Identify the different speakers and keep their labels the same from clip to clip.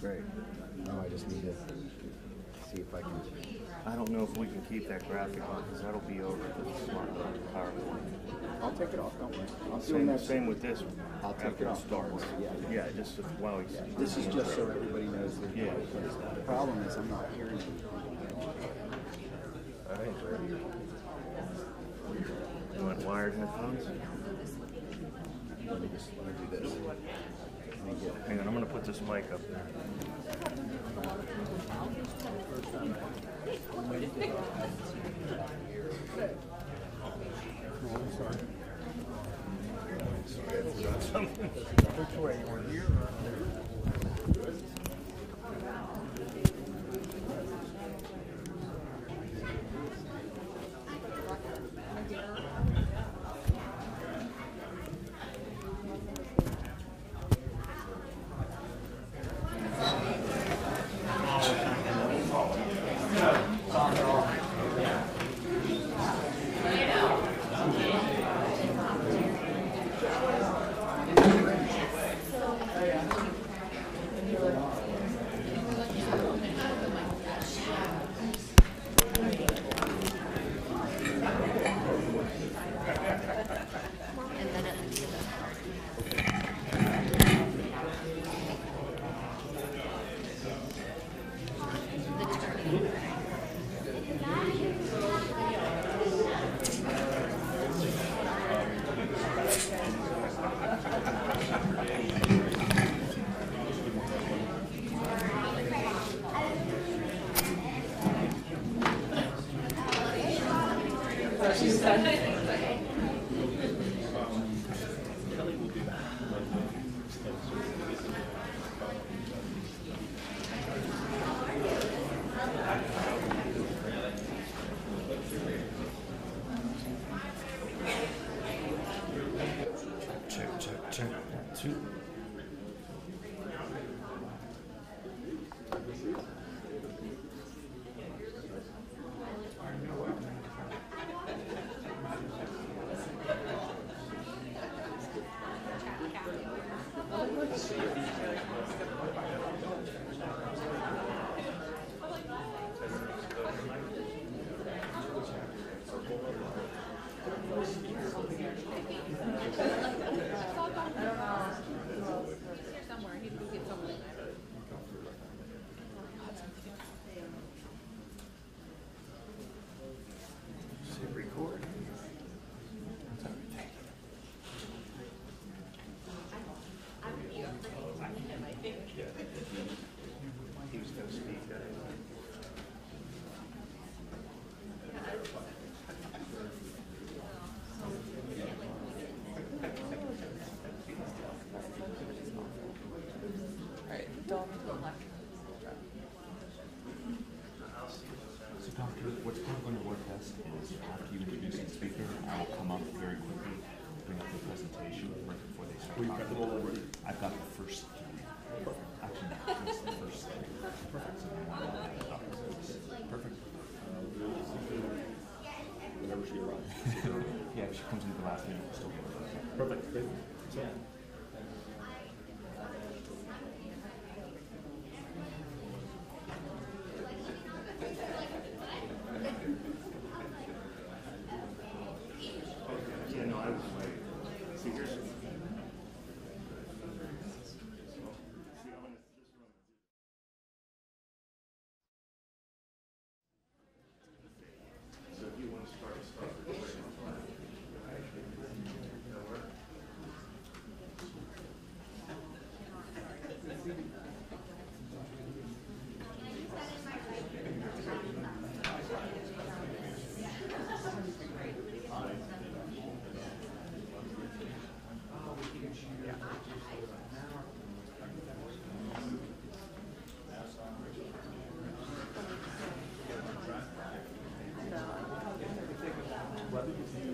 Speaker 1: Great. Now I just need to see if I can.
Speaker 2: I don't know if we can keep that graphic on because that'll be over the smart PowerPoint.
Speaker 1: I'll take it off. Don't worry. I'll do that.
Speaker 2: Same with this.
Speaker 1: I'll take it off.
Speaker 2: Starts.
Speaker 1: Yeah.
Speaker 2: Yeah, just while he's.
Speaker 1: Yeah. This is just so everybody knows that.
Speaker 2: Yeah.
Speaker 1: The problem is I'm not hearing you.
Speaker 2: All right. You want wired headphones?
Speaker 1: Let me do this.
Speaker 2: Hang on, I'm going to put this mic up there.
Speaker 1: Oh, I'm sorry.
Speaker 2: Sorry, I forgot something.
Speaker 1: Which way? You want here or there?
Speaker 2: Check. 2.
Speaker 3: What's probably going to work best is after you introduce the speaker, I'll come up very quickly, bring up the presentation right before they start talking. Got them all already? I've got the first 3. Actually, just the first 3. Perfect. Perfect.
Speaker 1: Whenever she arrives.
Speaker 3: Yeah, if she comes into the last minute, we'll still get her.
Speaker 1: Perfect. Great.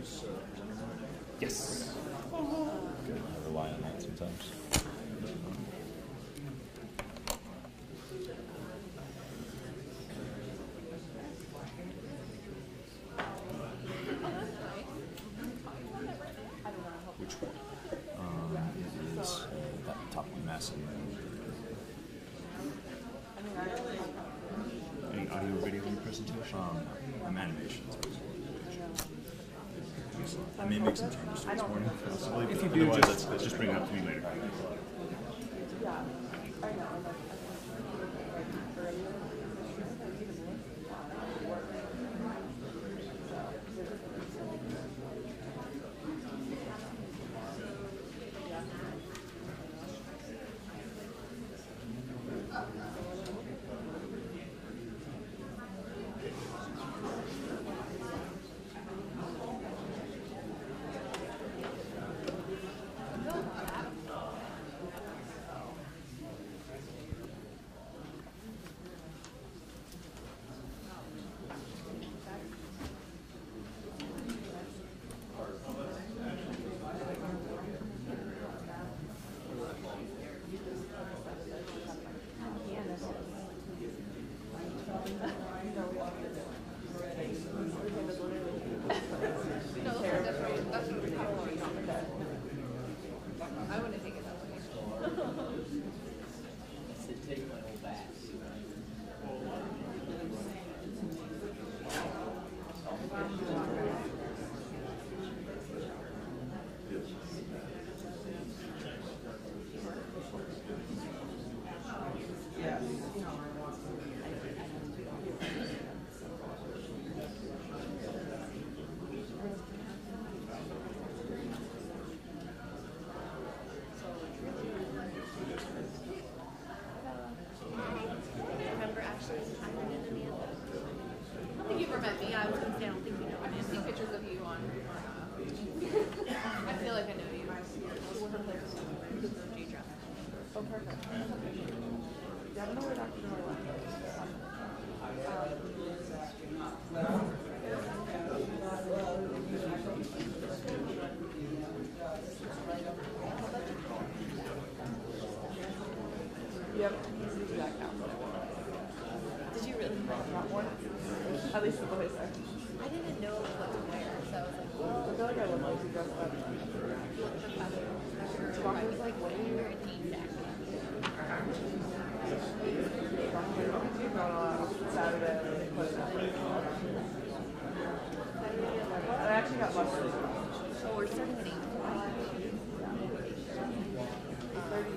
Speaker 1: So.
Speaker 2: Yes.
Speaker 3: Good. I rely on that sometimes.
Speaker 1: Which one?
Speaker 3: It is that top one, massive. presentation? Animations. I may make some changes to this morning, possibly. If you do, otherwise, let's just bring it up to me later.
Speaker 4: Yeah, I know. Yep, he's the exact outfit I wanted. Did you really not one? At least the boys are.
Speaker 5: I didn't know what to wear, so I was like, well,
Speaker 4: I feel like I would like to dress up.
Speaker 5: I was like, what are you wearing?
Speaker 4: Saturday, they put it up. I actually got busted.
Speaker 5: So we're starting at 8.
Speaker 4: 30.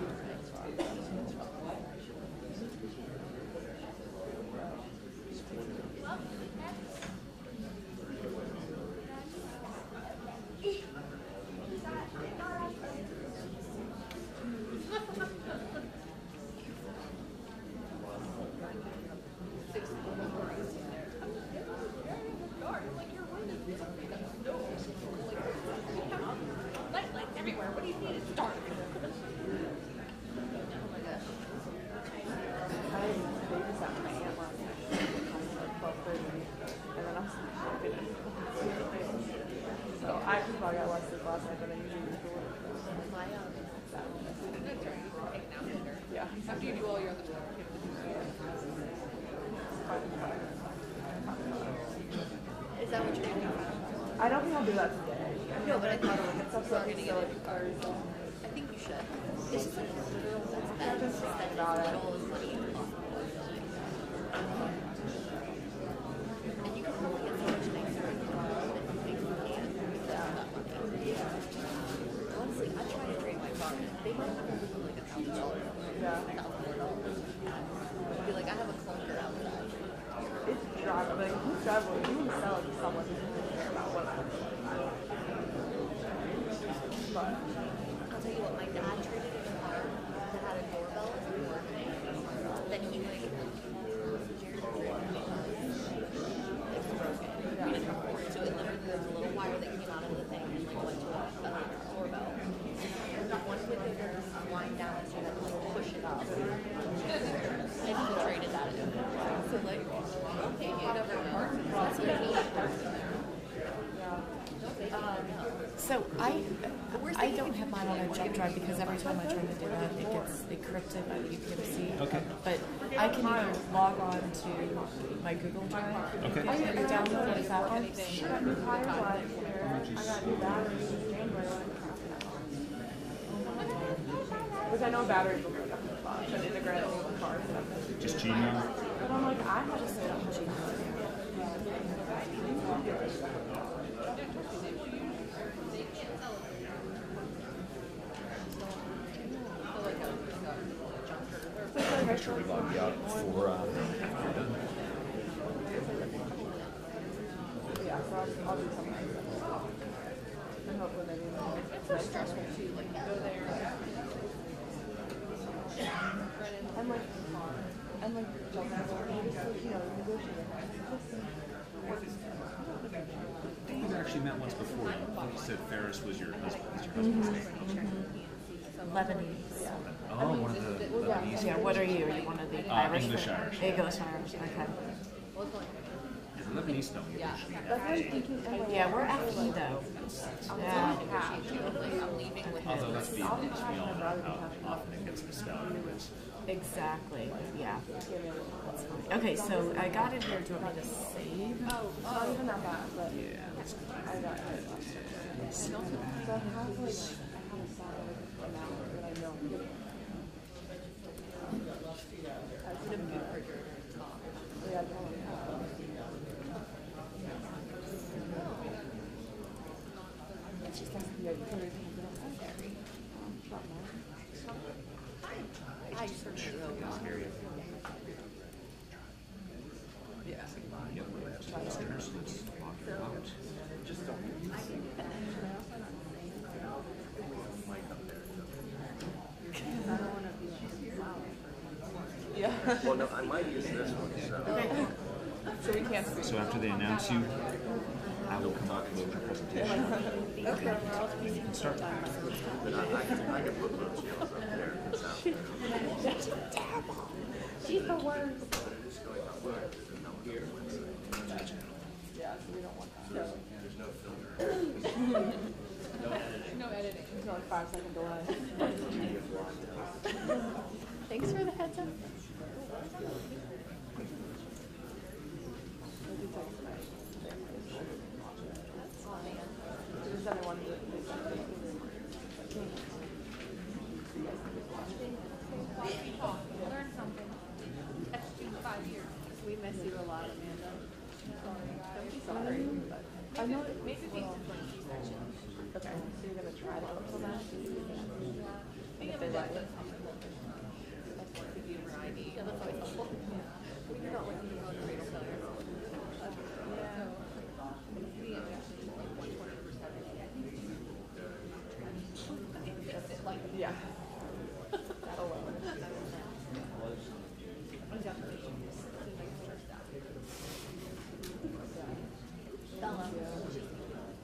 Speaker 5: Everywhere. What do you need? It's dark. Oh my gosh.
Speaker 4: I babysat my aunt last night. Like 12:30, and then I was like, so I actually probably got less sleep last night than I usually do for work.
Speaker 5: My
Speaker 4: Yeah.
Speaker 5: after you do all your other stuff, you have to do Is that what you're going to do?
Speaker 4: I don't think I'll do that today.
Speaker 5: No, but I thought
Speaker 4: it's up
Speaker 5: we're going to
Speaker 4: to
Speaker 5: get it cars. I think you should. It's just like
Speaker 4: I've been thinking about it.
Speaker 5: And you can probably get so much nicer than you think you can with that money. Honestly, I try to trade my car. They might have to do like $1,000.
Speaker 4: Yeah.
Speaker 5: Be like, I have a clunker outside.
Speaker 4: It's driving. Like, who's driving? You want to sell it to someone who doesn't care about what I'm doing. But
Speaker 5: I'll tell you what, my dad traded in a car that had a doorbell that was working. Then he like it was broken. We didn't report to it. Literally, there was a little wire that came out of the thing and like went to a doorbell. And one would just wind down so that like push it up. And he traded that in. So like, okay, whatever parts. That's what I mean.
Speaker 6: So I don't have mine on a jump drive because every time I try to do that, it gets encrypted by the UPMC.
Speaker 3: Okay.
Speaker 6: But I can either log on to my Google Drive
Speaker 3: Okay.
Speaker 6: and download it if that works.
Speaker 4: I got new tires last year. I got new batteries in January. Which I know batteries will go up in the box and integrate it with the car.
Speaker 3: Just Gmail.
Speaker 4: But I'm like, I have to set up Gmail.
Speaker 3: Make sure we log you out before after you're done.
Speaker 4: Yeah, so I'll do something like that. And hopefully maybe it's stressful too, like you go there and like jump out and just like, you know, negotiate.
Speaker 3: We've actually met once before. You said Ferris was your husband's name.
Speaker 6: Lebanese.
Speaker 3: Oh, one of the Lebanese.
Speaker 6: Yeah, what are you? Are you one of the Irish?
Speaker 3: English Irish.
Speaker 6: English Irish, okay.
Speaker 3: Yeah, the Lebanese don't usually.
Speaker 4: That's what I'm thinking.
Speaker 6: Yeah, we're FE though. Yeah.
Speaker 3: Although let's be honest, we all know how often it gets misspelled.
Speaker 6: Exactly. Yeah. That's fine. Okay, so I got it here. Do you want me to save?
Speaker 4: Oh, not even that bad, but
Speaker 3: Yeah, that's good.
Speaker 4: I got it. So I have like, I have a solid amount that I know I'm getting. I put a good for your top. Yeah, I don't have it's just like, yeah, you can read
Speaker 5: I certainly hope not.
Speaker 3: Yeah, we have some listeners. Let's log you out.
Speaker 4: yeah.
Speaker 1: Well, no, I might use this one, so.
Speaker 4: So we can't speak.
Speaker 3: So after they announce you, I will come out and load your presentation.
Speaker 4: Okay.
Speaker 3: Then you can start.
Speaker 1: But I can put those yells up there. It's out there.
Speaker 4: She's terrible. She's the worst.
Speaker 1: It's going on where there's no website.
Speaker 4: Yeah, so we don't want that.
Speaker 1: There's no filter.
Speaker 4: No editing. It's not like 5 second delay. Thanks for the heads up.
Speaker 5: Learn something. That's 5 years.
Speaker 4: We miss you a lot, Amanda. Sorry. But I know it makes it okay, so you're gonna try to help them out? And if they like it.
Speaker 5: Yeah, that's always helpful. When you're not looking to go on the radar center.
Speaker 4: Yeah. That alone.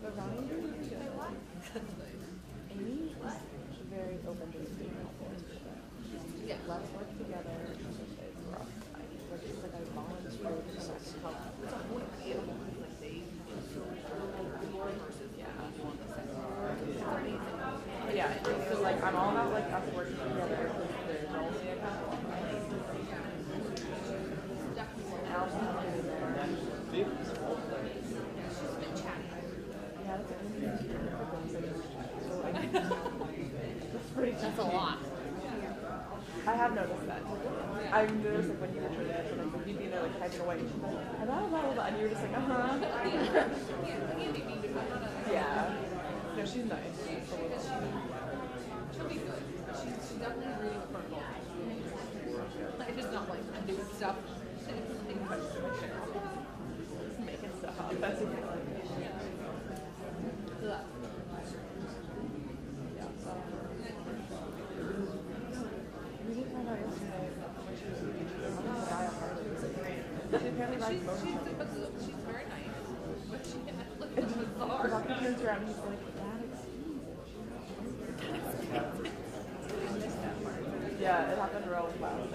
Speaker 4: But Ronnie, Amy is very open to being helpful. Let's work together. It's rough. She's like, I volunteer to help. It's a whole animal. Like they versus yeah. So like I'm all about like us working together because there's only a couple.
Speaker 5: That's a lot.
Speaker 4: I have noticed that. I've noticed like when you were trying to like you'd be there like typing away, and she's like, and you were just like, yeah. No, she's nice.
Speaker 5: She'll be good. She's definitely really smart. Like, just not like doing stuff.
Speaker 4: Just making stuff up. That's a good one.
Speaker 5: So
Speaker 4: We didn't find out yesterday when she was leaving. She was a guy on her. She apparently rides motorcycles.
Speaker 5: she's very nice. But she
Speaker 4: The doctor turns around and he's like, that excuse. Yeah, it happened real fast.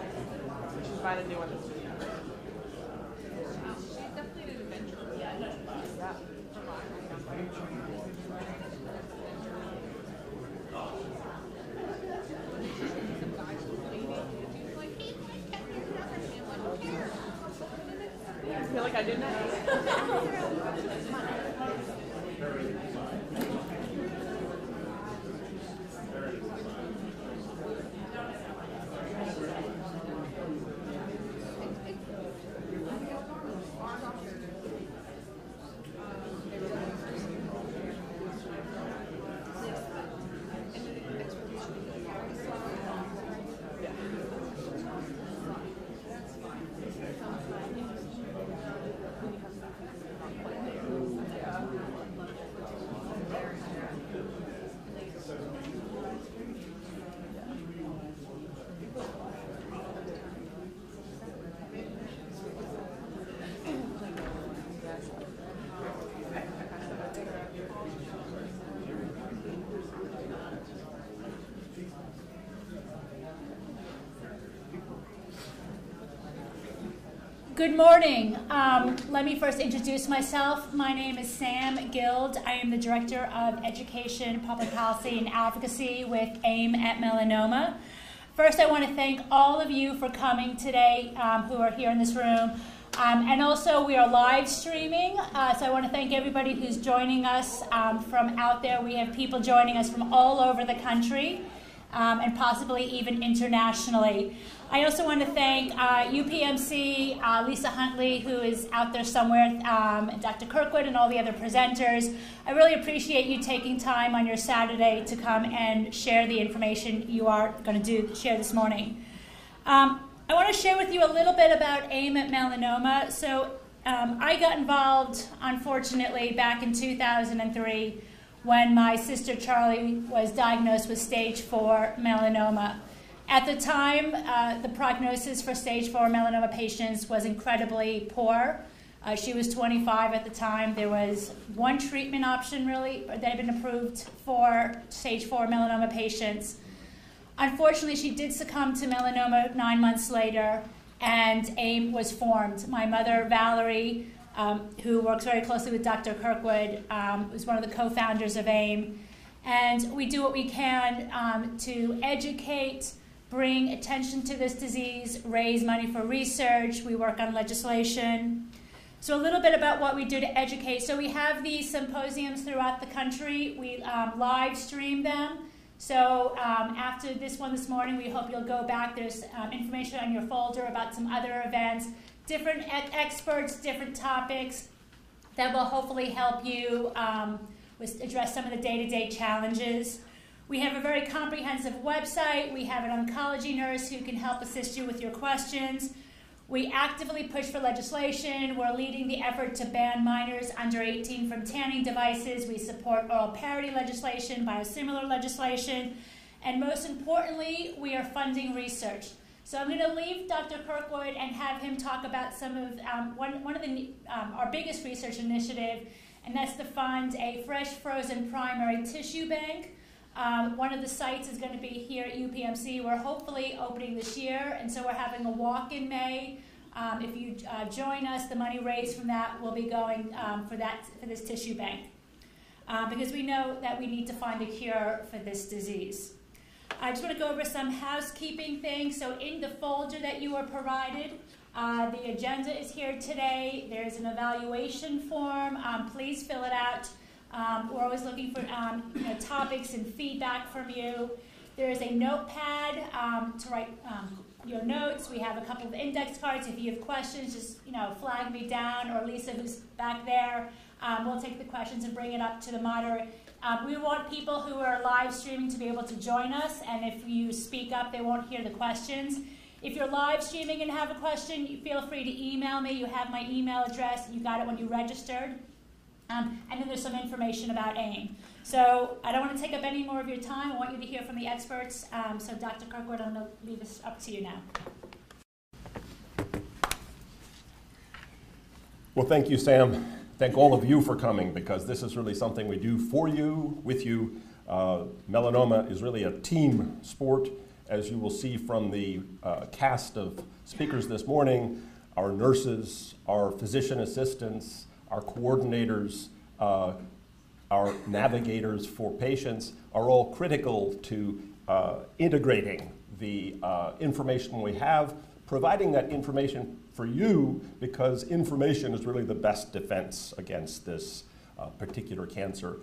Speaker 4: She's buying a new one this week.
Speaker 5: She's definitely an adventurer.
Speaker 4: Yeah. I feel like I did that.
Speaker 7: Good morning. Let me first introduce myself. My name is Sam Guild. I am the Director of Education, Public Policy, and Advocacy with AIM at Melanoma. First, I want to thank all of you for coming today who are here in this room. And also, we are live streaming, so I want to thank everybody who's joining us from out there. We have people joining us from all over the country and possibly even internationally. I also want to thank UPMC, Lisa Huntley, who is out there somewhere, and Dr. Kirkwood and all the other presenters. I really appreciate you taking time on your Saturday to come and share the information you are going to share this morning. I want to share with you a little bit about AIM at Melanoma. So I got involved, unfortunately, back in 2003 when my sister Charlie was diagnosed with stage 4 melanoma. At the time, the prognosis for stage 4 melanoma patients was incredibly poor. She was 25 at the time. There was one treatment option, really, that had been approved for stage 4 melanoma patients. Unfortunately, she did succumb to melanoma 9 months later, and AIM was formed. My mother, Valerie, who works very closely with Dr. Kirkwood, was one of the co-founders of AIM. And we do what we can to educate, bring attention to this disease, raise money for research. We work on legislation. So a little bit about what we do to educate. So we have these symposiums throughout the country. We live stream them. So after this one this morning, we hope you'll go back. There's information on your folder about some other events, different experts, different topics that will hopefully help you address some of the day-to-day challenges. We have a very comprehensive website. We have an oncology nurse who can help assist you with your questions. We actively push for legislation. We're leading the effort to ban minors under 18 from tanning devices. We support oral parity legislation, biosimilar legislation, and most importantly, we are funding research. So I'm going to leave Dr. Kirkwood and have him talk about some of one of our biggest research initiative, and that's to fund a fresh frozen primary tissue bank. One of the sites is going to be here at UPMC. We're hopefully opening this year, and so we're having a walk in May. If you join us, the money raised from that will be going for this tissue bank, because we know that we need to find a cure for this disease. I just want to go over some housekeeping things. So in the folder that you were provided, the agenda is here today. There's an evaluation form. Please fill it out. We're always looking for topics and feedback from you. There is a notepad to write your notes. We have a couple of index cards. If you have questions, just flag me down, or Lisa, who's back there. We'll take the questions and bring it up to the moderator. We want people who are live streaming to be able to join us, and if you speak up, they won't hear the questions. If you're live streaming and have a question, feel free to email me. You have my email address. You got it when you registered. And then there's some information about AIM. So I don't want to take up any more of your time. I want you to hear from the experts. So Dr. Kirkwood, I'm going to leave this up to you now.
Speaker 8: Well, thank you, Sam. Thank all of you for coming, because this is really something we do for you, with you. Melanoma is really a team sport, as you will see from the cast of speakers this morning. Our nurses, our physician assistants, our coordinators, our navigators for patients are all critical to integrating the information we have, providing that information for you, because information is really the best defense against this particular cancer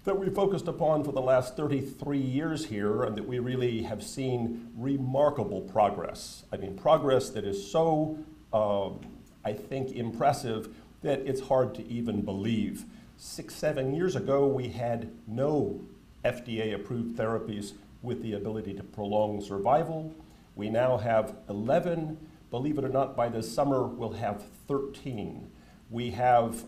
Speaker 8: that we focused upon for the last 33 years here, and that we really have seen remarkable progress. I mean, progress that is so, I think, impressive that it's hard to even believe. 6-7 years ago, we had no FDA-approved therapies with the ability to prolong survival. We now have 11. Believe it or not, by this summer, we'll have 13. We have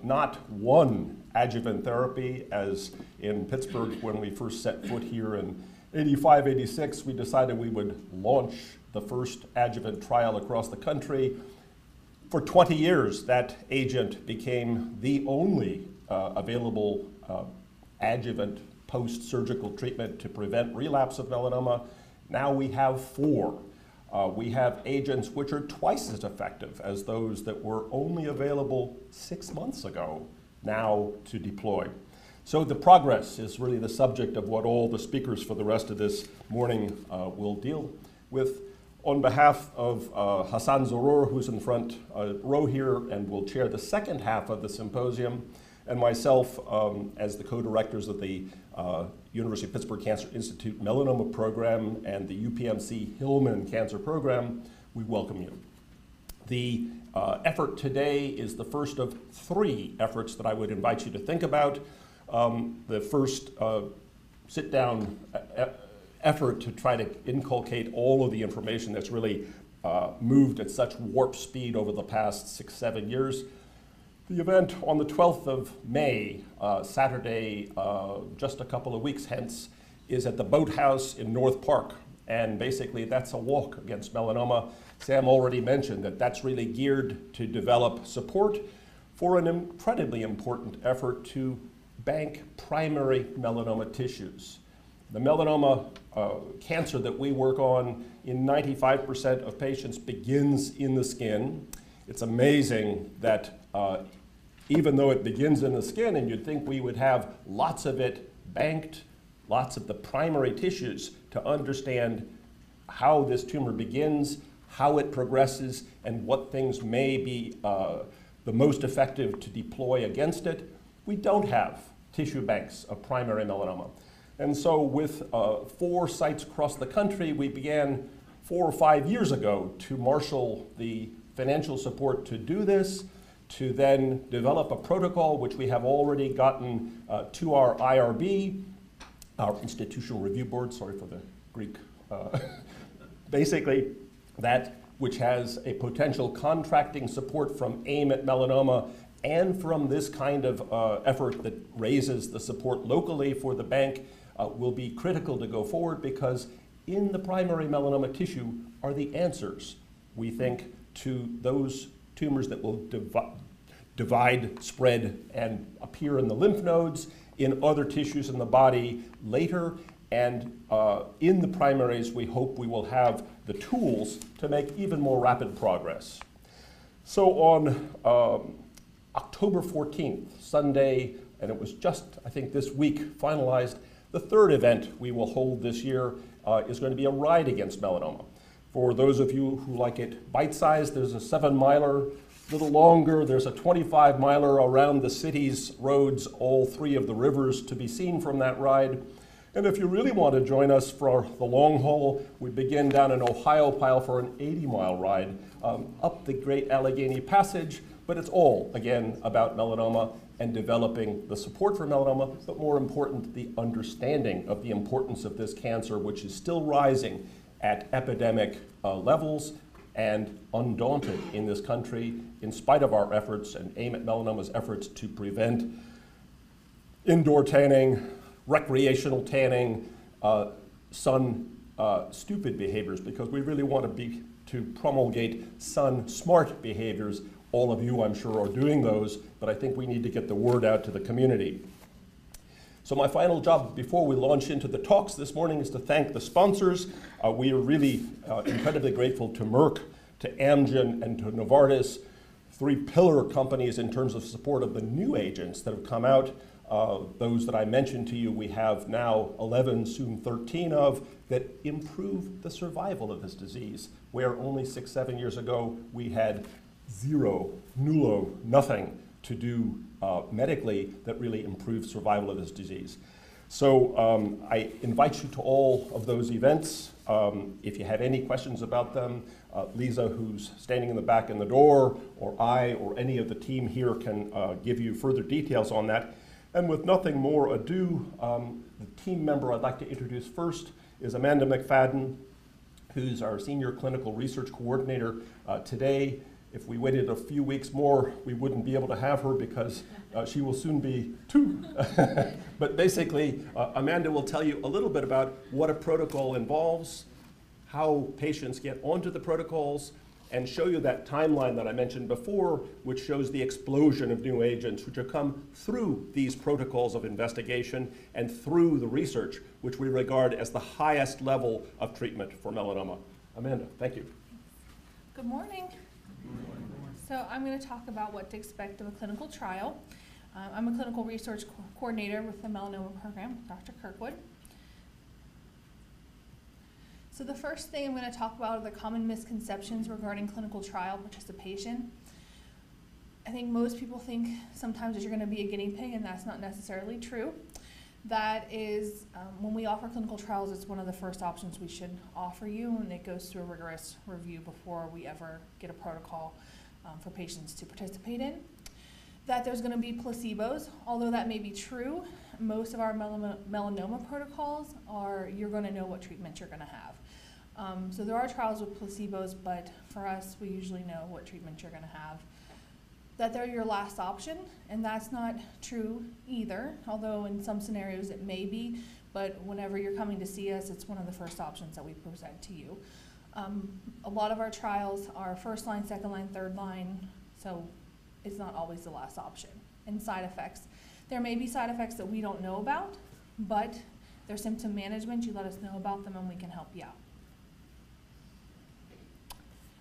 Speaker 8: not one adjuvant therapy, as in Pittsburgh when we first set foot here in 85, 86, we decided we would launch the first adjuvant trial across the country. For 20 years, that agent became the only available adjuvant post-surgical treatment to prevent relapse of melanoma. Now we have 4. We have agents which are twice as effective as those that were only available 6 months ago now to deploy. So the progress is really the subject of what all the speakers for the rest of this morning will deal with. On behalf of Hassan Zarur, who's in the front row here and will chair the second half of the symposium, and myself as the co-directors of the University of Pittsburgh Cancer Institute Melanoma Program and the UPMC Hillman Cancer Program, we welcome you. The effort today is the first of 3 efforts that I would invite you to think about. The first sit-down effort to try to inculcate all of the information that's really moved at such warp speed over the past 6-7 years. The event on the 12th of May, Saturday, just a couple of weeks hence, is at the Boathouse in North Park. And basically that's a walk against melanoma. Sam already mentioned that that's really geared to develop support for an incredibly important effort to bank primary melanoma tissues. The melanoma cancer that we work on in 95% of patients begins in the skin. It's amazing that even though it begins in the skin and you'd think we would have lots of it banked, lots of the primary tissues to understand how this tumor begins, how it progresses, and what things may be the most effective to deploy against it, we don't have tissue banks of primary melanoma. And so with 4 sites across the country, we began 4 or 5 years ago to marshal the financial support to do this, to then develop a protocol which we have already gotten to our IRB, our Institutional Review Board, sorry for the Greek, basically that which has a potential contracting support from AIM at Melanoma and from this kind of effort that raises the support locally for the bank will be critical to go forward, because in the primary melanoma tissue are the answers, we think, to those tumors that will divide, spread, and appear in the lymph nodes, in other tissues in the body later, and in the primaries we hope we will have the tools to make even more rapid progress. So on October 14th, Sunday, and it was just, I think, this week finalized, the 3rd event we will hold this year is going to be a ride against melanoma. For those of you who like it bite-sized, there's a 7-miler, a little longer. There's a 25-miler around the city's roads, all 3 of the rivers to be seen from that ride. And if you really want to join us for the long haul, we begin down in Ohio Pile for an 80-mile ride up the Great Allegheny Passage. But it's all, again, about melanoma and developing the support for melanoma, but more important, the understanding of the importance of this cancer, which is still rising at epidemic levels and undaunted in this country, in spite of our efforts and AIM at Melanoma's efforts to prevent indoor tanning, recreational tanning, sun-stupid behaviors, because we really want to promulgate sun-smart behaviors. All of you, I'm sure, are doing those, but I think we need to get the word out to the community. So my final job before we launch into the talks this morning is to thank the sponsors. We are really incredibly grateful to Merck, to Amgen, and to Novartis, 3 pillar companies in terms of support of the new agents that have come out. Those that I mentioned to you, we have now 11, soon 13 of, that improve the survival of this disease, where only 6-7 years ago we had zero, nullo, nothing to do medically that really improved survival of this disease. So I invite you to all of those events. If you have any questions about them, Lisa, who's standing in the back in the door, or I, or any of the team here can give you further details on that. And with nothing more ado, the team member I'd like to introduce first is Amanda McFadden, who's our Senior Clinical Research Coordinator today. If we waited a few weeks more, we wouldn't be able to have her because she will soon be 2. But basically, Amanda will tell you a little bit about what a protocol involves, how patients get onto the protocols, and show you that timeline that I mentioned before, which shows the explosion of new agents which have come through these protocols of investigation and through the research, which we regard as the highest level of treatment for melanoma. Amanda, thank you.
Speaker 9: Good morning. So I'm going to talk about what to expect of a clinical trial. I'm a clinical research coordinator with the melanoma program, Dr. Kirkwood. So the first thing I'm going to talk about are the common misconceptions regarding clinical trial participation. I think most people think sometimes that you're going to be a guinea pig, and that's not necessarily true. That is, when we offer clinical trials, it's one of the first options we should offer you, and it goes through a rigorous review before we ever get a protocol for patients to participate in. That there's going to be placebos. Although that may be true, most of our melanoma protocols are you're going to know what treatment you're going to have. So there are trials with placebos, but for us, we usually know what treatment you're going to have. That they're your last option, and that's not true either, although in some scenarios it may be, but whenever you're coming to see us, it's one of the first options that we present to you. A lot of our trials are first line, second line, third line, so it's not always the last option. And side effects. There may be side effects that we don't know about, but they're symptom management. You let us know about them and we can help you out.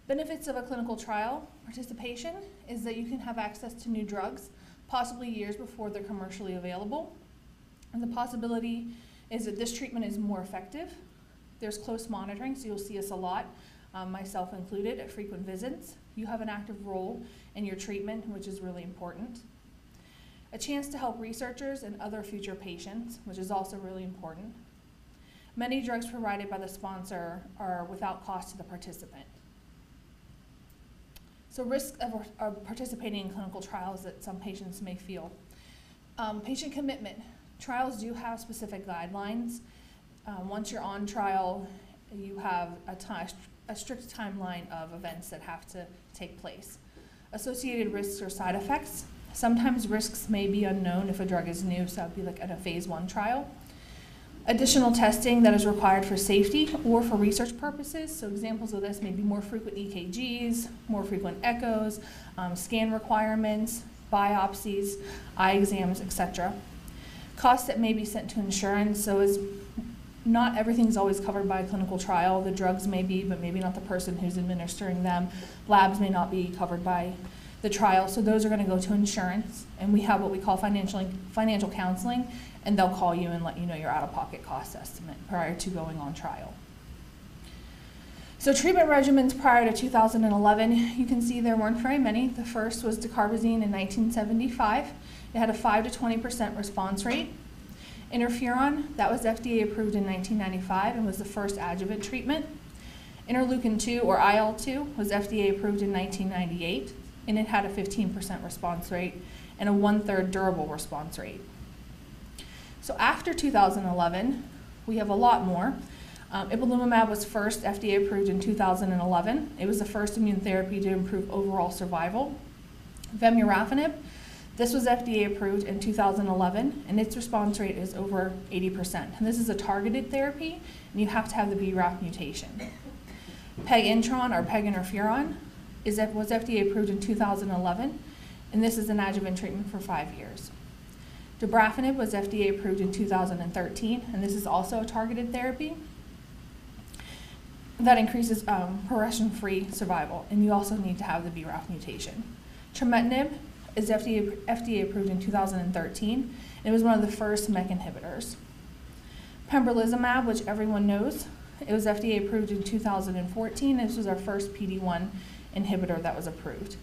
Speaker 9: Benefits of a clinical trial participation is that you can have access to new drugs, possibly years before they're commercially available. And the possibility is that this treatment is more effective. There's close monitoring, so you'll see us a lot, myself included, at frequent visits. You have an active role in your treatment, which is really important. A chance to help researchers and other future patients, which is also really important. Many drugs provided by the sponsor are without cost to the participant. So risks of participating in clinical trials that some patients may feel. Patient commitment. Trials do have specific guidelines. Once you're on trial, you have a strict timeline of events that have to take place. Associated risks or side effects. Sometimes risks may be unknown if a drug is new, so that would be like in a phase 1 trial. Additional testing that is required for safety or for research purposes. So examples of this may be more frequent EKGs, more frequent echoes, scan requirements, biopsies, eye exams, etc. Costs that may be sent to insurance. So not everything's always covered by a clinical trial. The drugs may be, but maybe not the person who's administering them. Labs may not be covered by the trial. So those are going to go to insurance. And we have what we call financial counseling, and they'll call you and let you know your out-of-pocket cost estimate prior to going on trial. So treatment regimens prior to 2011, you can see there weren't very many. The first was dacarbazine in 1975. It had a 5 to 20% response rate. Interferon, that was FDA approved in 1995 and was the first adjuvant treatment. Interleukin-2 or IL-2 was FDA approved in 1998, and it had a 15% response rate and a 1/3 durable response rate. So after 2011, we have a lot more. Ipilimumab was first FDA approved in 2011. It was the first immune therapy to improve overall survival. Vemurafenib, this was FDA approved in 2011, and its response rate is over 80%. And this is a targeted therapy, and you have to have the BRAF mutation. Peg-Intron or peg-interferon was FDA approved in 2011, and this is an adjuvant treatment for 5 years. Dabrafenib was FDA approved in 2013, and this is also a targeted therapy that increases progression-free survival, and you also need to have the BRAF mutation. Trametinib is FDA approved in 2013, and it was one of the first MEK inhibitors. Pembrolizumab, which everyone knows, it was FDA approved in 2014. This was our first PD-1 inhibitor that was approved.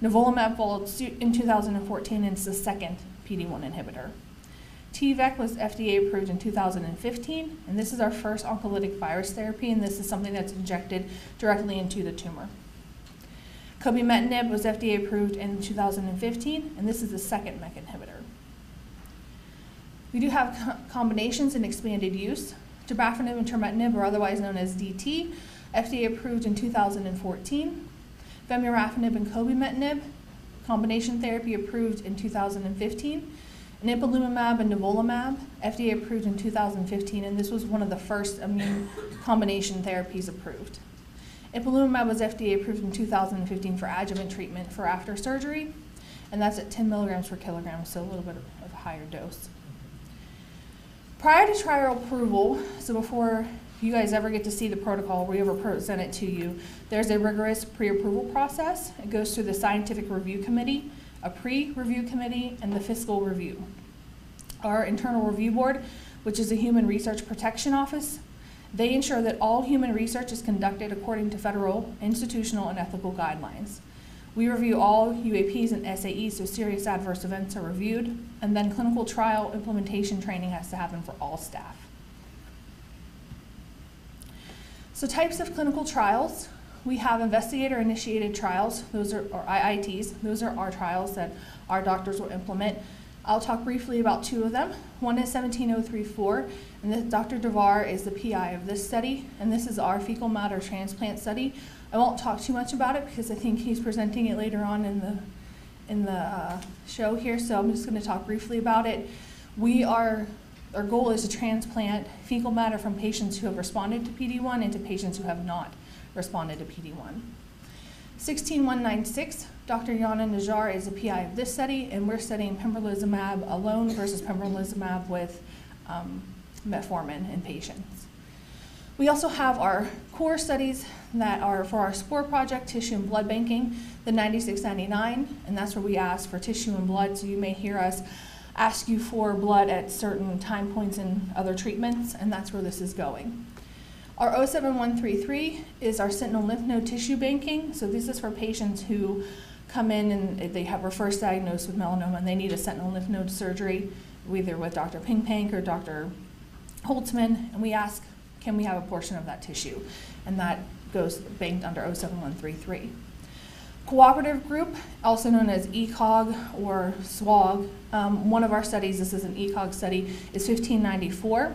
Speaker 9: Nivolumab followed suit in 2014, and it's the second PD-1 inhibitor. T-VEC was FDA approved in 2015, and this is our first oncolytic virus therapy, and this is something that's injected directly into the tumor. Cobimetinib was FDA approved in 2015, and this is the second MEK inhibitor. We do have combinations in expanded use. Dabrafenib and trametinib, or otherwise known as DT, FDA approved in 2014. Vemurafenib and cobimetinib, combination therapy approved in 2015. And ipilimumab and nivolumab, FDA approved in 2015, and this was one of the first immune combination therapies approved. Ipilimumab was FDA approved in 2015 for adjuvant treatment for after surgery, and that's at 10 milligrams per kilogram, so a little bit of a higher dose. Prior to trial approval, so before if you guys ever get to see the protocol, we ever present it to you, there's a rigorous pre-approval process. It goes through the scientific review committee, a pre-review committee, and the fiscal review. Our internal review board, which is a Human Research Protection Office, they ensure that all human research is conducted according to federal, institutional, and ethical guidelines. We review all UAPs and SAEs, so serious adverse events are reviewed, and then clinical trial implementation training has to happen for all staff. So types of clinical trials, we have investigator-initiated trials, those are or IITs, those are our trials that our doctors will implement. I'll talk briefly about two of them. One is 17034, and this, Dr. Devar is the PI of this study, and this is our fecal matter transplant study. I won't talk too much about it because I think he's presenting it later on in the show here, so I'm just going to talk briefly about it. Our goal is to transplant fecal matter from patients who have responded to PD-1 into patients who have not responded to PD-1. 16196, Dr. Yana Najjar is the PI of this study, and we're studying pembrolizumab alone versus pembrolizumab with metformin in patients. We also have our core studies that are for our SPORE project, tissue and blood banking, the 9699, and that's where we ask for tissue and blood, so you may hear us ask you for blood at certain time points in other treatments, and that's where this is going. Our 07133 is our sentinel lymph node tissue banking. So this is for patients who come in and they were first diagnosed with melanoma and they need a sentinel lymph node surgery, either with Dr. Ping-Pank or Dr. Holtzman, and we ask, can we have a portion of that tissue? And that goes banked under 07133. Cooperative group, also known as ECOG or SWOG, one of our studies, this is an ECOG study, is 1594.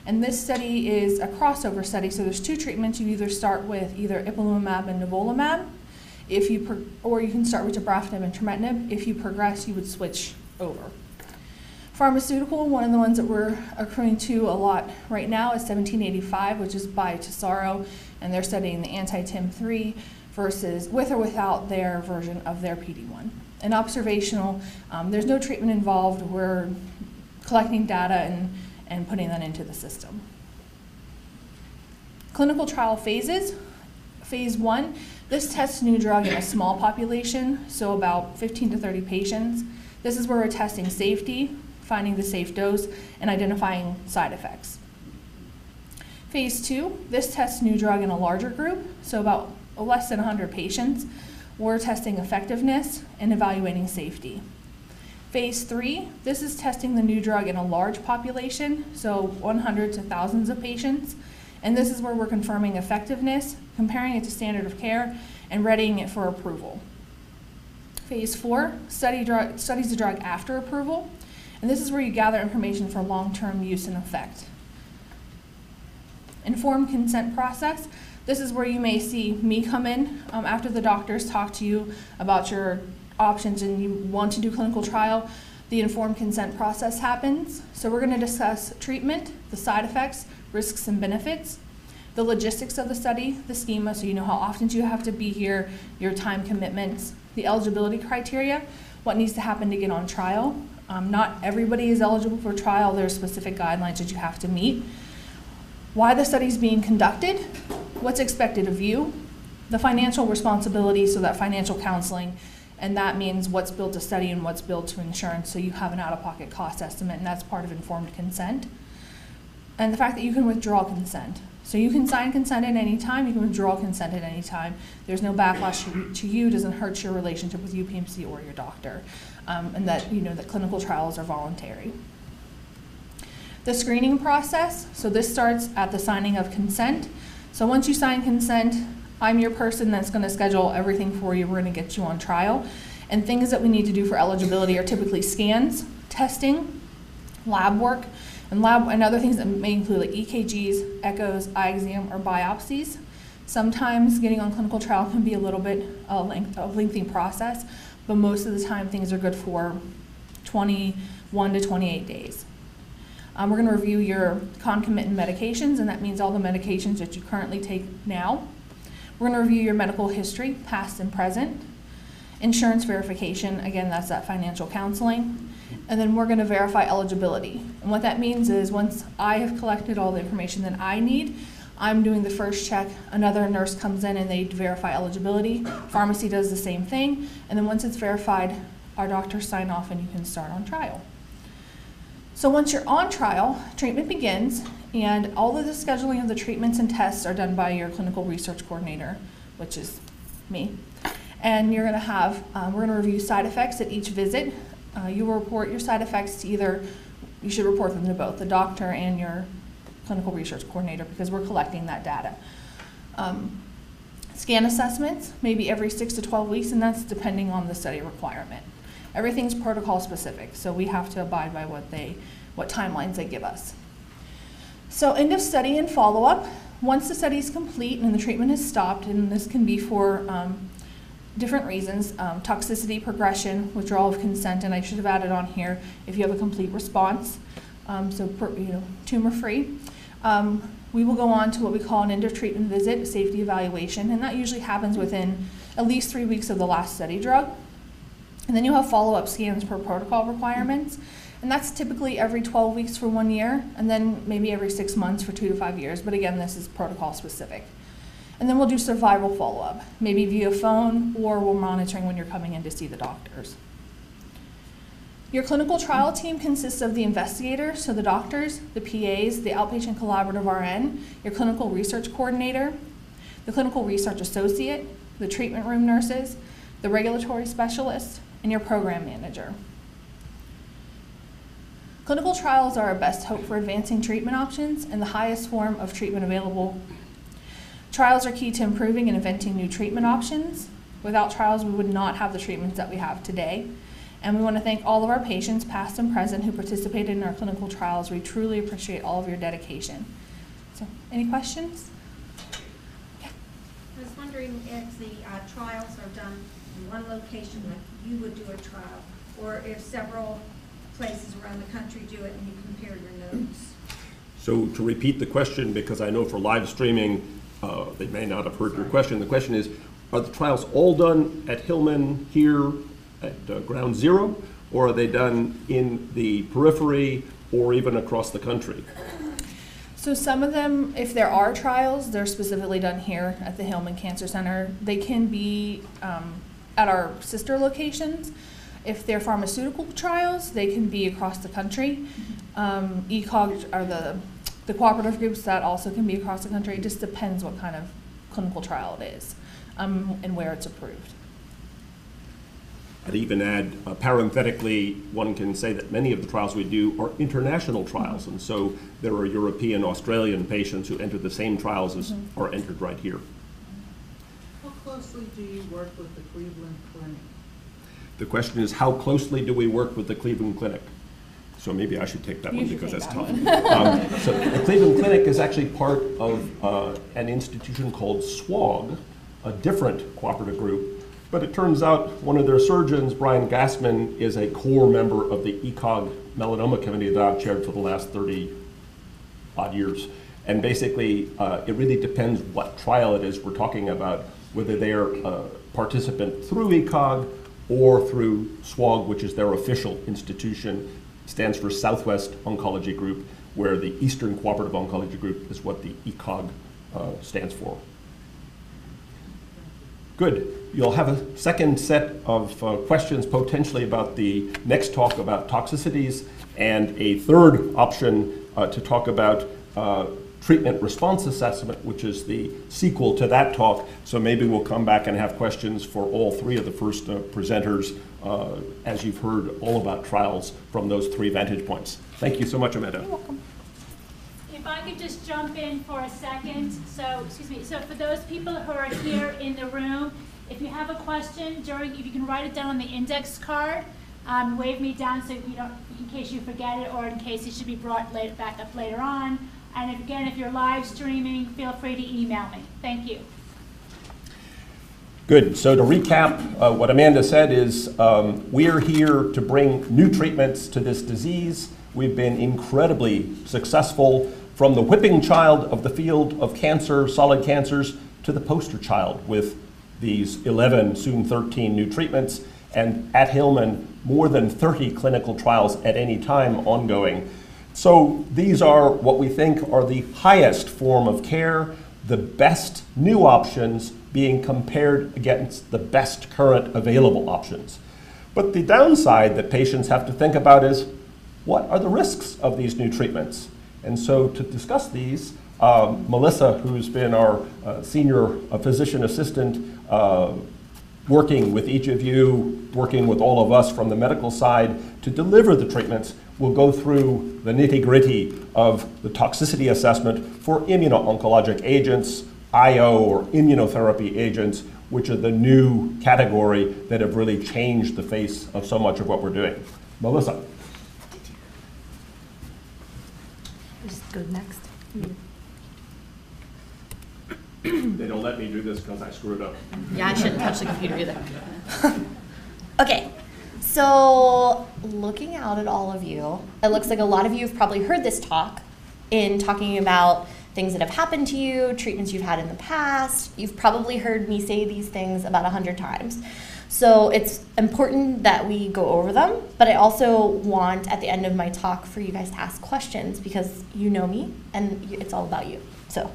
Speaker 9: And this study is a crossover study, so there's two treatments. You either start with either ipilimumab and nivolumab, or you can start with dabrafenib and trametinib. If you progress, you would switch over. Pharmaceutical, one of the ones that we're accruing to a lot right now is 1785, which is by Tesaro, and they're studying the anti-TIM3 versus with or without their version of their PD-1. And observational, there's no treatment involved. We're collecting data and putting that into the system. Clinical trial phases. Phase 1, this tests new drug in a small population, so about 15 to 30 patients. This is where we're testing safety, finding the safe dose, and identifying side effects. Phase 2, this tests new drug in a larger group, so about less than 100 patients. We're testing effectiveness and evaluating safety. Phase 3, this is testing the new drug in a large population, so 100 to thousands of patients. And this is where we're confirming effectiveness, comparing it to standard of care, and readying it for approval. Phase 4, studies the drug after approval. And this is where you gather information for long-term use and effect. Informed consent process. This is where you may see me come in after the doctors talk to you about your options and you want to do clinical trial. The informed consent process happens. So we're going to discuss treatment, the side effects, risks and benefits, the logistics of the study, the schema, so you know how often you have to be here, your time commitments, the eligibility criteria, what needs to happen to get on trial. Not everybody is eligible for trial. There are specific guidelines that you have to meet. Why the study is being conducted, what's expected of you, the financial responsibility, so that financial counseling, and that means what's billed to study and what's billed to insurance, so you have an out-of-pocket cost estimate, and that's part of informed consent. And the fact that you can withdraw consent. So you can sign consent at any time, you can withdraw consent at any time. There's no backlash to you, doesn't hurt your relationship with UPMC or your doctor. And that, you know, that clinical trials are voluntary. The screening process, so this starts at the signing of consent. So once you sign consent, I'm your person that's going to schedule everything for you. We're going to get you on trial. And things that we need to do for eligibility are typically scans, testing, lab work, and other things that may include like EKGs, echoes, eye exam, or biopsies. Sometimes getting on clinical trial can be a little bit a lengthy process, but most of the time things are good for 21 to 28 days. We're going to review your concomitant medications, and that means all the medications that you currently take now. We're going to review your medical history, past and present. Insurance verification, again, that's that financial counseling. And then we're going to verify eligibility. And what that means is once I have collected all the information that I need, I'm doing the first check, another nurse comes in and they verify eligibility. Pharmacy does the same thing, and then once it's verified, our doctors sign off and you can start on trial. So once you're on trial, treatment begins, and all of the scheduling of the treatments and tests are done by your clinical research coordinator, which is me. And you're gonna have, we're gonna review side effects at each visit. You will report your side effects to either, you should report them to both the doctor and your clinical research coordinator, because we're collecting that data. Scan assessments, maybe every 6 to 12 weeks, and that's depending on the study requirement. Everything's protocol specific, so we have to abide by what timelines they give us. So end of study and follow-up. Once the study is complete and the treatment is stopped, and this can be for different reasons, toxicity, progression, withdrawal of consent, and I should have added on here if you have a complete response, tumor-free. We will go on to what we call an end of treatment visit, safety evaluation, and that usually happens within at least 3 weeks of the last study drug. And then you'll have follow-up scans per protocol requirements, and that's typically every 12 weeks for 1 year, and then maybe every 6 months for 2 to 5 years, but again, this is protocol specific. And then we'll do survival follow-up, maybe via phone, or we're monitoring when you're coming in to see the doctors. Your clinical trial team consists of the investigator, so the doctors, the PAs, the outpatient collaborative RN, your clinical research coordinator, the clinical research associate, the treatment room nurses, the regulatory specialist, and your program manager. Clinical trials are our best hope for advancing treatment options and the highest form of treatment available. Trials are key to improving and inventing new treatment options. Without trials, we would not have the treatments that we have today. And we want to thank all of our patients, past and present, who participated in our clinical trials. We truly appreciate all of your dedication. So, any questions?
Speaker 10: I was wondering if the trials are done in one location, like you would do a trial, or if several places around the country do it and you compare your notes.
Speaker 8: So to repeat the question, because I know for live streaming, they may not have heard your question. The question is, are the trials all done at Hillman here at Ground Zero, or are they done in the periphery or even across the country?
Speaker 9: So some of them, if there are trials, they're specifically done here at the Hillman Cancer Center. They can be at our sister locations. If they're pharmaceutical trials, they can be across the country. ECOG are the cooperative groups that also can be across the country. It just depends what kind of clinical trial it is and where it's approved.
Speaker 8: I'd even add, parenthetically, one can say that many of the trials we do are international trials, and so there are European, Australian patients who enter the same trials as are entered right here.
Speaker 11: How closely do you work with the Cleveland Clinic?
Speaker 8: The question is, how closely do we work with the Cleveland Clinic? So maybe I should take that one because that's tough. So the Cleveland Clinic is actually part of an institution called SWOG, a different cooperative group. But it turns out one of their surgeons, Brian Gassman, is a core member of the ECOG melanoma committee that I've chaired for the last 30-odd years. And basically, it really depends what trial it is we're talking about, whether they're a participant through ECOG or through SWOG, which is their official institution. It stands for Southwest Oncology Group, where the Eastern Cooperative Oncology Group is what the ECOG stands for. Good. You'll have a second set of questions potentially about the next talk about toxicities, and a third option to talk about treatment response assessment, which is the sequel to that talk. So maybe we'll come back and have questions for all three of the first presenters, as you've heard all about trials from those three vantage points. Thank you so much, Amanda.
Speaker 9: You're welcome.
Speaker 7: If I could just jump in for a second. So for those people who are here in the room, if you have a question if you can write it down on the index card, wave me down so you don't, in case you forget it or in case it should be brought back up later on. And if you're live streaming, feel free to email me. Thank you.
Speaker 8: Good. So to recap, what Amanda said is we're here to bring new treatments to this disease. We've been incredibly successful, from the whipping child of the field of cancer, solid cancers, to the poster child with these 11, soon 13 new treatments, and at Hillman, more than 30 clinical trials at any time ongoing. So these are what we think are the highest form of care, the best new options being compared against the best current available options. But the downside that patients have to think about is, what are the risks of these new treatments? And so to discuss these, Melissa, who's been our senior physician assistant, working with each of you, working with all of us from the medical side to deliver the treatments, will go through the nitty-gritty of the toxicity assessment for immuno-oncologic agents, IO or immunotherapy agents, which are the new category that have really changed the face of so much of what we're doing. Melissa.
Speaker 6: Just go next.
Speaker 8: They don't let me do this because I screwed up.
Speaker 6: Yeah, I shouldn't touch the computer either. Okay, so looking out at all of you, it looks like a lot of you have probably heard this talk in talking about things that have happened to you, treatments you've had in the past. You've probably heard me say these things about 100 times. So it's important that we go over them, but I also want at the end of my talk for you guys to ask questions because you know me and it's all about you. So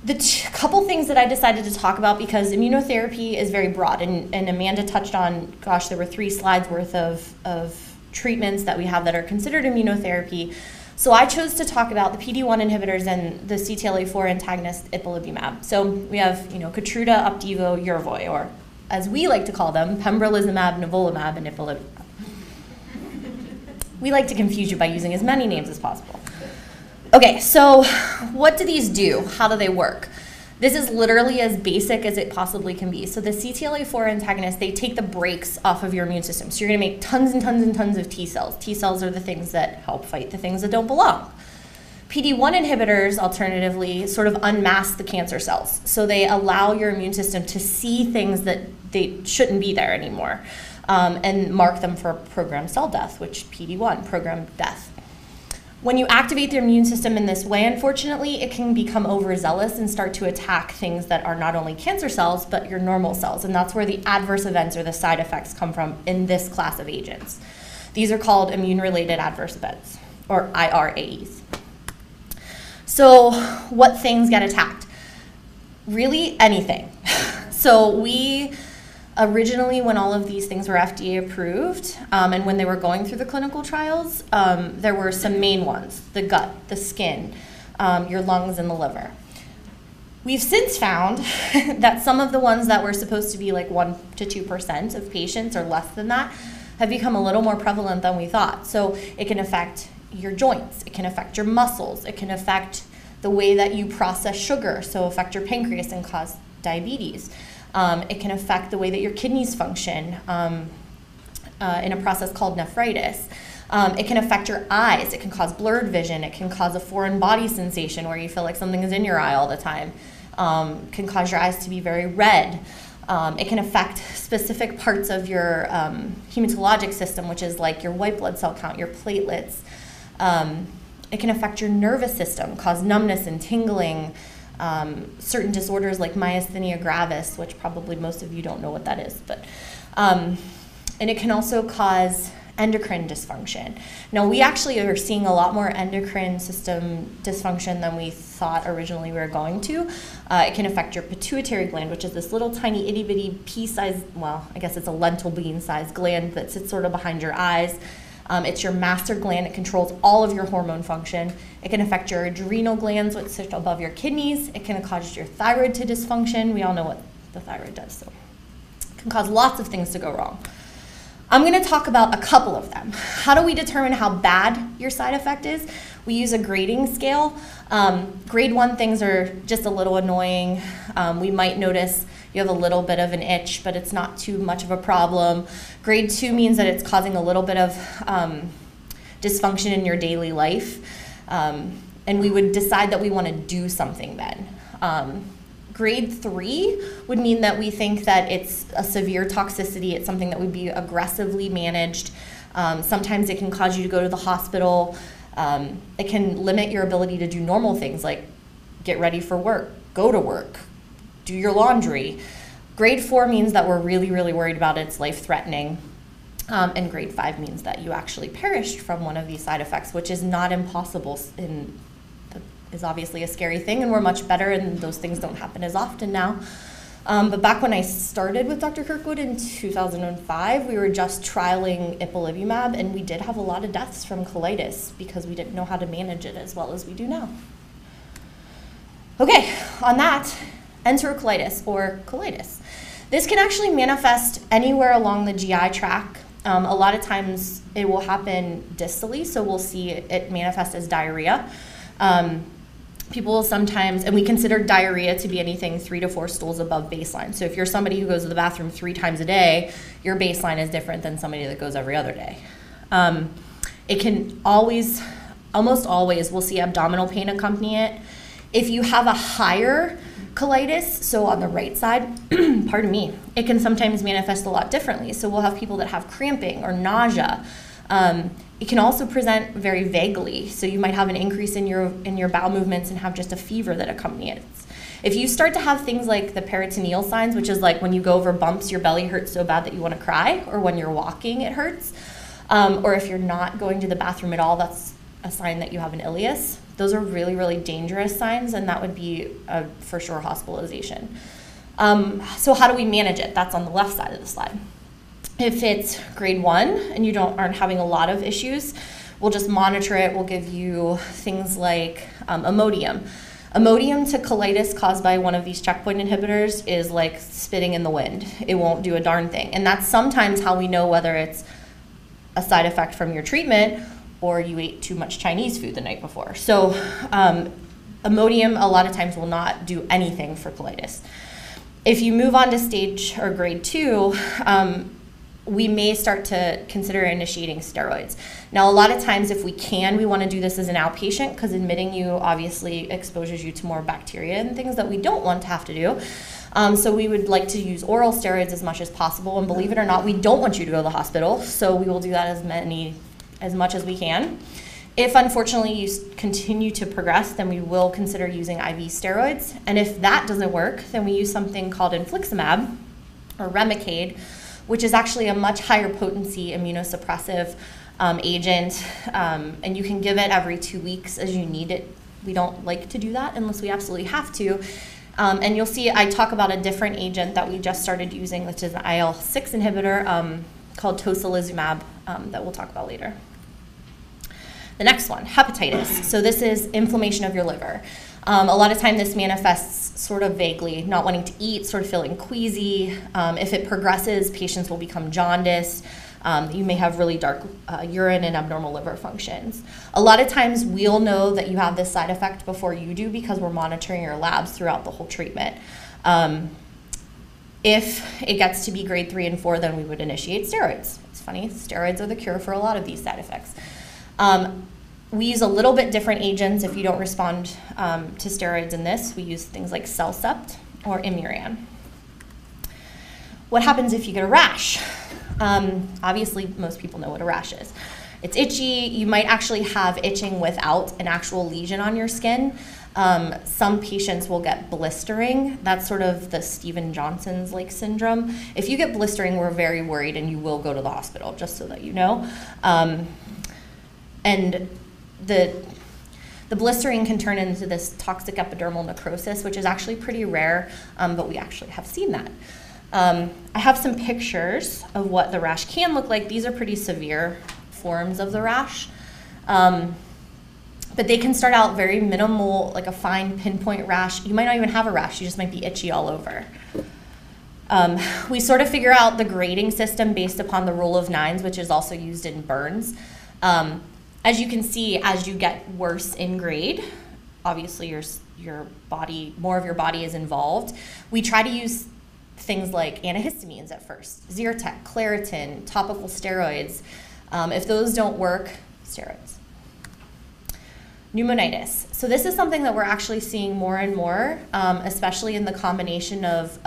Speaker 6: the couple things that I decided to talk about, because immunotherapy is very broad, and Amanda touched on, gosh, there were 3 slides worth of treatments that we have that are considered immunotherapy. So I chose to talk about the PD-1 inhibitors and the CTLA-4 antagonist ipilimumab. So we have, Keytruda, Opdivo, Yervoy, or as we like to call them, pembrolizumab, nivolumab, and ipilimumab. We like to confuse you by using as many names as possible. Okay, so what do these do? How do they work? This is literally as basic as it possibly can be. So the CTLA-4 antagonists, they take the brakes off of your immune system. So you're gonna make tons and tons and tons of T cells. T cells are the things that help fight the things that don't belong. PD-1 inhibitors, alternatively, sort of unmask the cancer cells. So they allow your immune system to see things that they shouldn't be there anymore, and mark them for programmed cell death, which PD-1, programmed death. When you activate the immune system in this way, unfortunately, it can become overzealous and start to attack things that are not only cancer cells, but your normal cells. And that's where the adverse events or the side effects come from in this class of agents. These are called immune-related adverse events, or IRAEs. So what things get attacked? Really anything. So we originally, when all of these things were FDA approved, and when they were going through the clinical trials, there were some main ones: the gut, the skin, your lungs, and the liver. We've since found that some of the ones that were supposed to be like 1 to 2% of patients or less than that have become a little more prevalent than we thought. So it can affect your joints, it can affect your muscles, it can affect the way that you process sugar, so affect your pancreas and cause diabetes. It can affect the way that your kidneys function in a process called nephritis. It can affect your eyes. It can cause blurred vision. It can cause a foreign body sensation where you feel like something is in your eye all the time. It can cause your eyes to be very red. It can affect specific parts of your hematologic system, which is like your white blood cell count, your platelets. It can affect your nervous system, cause numbness and tingling. Certain disorders like myasthenia gravis, which probably most of you don't know what that is, but and it can also cause endocrine dysfunction. Now, we actually are seeing a lot more endocrine system dysfunction than we thought originally we were going to. It can affect your pituitary gland, which is this little tiny itty bitty pea-sized, well, I guess it's a lentil bean-sized gland that sits sort of behind your eyes. It's your master gland. It controls all of your hormone function. It can affect your adrenal glands, which sit above your kidneys. It can cause your thyroid to dysfunction. We all know what the thyroid does, so it can cause lots of things to go wrong. I'm going to talk about a couple of them. How do we determine how bad your side effect is? We use a grading scale. Grade 1 things are just a little annoying. We might notice you have a little bit of an itch, but it's not too much of a problem. Grade 2 means that it's causing a little bit of dysfunction in your daily life. And we would decide that we want to do something then. Grade 3 would mean that we think that it's a severe toxicity. It's something that would be aggressively managed. Sometimes it can cause you to go to the hospital. It can limit your ability to do normal things like get ready for work, go to work, do your laundry. Grade 4 means that we're really, really worried about it. It's life-threatening. And grade 5 means that you actually perished from one of these side effects, which is not impossible is obviously a scary thing, and we're much better, and those things don't happen as often now. But back when I started with Dr. Kirkwood in 2005, we were just trialing ipilimumab, and we did have a lot of deaths from colitis because we didn't know how to manage it as well as we do now. Okay, on that, enterocolitis or colitis. This can actually manifest anywhere along the GI tract. A lot of times it will happen distally, so we'll see it manifest as diarrhea. People will sometimes, and we consider diarrhea to be anything 3 to 4 stools above baseline. So if you're somebody who goes to the bathroom 3 times a day, your baseline is different than somebody that goes every other day. It can always, almost always, we'll see abdominal pain accompany it. If you have a higher colitis, so on the right side, pardon me, it can sometimes manifest a lot differently. So we'll have people that have cramping or nausea. It can also present very vaguely. So you might have an increase in your bowel movements and have just a fever that accompanies it. If you start to have things like the peritoneal signs, which is like when you go over bumps, your belly hurts so bad that you want to cry, or when you're walking, it hurts, or if you're not going to the bathroom at all, that's a sign that you have an ileus. Those are really, really dangerous signs, and that would be for sure hospitalization. So how do we manage it? That's on the left side of the slide. If it's grade 1 and you aren't having a lot of issues, we'll just monitor it. We'll give you things like Imodium. Imodium to colitis caused by one of these checkpoint inhibitors is like spitting in the wind. It won't do a darn thing. And that's sometimes how we know whether it's a side effect from your treatment or you ate too much Chinese food the night before. So Imodium a lot of times will not do anything for colitis. If you move on to stage or grade 2, we may start to consider initiating steroids. Now, a lot of times if we can, we want to do this as an outpatient because admitting you obviously exposes you to more bacteria and things that we don't want to have to do. So we would like to use oral steroids as much as possible, and believe it or not, we don't want you to go to the hospital, so we will do that as much as we can. If unfortunately you continue to progress, then we will consider using IV steroids, and if that doesn't work, then we use something called infliximab or Remicade, which is actually a much higher potency immunosuppressive agent, and you can give it every 2 weeks as you need it. We don't like to do that unless we absolutely have to. And you'll see I talk about a different agent that we just started using, which is an IL-6 inhibitor called tocilizumab that we'll talk about later. The next one, hepatitis. So this is inflammation of your liver. A lot of time this manifests sort of vaguely, not wanting to eat, sort of feeling queasy. If it progresses, patients will become jaundiced. You may have really dark urine and abnormal liver functions. A lot of times we'll know that you have this side effect before you do because we're monitoring your labs throughout the whole treatment. If it gets to be grade 3 and 4, then we would initiate steroids. It's funny, steroids are the cure for a lot of these side effects. We use a little bit different agents if you don't respond to steroids in this. We use things like Cellcept or Imuran. What happens if you get a rash? Obviously, most people know what a rash is. It's itchy. You might actually have itching without an actual lesion on your skin. Some patients will get blistering. That's sort of the Steven Johnson's like syndrome. If you get blistering, we're very worried and you will go to the hospital, just so that you know. And the blistering can turn into this toxic epidermal necrosis, which is actually pretty rare, but we actually have seen that. I have some pictures of what the rash can look like. These are pretty severe forms of the rash. But they can start out very minimal, like a fine pinpoint rash. You might not even have a rash, you just might be itchy all over. We sort of figure out the grading system based upon the rule of 9s, which is also used in burns. As you can see, as you get worse in grade, obviously your body, more of your body is involved. We try to use things like antihistamines at first, Zyrtec, Claritin, topical steroids. If those don't work, steroids. Pneumonitis. So this is something that we're actually seeing more and more, especially in the combination of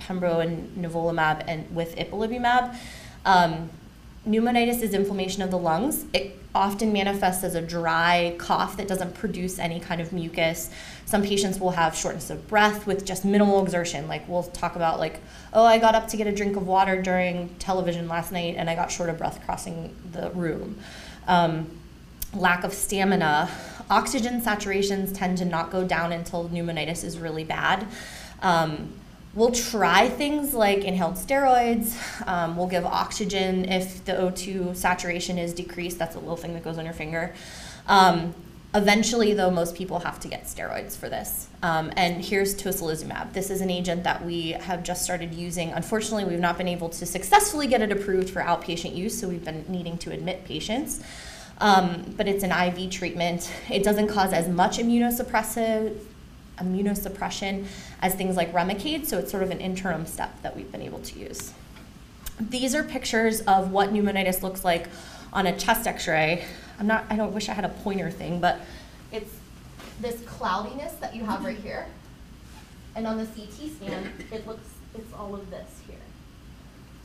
Speaker 6: pembro and nivolumab and with ipilimumab. Pneumonitis is inflammation of the lungs. It often manifests as a dry cough that doesn't produce any kind of mucus. Some patients will have shortness of breath with just minimal exertion. Like we'll talk about like, oh, I got up to get a drink of water during television last night and I got short of breath crossing the room. Lack of stamina. Oxygen saturations tend to not go down until pneumonitis is really bad. We'll try things like inhaled steroids. We'll give oxygen if the O2 saturation is decreased. That's a little thing that goes on your finger. Eventually, though, most people have to get steroids for this. And here's tocilizumab. This is an agent that we have just started using. Unfortunately, we've not been able to successfully get it approved for outpatient use, so we've been needing to admit patients. But it's an IV treatment. It doesn't cause as much immunosuppression as things like Remicade, so it's sort of an interim step that we've been able to use. These are pictures of what pneumonitis looks like on a chest x-ray. I don't wish I had a pointer thing, but it's this cloudiness that you have right here. And on the CT scan, it's all of this here.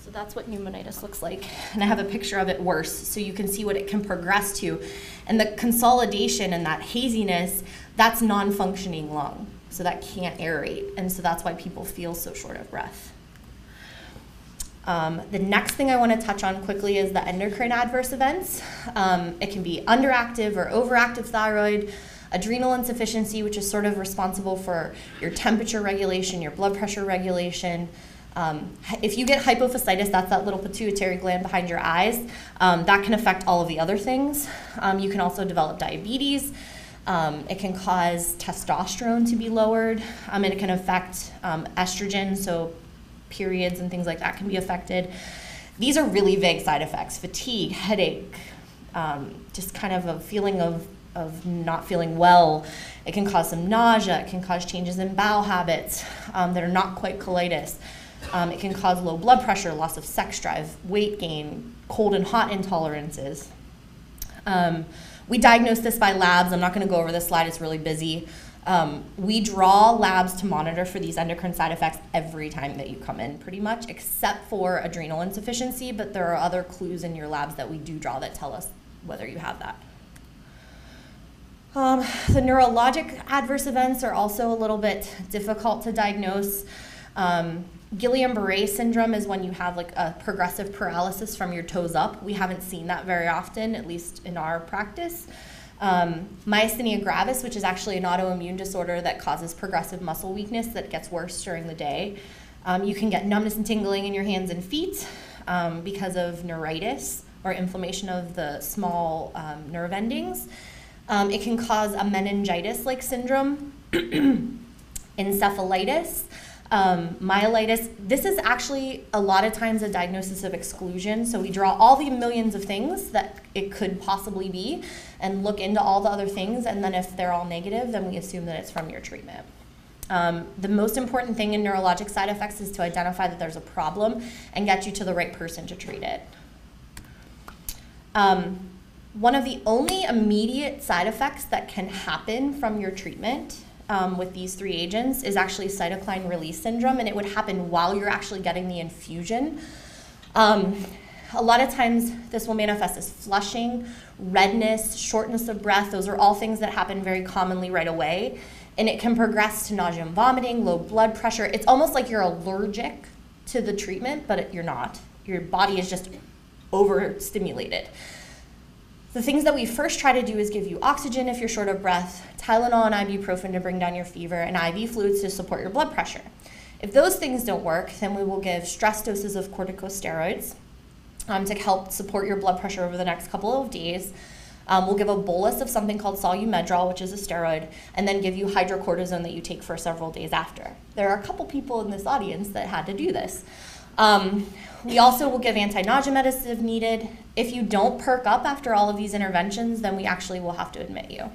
Speaker 6: So that's what pneumonitis looks like. And I have a picture of it worse, so you can see what it can progress to. And the consolidation and that haziness, that's non-functioning lung. So that can't aerate. And so that's why people feel so short of breath. The next thing I want to touch on quickly is the endocrine adverse events. It can be underactive or overactive thyroid, adrenal insufficiency, which is sort of responsible for your temperature regulation, your blood pressure regulation. If you get hypophysitis, that's that little pituitary gland behind your eyes, that can affect all of the other things. You can also develop diabetes. It can cause testosterone to be lowered, and it can affect estrogen, so periods and things like that can be affected. These are really vague side effects: fatigue, headache, just kind of a feeling of not feeling well. It can cause some nausea. It can cause changes in bowel habits that are not quite colitis. It can cause low blood pressure, loss of sex drive, weight gain, cold and hot intolerances. We diagnose this by labs. I'm not going to go over this slide. It's really busy. We draw labs to monitor for these endocrine side effects every time that you come in, pretty much, except for adrenal insufficiency, but there are other clues in your labs that we do draw that tell us whether you have that. The neurologic adverse events are also a little bit difficult to diagnose. Guillain-Barré syndrome is when you have like a progressive paralysis from your toes up. We haven't seen that very often, at least in our practice. Myasthenia gravis, which is actually an autoimmune disorder that causes progressive muscle weakness that gets worse during the day. You can get numbness and tingling in your hands and feet because of neuritis or inflammation of the small nerve endings. It can cause a meningitis-like syndrome, encephalitis, myelitis. This is actually a lot of times a diagnosis of exclusion. So we draw all the millions of things that it could possibly be and look into all the other things. And then if they're all negative, then we assume that it's from your treatment. The most important thing in neurologic side effects is to identify that there's a problem and get you to the right person to treat it. One of the only immediate side effects that can happen from your treatment with these three agents is actually cytokine release syndrome, and it would happen while you're actually getting the infusion. A lot of times this will manifest as flushing, redness, shortness of breath. Those are all things that happen very commonly right away, and it can progress to nausea and vomiting, low blood pressure. It's almost like you're allergic to the treatment, but you're not. Your body is just overstimulated. The things that we first try to do is give you oxygen if you're short of breath, Tylenol and ibuprofen to bring down your fever, and IV fluids to support your blood pressure. If those things don't work, then we will give stress doses of corticosteroids to help support your blood pressure over the next couple of days. We'll give a bolus of something called Solumedrol, which is a steroid, and then give you hydrocortisone that you take for several days after. There are a couple people in this audience that had to do this. We also will give anti-nausea medicine if needed. If you don't perk up after all of these interventions, then we actually will have to admit you.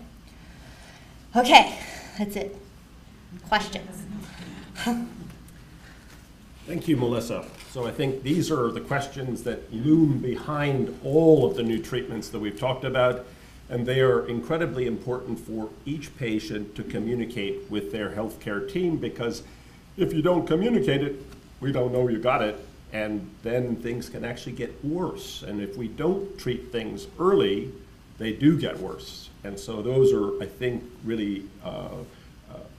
Speaker 6: Okay, that's it. Questions?
Speaker 8: Thank you, Melissa. So I think these are the questions that loom behind all of the new treatments that we've talked about, and they are incredibly important for each patient to communicate with their healthcare team, because if you don't communicate it, we don't know you got it, and then things can actually get worse. And if we don't treat things early, they do get worse. And so those are, I think, really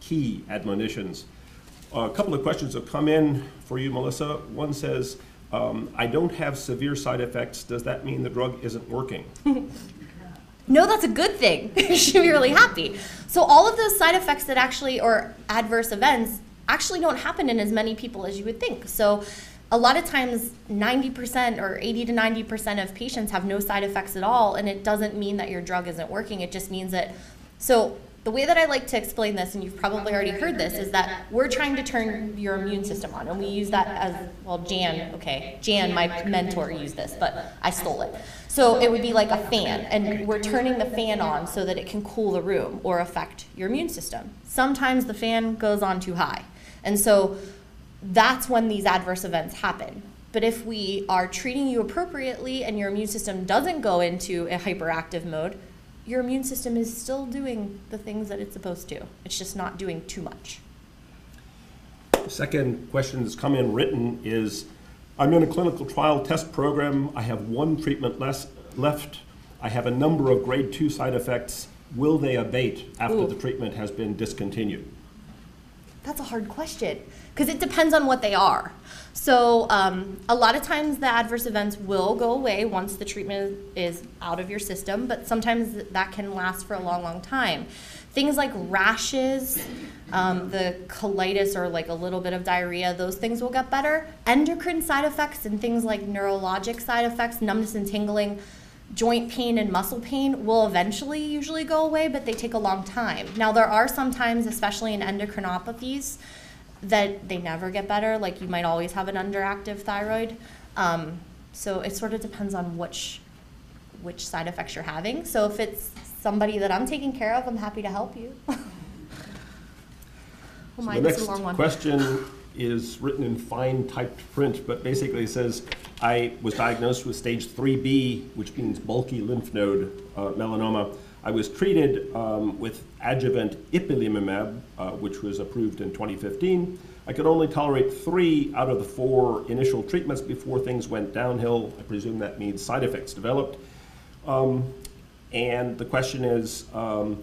Speaker 8: key admonitions. A couple of questions have come in for you, Melissa. One says, I don't have severe side effects. Does that mean the drug isn't working?
Speaker 6: No, that's a good thing. You should be really happy. So all of those side effects that actually, or adverse events, actually don't happen in as many people as you would think. So a lot of times 90% or 80 to 90% of patients have no side effects at all, and it doesn't mean that your drug isn't working. It just means that, so the way that I like to explain this, and you've probably already heard this, is that we're trying to turn your immune system on, and we use that as, well, Jan, my mentor, used this, but I stole it. So it would be like a fan, and we're turning the fan on so that it can cool the room or affect your immune system. Sometimes the fan goes on too high, and so that's when these adverse events happen. But if we are treating you appropriately and your immune system doesn't go into a hyperactive mode, your immune system is still doing the things that it's supposed to. It's just not doing too much.
Speaker 8: The second question that's come in written is, I'm in a clinical trial test program. I have one treatment left. I have a number of grade 2 side effects. Will they abate after the treatment has been discontinued?
Speaker 6: That's a hard question, because it depends on what they are. So a lot of times the adverse events will go away once the treatment is out of your system, but sometimes that can last for a long, long time. Things like rashes, the colitis, or like a little bit of diarrhea, those things will get better. Endocrine side effects and things like neurologic side effects, numbness and tingling, joint pain and muscle pain will eventually usually go away, but they take a long time. Now there are some times, especially in endocrinopathies, that they never get better, like you might always have an underactive thyroid. So it sort of depends on which side effects you're having. So if it's somebody that I'm taking care of, I'm happy to help you.
Speaker 8: So the next question is written in fine typed print, but basically says, I was diagnosed with stage 3B, which means bulky lymph node melanoma. I was treated with adjuvant ipilimumab, which was approved in 2015. I could only tolerate 3 out of the 4 initial treatments before things went downhill. I presume that means side effects developed. And the question is, I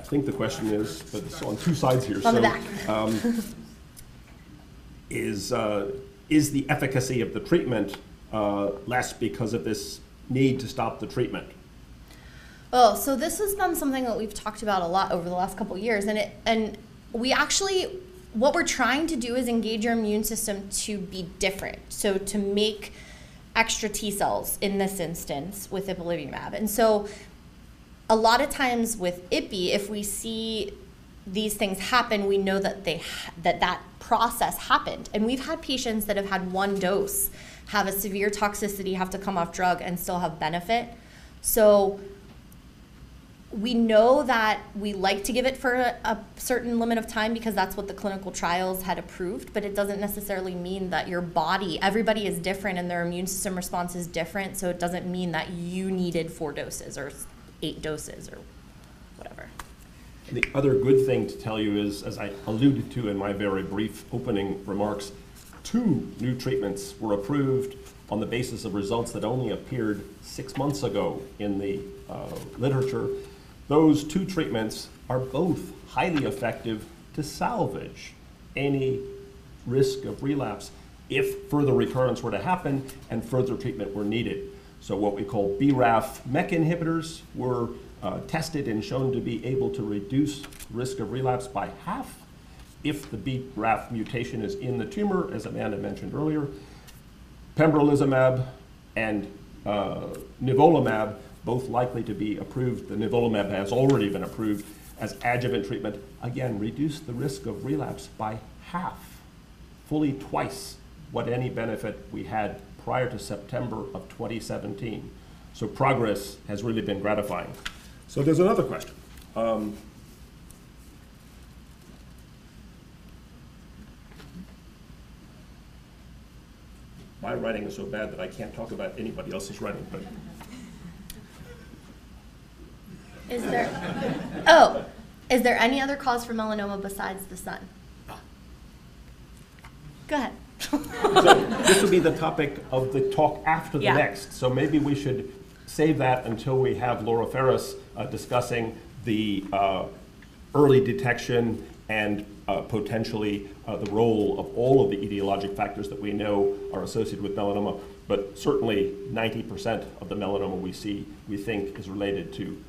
Speaker 8: think the question is, but it's on 2 sides here.
Speaker 6: On the back.
Speaker 8: Is the efficacy of the treatment less because of this need to stop the treatment?
Speaker 6: Oh, so this has been something that we've talked about a lot over the last couple of years, and we actually, what we're trying to do is engage your immune system to be different, so to make extra T cells in this instance with ipilimumab. And so a lot of times with IPI, if we see these things happen, we know that that process happened. And we've had patients that have had 1 dose, have a severe toxicity, have to come off drug, and still have benefit. So we know that we like to give it for a certain limit of time because that's what the clinical trials had approved, but it doesn't necessarily mean that your body, everybody is different and their immune system response is different, so it doesn't mean that you needed 4 doses or 8 doses or whatever.
Speaker 8: The other good thing to tell you is, as I alluded to in my very brief opening remarks, 2 new treatments were approved on the basis of results that only appeared 6 months ago in the literature. Those 2 treatments are both highly effective to salvage any risk of relapse if further recurrence were to happen and further treatment were needed. So what we call BRAF/MEK inhibitors were tested and shown to be able to reduce risk of relapse by half if the BRAF mutation is in the tumor, as Amanda mentioned earlier. Pembrolizumab and nivolumab, both likely to be approved. The nivolumab has already been approved as adjuvant treatment. Again, reduce the risk of relapse by half, fully twice what any benefit we had prior to September of 2017. So progress has really been gratifying. So there's another question. My writing is so bad that I can't talk about anybody else's writing, but.
Speaker 6: Is there any other cause for melanoma besides the sun? Go ahead.
Speaker 8: this will be the topic of the talk after the
Speaker 6: Yeah.
Speaker 8: next. So maybe we should save that until we have Laura Ferris discussing the early detection and potentially the role of all of the etiologic factors that we know are associated with melanoma. But certainly 90% of the melanoma we see, we think, is related to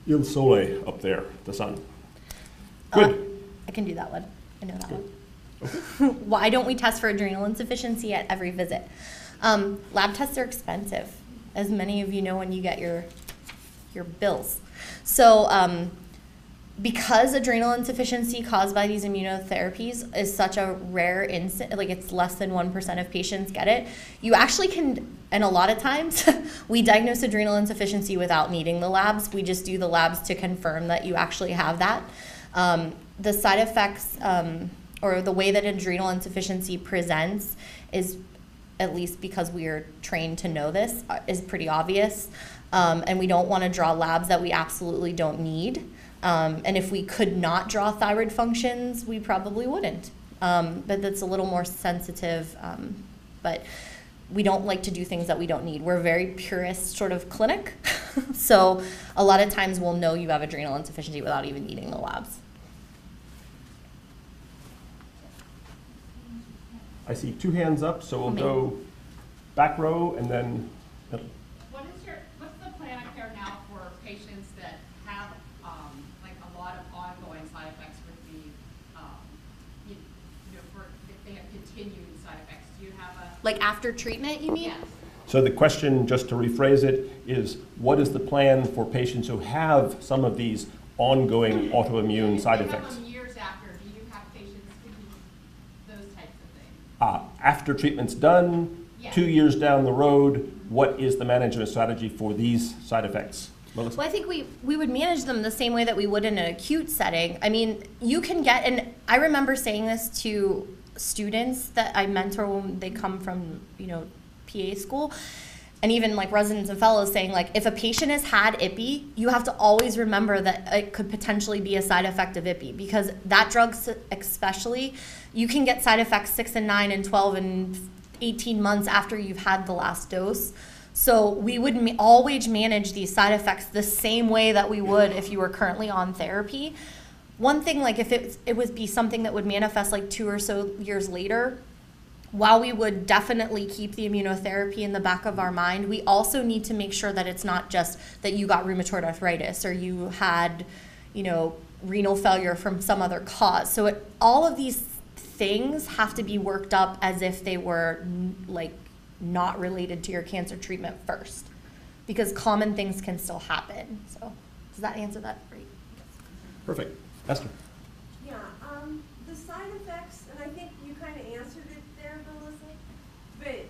Speaker 8: Il Sole up there, the sun. Good.
Speaker 6: I can do that one. I know that one. Why don't we test for adrenal insufficiency at every visit? Lab tests are expensive, as many of you know when you get your bills. So because adrenal insufficiency caused by these immunotherapies is such a rare incident, like it's less than 1% of patients get it, you actually can, and a lot of times, we diagnose adrenal insufficiency without needing the labs. We just do the labs to confirm that you actually have that. The side effects, or the way that adrenal insufficiency presents is, at least because we are trained to know this, is pretty obvious. And we don't want to draw labs that we absolutely don't need. And if we could not draw thyroid functions, we probably wouldn't. But that's a little more sensitive. But we don't like to do things that we don't need. We're a very purist sort of clinic. So a lot of times we'll know you have adrenal insufficiency without even needing the labs.
Speaker 8: I see 2 hands up, so we'll go back row and then.
Speaker 12: What's the plan of care now for patients that have like a lot of ongoing side effects with the, if they have continuing side effects? Do you have a
Speaker 6: Like after treatment, you mean?
Speaker 12: Yes.
Speaker 8: So the question, just to rephrase it, is what is the plan for patients who have some of these ongoing autoimmune side effects?
Speaker 12: Years after, do you have patients who do those types of things?
Speaker 8: After treatment's done,
Speaker 12: Yeah.
Speaker 8: 2 years down the road, what is the management strategy for these side effects? Melissa?
Speaker 6: Well, I think we would manage them the same way that we would in an acute setting. I mean, you can get, and I remember saying this to students that I mentor when they come from, PA school, and even like residents and fellows saying, like, if a patient has had IPI, you have to always remember that it could potentially be a side effect of IPI, because that drug especially, you can get side effects 6 and 9 and 12 and 18 months after you've had the last dose. So we would always manage these side effects the same way that we would if you were currently on therapy. One thing, like if it would be something that would manifest like 2 or so years later, while we would definitely keep the immunotherapy in the back of our mind, we also need to make sure that it's not just that you got rheumatoid arthritis or you had, renal failure from some other cause. So all of these things have to be worked up as if they were like not related to your cancer treatment first, because common things can still happen. So does that answer that? Right.
Speaker 8: Perfect. Esther?
Speaker 13: Yeah, the side effects, and I think you kind of answered it there, Melissa, but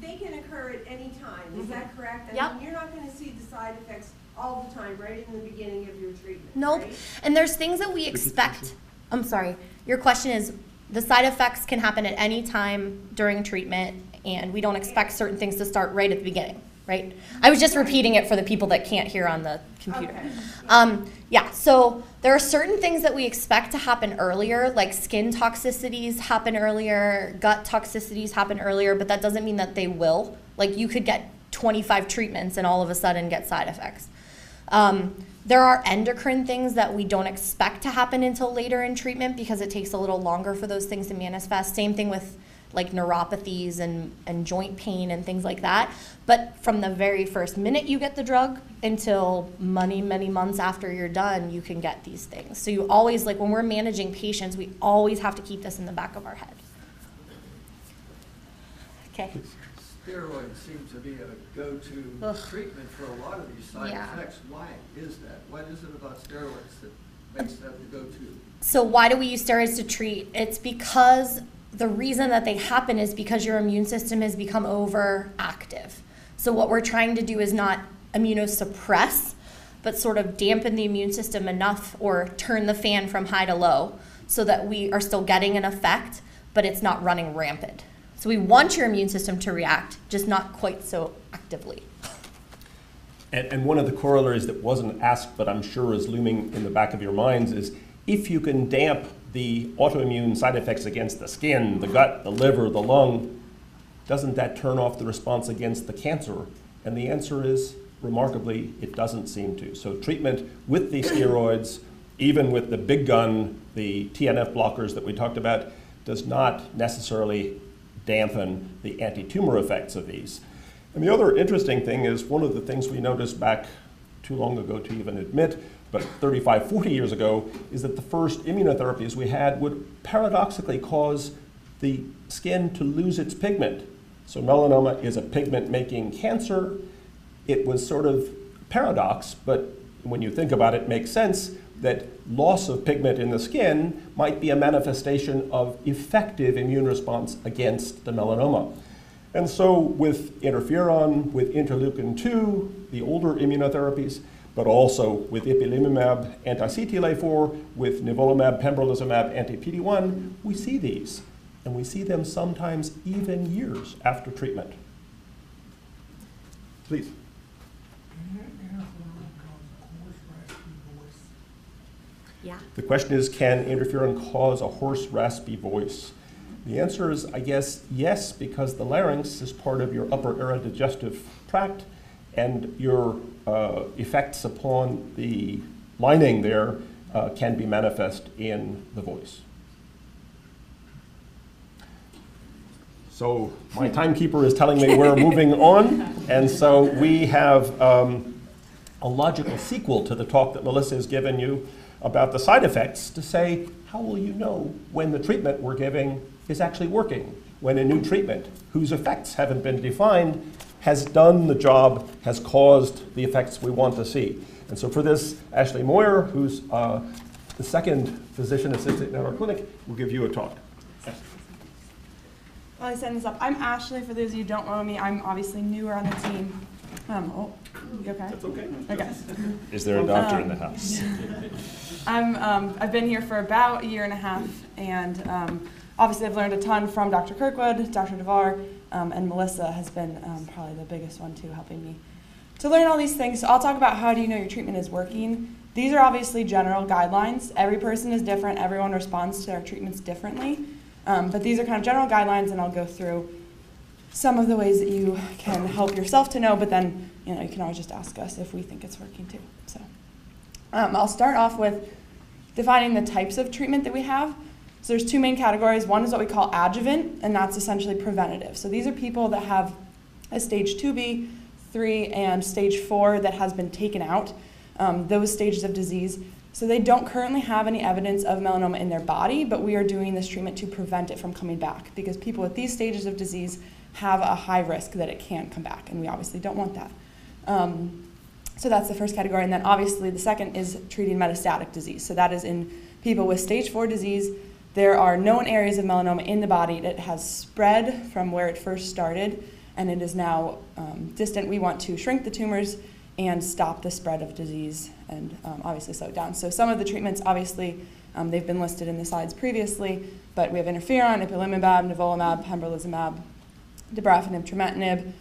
Speaker 13: they can occur at any time. Is that correct?
Speaker 6: Yep.
Speaker 13: I mean, you're not going to see the side effects all the time, right in the beginning of your treatment.
Speaker 6: Nope.
Speaker 13: Right?
Speaker 6: And there's things that we expect. I'm sorry. Your question is, the side effects can happen at any time during treatment, and we don't expect certain things to start right at the beginning, right? I was just repeating it for the people that can't hear on the computer.
Speaker 13: Okay.
Speaker 6: Yeah, so there are certain things that we expect to happen earlier, like skin toxicities happen earlier, gut toxicities happen earlier, but that doesn't mean that they will. Like you could get 25 treatments and all of a sudden get side effects. There are endocrine things that we don't expect to happen until later in treatment because it takes a little longer for those things to manifest. Same thing with like neuropathies and joint pain and things like that. But from the very first minute you get the drug until many months after you're done, you can get these things. So you always, like when we're managing patients, we always have to keep this in the back of our head. Okay.
Speaker 14: Steroids seem to be a go-to treatment for a lot of these side effects. Why is that? What is it about steroids that makes that the go-to?
Speaker 6: So why do we use steroids to treat? It's because the reason that they happen is because your immune system has become overactive. So what we're trying to do is not immunosuppress, but sort of dampen the immune system enough or turn the fan from high to low so that we are still getting an effect, but it's not running rampant. So we want your immune system to react, just not quite so actively.
Speaker 8: And one of the corollaries that wasn't asked, but I'm sure is looming in the back of your minds, is if you can damp the autoimmune side effects against the skin, the gut, the liver, the lung, doesn't that turn off the response against the cancer? And the answer is, remarkably, it doesn't seem to. So treatment with the steroids, even with the big gun, the TNF blockers that we talked about, does not necessarily dampen the anti-tumor effects of these. And the other interesting thing is, one of the things we noticed back too long ago to even admit, but 35, 40 years ago, is that the first immunotherapies we had would paradoxically cause the skin to lose its pigment. So melanoma is a pigment-making cancer. It was sort of paradox, but when you think about it, it makes sense that loss of pigment in the skin might be a manifestation of effective immune response against the melanoma. And so with interferon, with interleukin-2, the older immunotherapies, but also with ipilimumab, anti-CTLA-4, with nivolumab, pembrolizumab, anti-PD-1, we see these. And we see them sometimes even years after treatment. Please.
Speaker 5: Yeah.
Speaker 8: The question is, can interferon cause a hoarse, raspy voice? The answer is, I guess, yes, because the larynx is part of your upper aerodigestive tract, and your effects upon the lining there can be manifest in the voice. So my timekeeper is telling me we're moving on, and so we have a logical sequel to the talk that Melissa has given you about the side effects to say, how will you know when the treatment we're giving is actually working, when a new treatment whose effects haven't been defined has done the job, has caused the effects we want to see. And so for this, Ashley Moyer, who's the second physician assistant in our clinic, will give you a talk.
Speaker 15: While I send this up, I'm Ashley. For those of you who don't know me, I'm obviously newer on the team. Oh, you okay?
Speaker 8: That's okay.
Speaker 15: Okay.
Speaker 8: Is there a doctor in the house?
Speaker 15: I've been here for about a year and a half, and obviously I've learned a ton from Dr. Kirkwood, Dr. DeVar, and Melissa has been probably the biggest one too, helping me to learn all these things. So I'll talk about how do you know your treatment is working. These are obviously general guidelines. Every person is different. Everyone responds to their treatments differently. But these are kind of general guidelines, and I'll go through some of the ways that you can help yourself to know, but then you can always just ask us if we think it's working too. So I'll start off with defining the types of treatment that we have. So there's two main categories. One is what we call adjuvant, and that's essentially preventative. So these are people that have a stage 2B, 3, and stage 4 that has been taken out, those stages of disease. So they don't currently have any evidence of melanoma in their body, but we are doing this treatment to prevent it from coming back, because people with these stages of disease have a high risk that it can come back, and we obviously don't want that. So that's the first category, and then obviously the second is treating metastatic disease. So that is in people with stage 4 disease. There are known areas of melanoma in the body that has spread from where it first started, and it is now distant. We want to shrink the tumors and stop the spread of disease and obviously slow it down. So some of the treatments, obviously, they've been listed in the slides previously, but we have interferon, ipilimumab, nivolumab, pembrolizumab, dabrafenib, trametinib.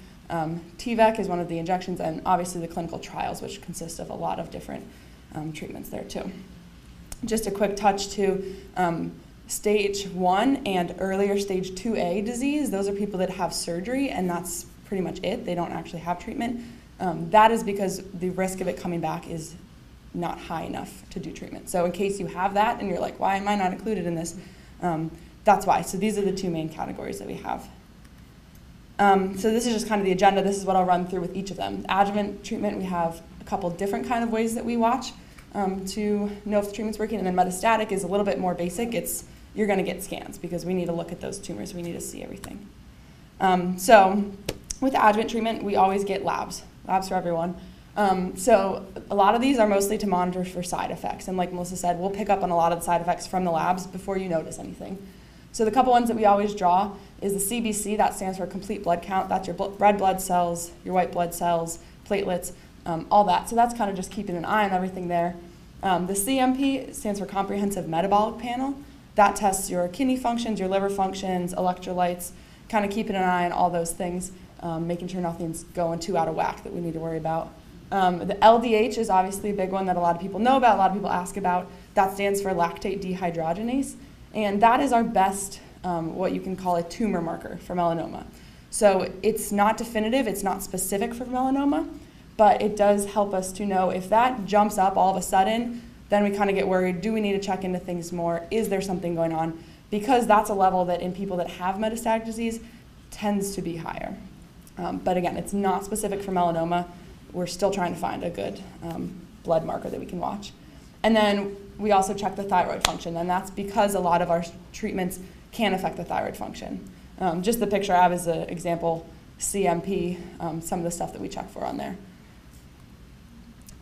Speaker 15: TVEC is one of the injections, and obviously the clinical trials, which consist of a lot of different treatments there too. Just a quick touch to stage 1 and earlier stage 2A disease. Those are people that have surgery, and that's pretty much it. They don't actually have treatment. That is because the risk of it coming back is not high enough to do treatment. So in case you have that and you're like, why am I not included in this? That's why. So these are the two main categories that we have. So this is just kind of the agenda. This is what I'll run through with each of them. Adjuvant treatment, we have a couple different kind of ways that we watch to know if the treatment's working. And then metastatic is a little bit more basic. You're going to get scans because we need to look at those tumors. We need to see everything. So with adjuvant treatment, we always get labs for everyone. So a lot of these are mostly to monitor for side effects. And like Melissa said, we'll pick up on a lot of the side effects from the labs before you notice anything. So the couple ones that we always draw is the CBC, that stands for complete blood count. That's your red blood cells, your white blood cells, platelets, all that. So that's kind of just keeping an eye on everything there. The CMP stands for comprehensive metabolic panel. That tests your kidney functions, your liver functions, electrolytes, kind of keeping an eye on all those things, making sure nothing's going too out of whack that we need to worry about. The LDH is obviously a big one that a lot of people know about, a lot of people ask about. That stands for lactate dehydrogenase. And that is our best, what you can call a tumor marker for melanoma. So it's not definitive, it's not specific for melanoma, but it does help us to know if that jumps up all of a sudden, then we kind of get worried. Do we need to check into things more? Is there something going on? Because that's a level that in people that have metastatic disease tends to be higher. But again, it's not specific for melanoma. We're still trying to find a good blood marker that we can watch. And then we also check the thyroid function, and that's because a lot of our treatments can affect the thyroid function. Just the picture I have is an example, CMP, some of the stuff that we check for on there.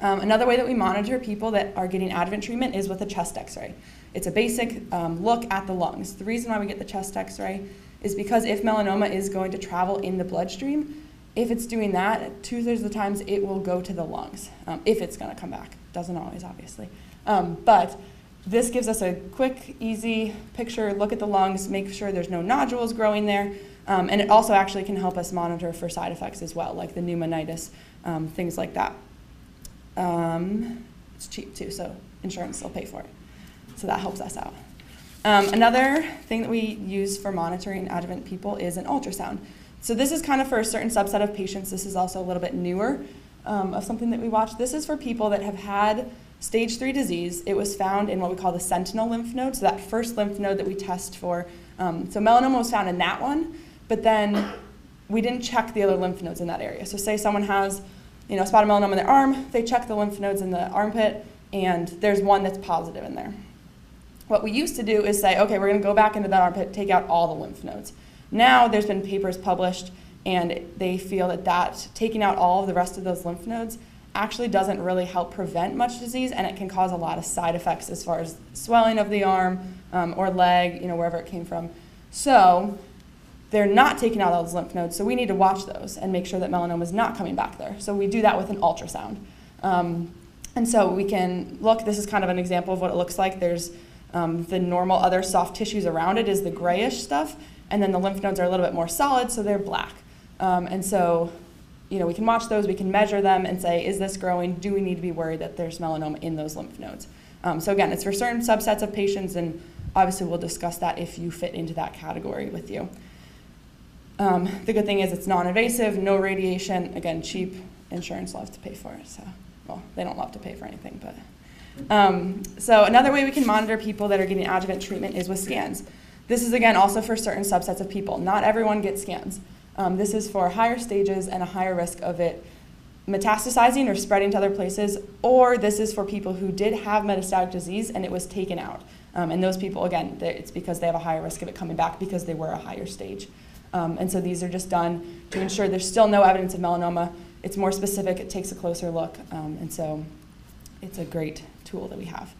Speaker 15: Another way that we monitor people that are getting adjuvant treatment is with a chest x-ray. It's a basic look at the lungs. The reason why we get the chest x-ray is because if melanoma is going to travel in the bloodstream, if it's doing that, 2/3 of the times it will go to the lungs, if it's going to come back. Doesn't always, obviously. But this gives us a quick, easy picture, look at the lungs, make sure there's no nodules growing there, and it also actually can help us monitor for side effects as well, like the pneumonitis, things like that. It's cheap too, so insurance will pay for it. So that helps us out. Another thing that we use for monitoring adjuvant people is an ultrasound. So this is kind of for a certain subset of patients. This is also a little bit newer of something that we watch. This is for people that have had stage 3 disease. It was found in what we call the sentinel lymph node, so that first lymph node that we test for. So melanoma was found in that one, but then we didn't check the other lymph nodes in that area. So say someone has spotted melanoma in their arm, they check the lymph nodes in the armpit, and there's one that's positive in there. What we used to do is say, okay, we're going to go back into that armpit, take out all the lymph nodes. Now there's been papers published, and they feel that taking out all of the rest of those lymph nodes actually doesn't really help prevent much disease, and it can cause a lot of side effects as far as swelling of the arm or leg, wherever it came from. So they're not taking out all those lymph nodes, so we need to watch those and make sure that melanoma is not coming back there. So we do that with an ultrasound. And so we can look, this is kind of an example of what it looks like. There's the normal other soft tissues around it is the grayish stuff, and then the lymph nodes are a little bit more solid, so they're black. And so we can watch those, we can measure them and say, is this growing? Do we need to be worried that there's melanoma in those lymph nodes? So again, it's for certain subsets of patients, and obviously we'll discuss that if you fit into that category with you. The good thing is it's non-invasive, no radiation, again, cheap, insurance loves to pay for it. So, well, they don't love to pay for anything, but. So another way we can monitor people that are getting adjuvant treatment is with scans. This is, again, also for certain subsets of people. Not everyone gets scans. This is for higher stages and a higher risk of it metastasizing or spreading to other places, or this is for people who did have metastatic disease and it was taken out. And those people, again, it's because they have a higher risk of it coming back because they were a higher stage. And so these are just done to ensure there's still no evidence of melanoma. It's more specific, it takes a closer look, and so it's a great tool that we have.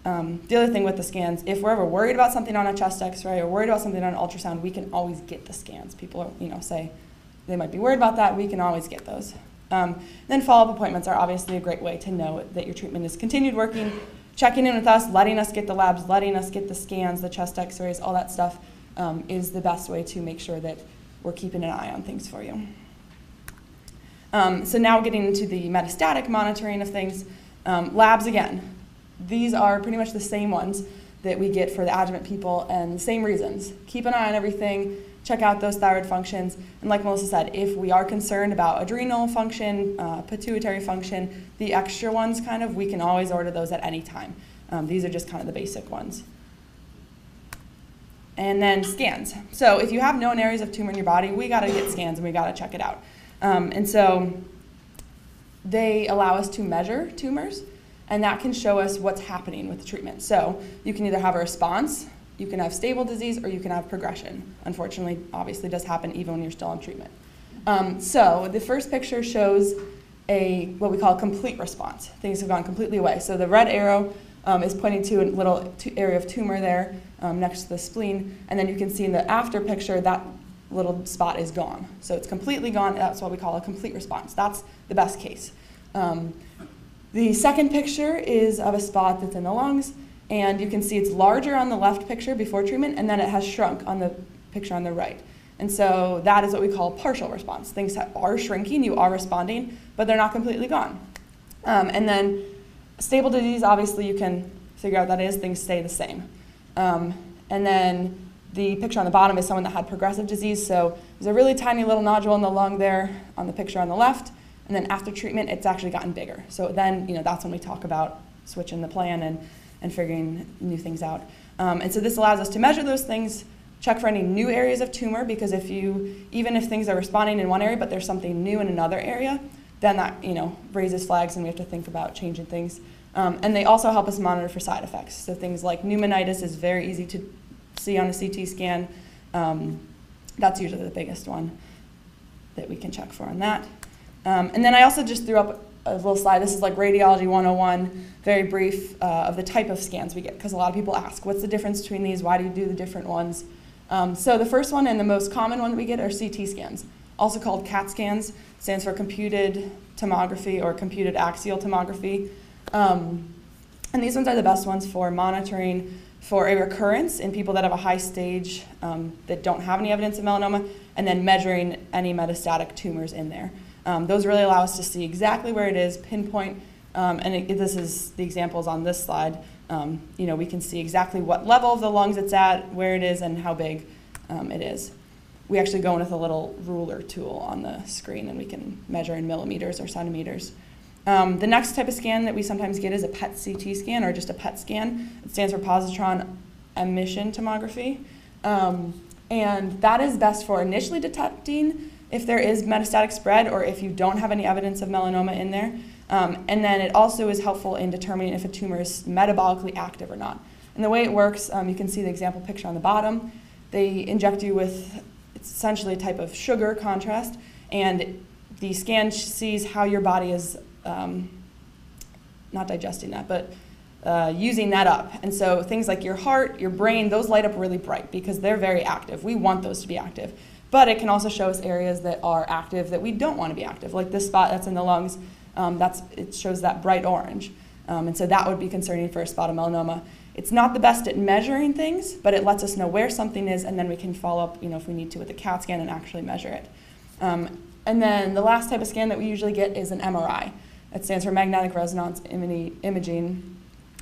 Speaker 15: The other thing with the scans, if we're ever worried about something on a chest x-ray or worried about something on an ultrasound, we can always get the scans. People say they might be worried about that, we can always get those. Then follow-up appointments are obviously a great way to know that your treatment is continued working, checking in with us, letting us get the labs, letting us get the scans, the chest x-rays, all that stuff is the best way to make sure that we're keeping an eye on things for you. So now getting into the metastatic monitoring of things, labs again. These are pretty much the same ones that we get for the adjuvant people, and the same reasons. Keep an eye on everything, check out those thyroid functions, and like Melissa said, if we are concerned about adrenal function, pituitary function, the extra ones we can always order those at any time. These are just kind of the basic ones. And then scans. So if you have known areas of tumor in your body, we gotta get scans and we gotta check it out. And so they allow us to measure tumors, and that can show us what's happening with the treatment. So you can either have a response, you can have stable disease, or you can have progression. Unfortunately, obviously does happen even when you're still on treatment. So the first picture shows what we call a complete response. Things have gone completely away. So the red arrow is pointing to a little area of tumor there next to the spleen, and then you can see in the after picture that little spot is gone. So it's completely gone. That's what we call a complete response. That's the best case. The second picture is of a spot that's in the lungs, and you can see it's larger on the left picture before treatment, and then it has shrunk on the picture on the right. And so that is what we call partial response. Things are shrinking, you are responding, but they're not completely gone. And then stable disease, obviously you can figure out what that is, things stay the same. And then The picture on the bottom is someone that had progressive disease, so there's a really tiny little nodule in the lung there on the picture on the left, and then after treatment, it's actually gotten bigger. So then, that's when we talk about switching the plan and figuring new things out. And so this allows us to measure those things, check for any new areas of tumor, because even if things are responding in one area, but there's something new in another area, then that, raises flags and we have to think about changing things. And they also help us monitor for side effects. So things like pneumonitis is very easy to see on a CT scan. That's usually the biggest one that we can check for on that. And then I also just threw up a little slide. This is like radiology 101, very brief, of the type of scans we get, because a lot of people ask, what's the difference between these? Why do you do the different ones? So the first one and the most common one that we get are CT scans, also called CAT scans. It stands for computed tomography or computed axial tomography. And these ones are the best ones for monitoring for a recurrence in people that have a high stage that don't have any evidence of melanoma, and then measuring any metastatic tumors in there. Those really allow us to see exactly where it is, pinpoint, this is the examples on this slide. We can see exactly what level of the lungs it's at, where it is, and how big it is. We actually go in with a little ruler tool on the screen, and we can measure in millimeters or centimeters. The next type of scan that we sometimes get is a PET CT scan, or just a PET scan. It stands for positron emission tomography. And that is best for initially detecting if there is metastatic spread or if you don't have any evidence of melanoma in there. And then it also is helpful in determining if a tumor is metabolically active or not. And the way it works, you can see the example picture on the bottom. They inject you with, it's essentially a type of sugar contrast, and the scan sees how your body is not digesting that, but using that up. And so things like your heart, your brain, those light up really bright because they're very active. We want those to be active. But it can also show us areas that are active that we don't want to be active, like this spot that's in the lungs. It shows that bright orange. And so that would be concerning for a spot of melanoma. It's not the best at measuring things, but it lets us know where something is, and then we can follow up, if we need to, with a CAT scan and actually measure it. And then the last type of scan that we usually get is an MRI. It stands for magnetic resonance imaging.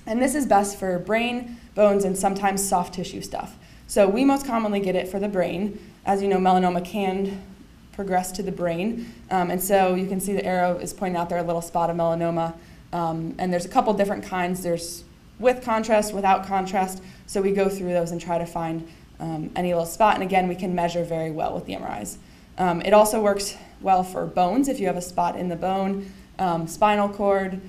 Speaker 15: And this is best for brain, bones, and sometimes soft tissue stuff. So we most commonly get it for the brain. As you know, melanoma can progress to the brain. And so you can see the arrow is pointing out there a little spot of melanoma. And there's a couple different kinds. There's with contrast, without contrast. So we go through those and try to find any little spot. And again, we can measure very well with the MRIs. It also works well for bones if you have a spot in the bone, spinal cord,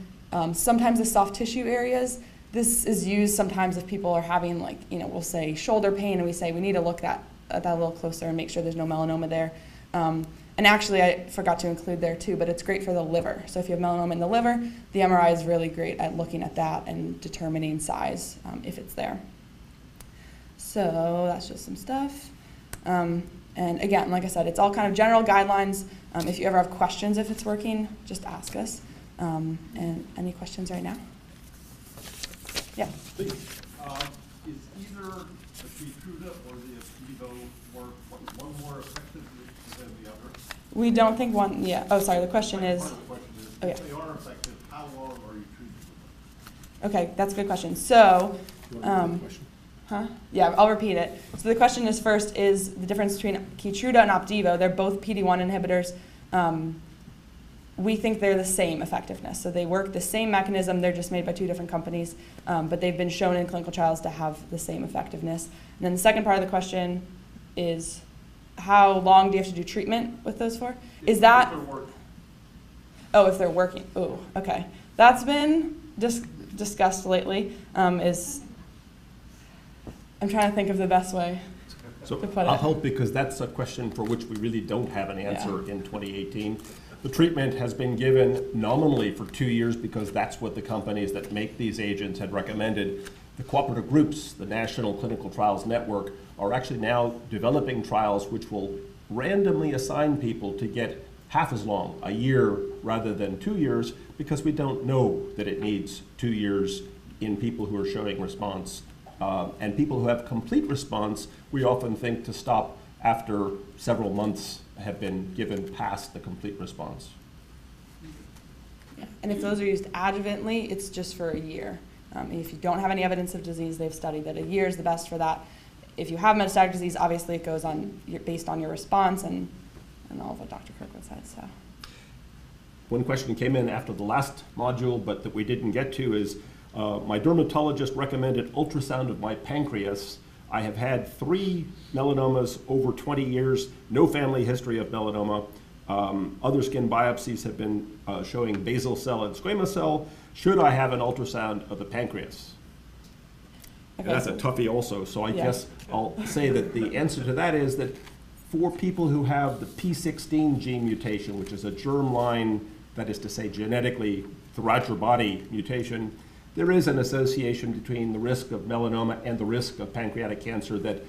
Speaker 15: sometimes the soft tissue areas. This is used sometimes if people are having, we'll say shoulder pain, and we say we need to look at that a little closer and make sure there's no melanoma there. And actually, I forgot to include there too, but it's great for the liver. So if you have melanoma in the liver, the MRI is really great at looking at that and determining size if it's there. So that's just some stuff. And again, like I said, it's all kind of general guidelines. If you ever have questions if it's working, just ask us. And any questions right now? Yeah.
Speaker 16: Is either the Keytruda or the Opdivo one more effective than the other?
Speaker 15: We don't think one, yeah. Oh, sorry, the question is.
Speaker 16: Oh, yeah. If they are effective, how long are you treating them?
Speaker 15: Okay, that's a good question. So, yeah, I'll repeat it. So the question is first is the difference between Keytruda and Opdivo. They're both PD-1 inhibitors. We think they're the same effectiveness. So they work the same mechanism. They're just made by two different companies, but they've been shown in clinical trials to have the same effectiveness. And then the second part of the question is, how long do you have to do treatment with those for? Is that? If they're working. Oh, if they're working. Oh, okay. That's been discussed lately. I'm trying to think of the best way
Speaker 8: to
Speaker 15: put it.
Speaker 8: I'll help, because that's a question for which we really don't have an answer in 2018. The treatment has been given nominally for 2 years because that's what the companies that make these agents had recommended. The cooperative groups, the National Clinical Trials Network, are actually now developing trials which will randomly assign people to get half as long, a year rather than 2 years, because we don't know that it needs 2 years in people who are showing response. And people who have complete response, we often think to stop after several months have been given past the complete response.
Speaker 15: Yeah. And if those are used adjuvantly, it's just for a year. If you don't have any evidence of disease, they've studied that a year is the best for that. if you have metastatic disease, obviously it goes on based on your response and all of what Dr. Kirkwood said. So.
Speaker 8: One question came in after the last module, but that we didn't get to is, my dermatologist recommended ultrasound of my pancreas. I have had 3 melanomas over 20 years, no family history of melanoma. Other skin biopsies have been showing basal cell and squamous cell. Should I have an ultrasound of the pancreas? Okay, that's a toughie also, so I guess I'll say that the answer to that is that for people who have the P16 gene mutation, which is a germline, that is to say genetically throughout your body mutation, there is an association between the risk of melanoma and the risk of pancreatic cancer that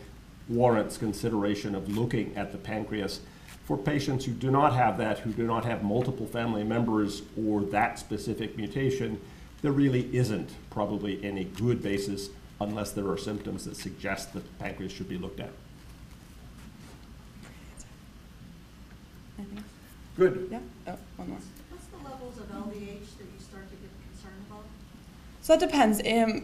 Speaker 8: warrants consideration of looking at the pancreas. For patients who do not have that, who do not have multiple family members or that specific mutation, there really isn't probably any good basis unless there are symptoms that suggest that the pancreas should be looked at. Good.
Speaker 15: Yeah. Oh, one more.
Speaker 10: What's the levels of LDH that you start to get concerned about?
Speaker 15: So it depends.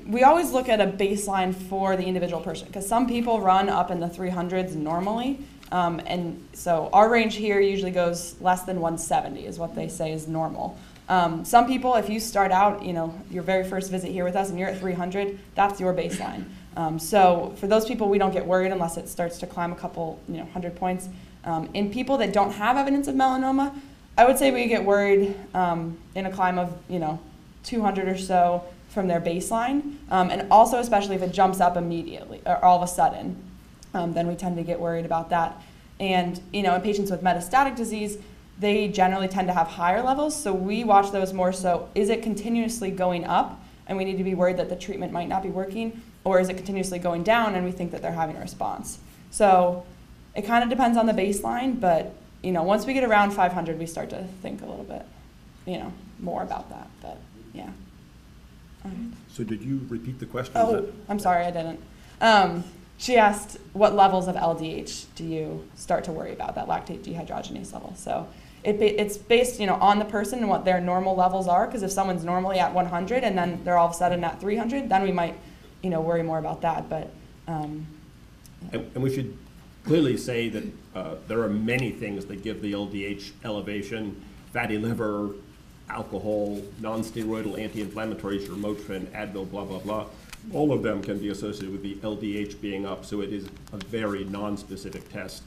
Speaker 15: We always look at a baseline for the individual person because some people run up in the 300s normally. And so our range here usually goes less than 170 is what they say is normal. Some people, if you start out, your very first visit here with us and you're at 300, that's your baseline. So for those people, we don't get worried unless it starts to climb a couple, 100 points. In people that don't have evidence of melanoma, I would say we get worried in a climb of, 200 or so from their baseline. And also especially if it jumps up immediately or all of a sudden. Then we tend to get worried about that. And in patients with metastatic disease, they generally tend to have higher levels, so we watch those more so, is it continuously going up and we need to be worried that the treatment might not be working, or is it continuously going down and we think that they're having a response? So it kind of depends on the baseline, but once we get around 500, we start to think a little bit, more about that, but yeah. All right.
Speaker 8: So did you repeat the question?
Speaker 15: Oh, I'm sorry, I didn't. She asked, what levels of LDH do you start to worry about, that lactate dehydrogenase level? So it's based on the person and what their normal levels are, because if someone's normally at 100 and then they're all of a sudden at 300, then we might worry more about that. But
Speaker 8: and we should clearly say that there are many things that give the LDH elevation: fatty liver, alcohol, non-steroidal anti-inflammatories, your Motrin, Advil, blah, blah, blah. All of them can be associated with the LDH being up, so it is a very non-specific test.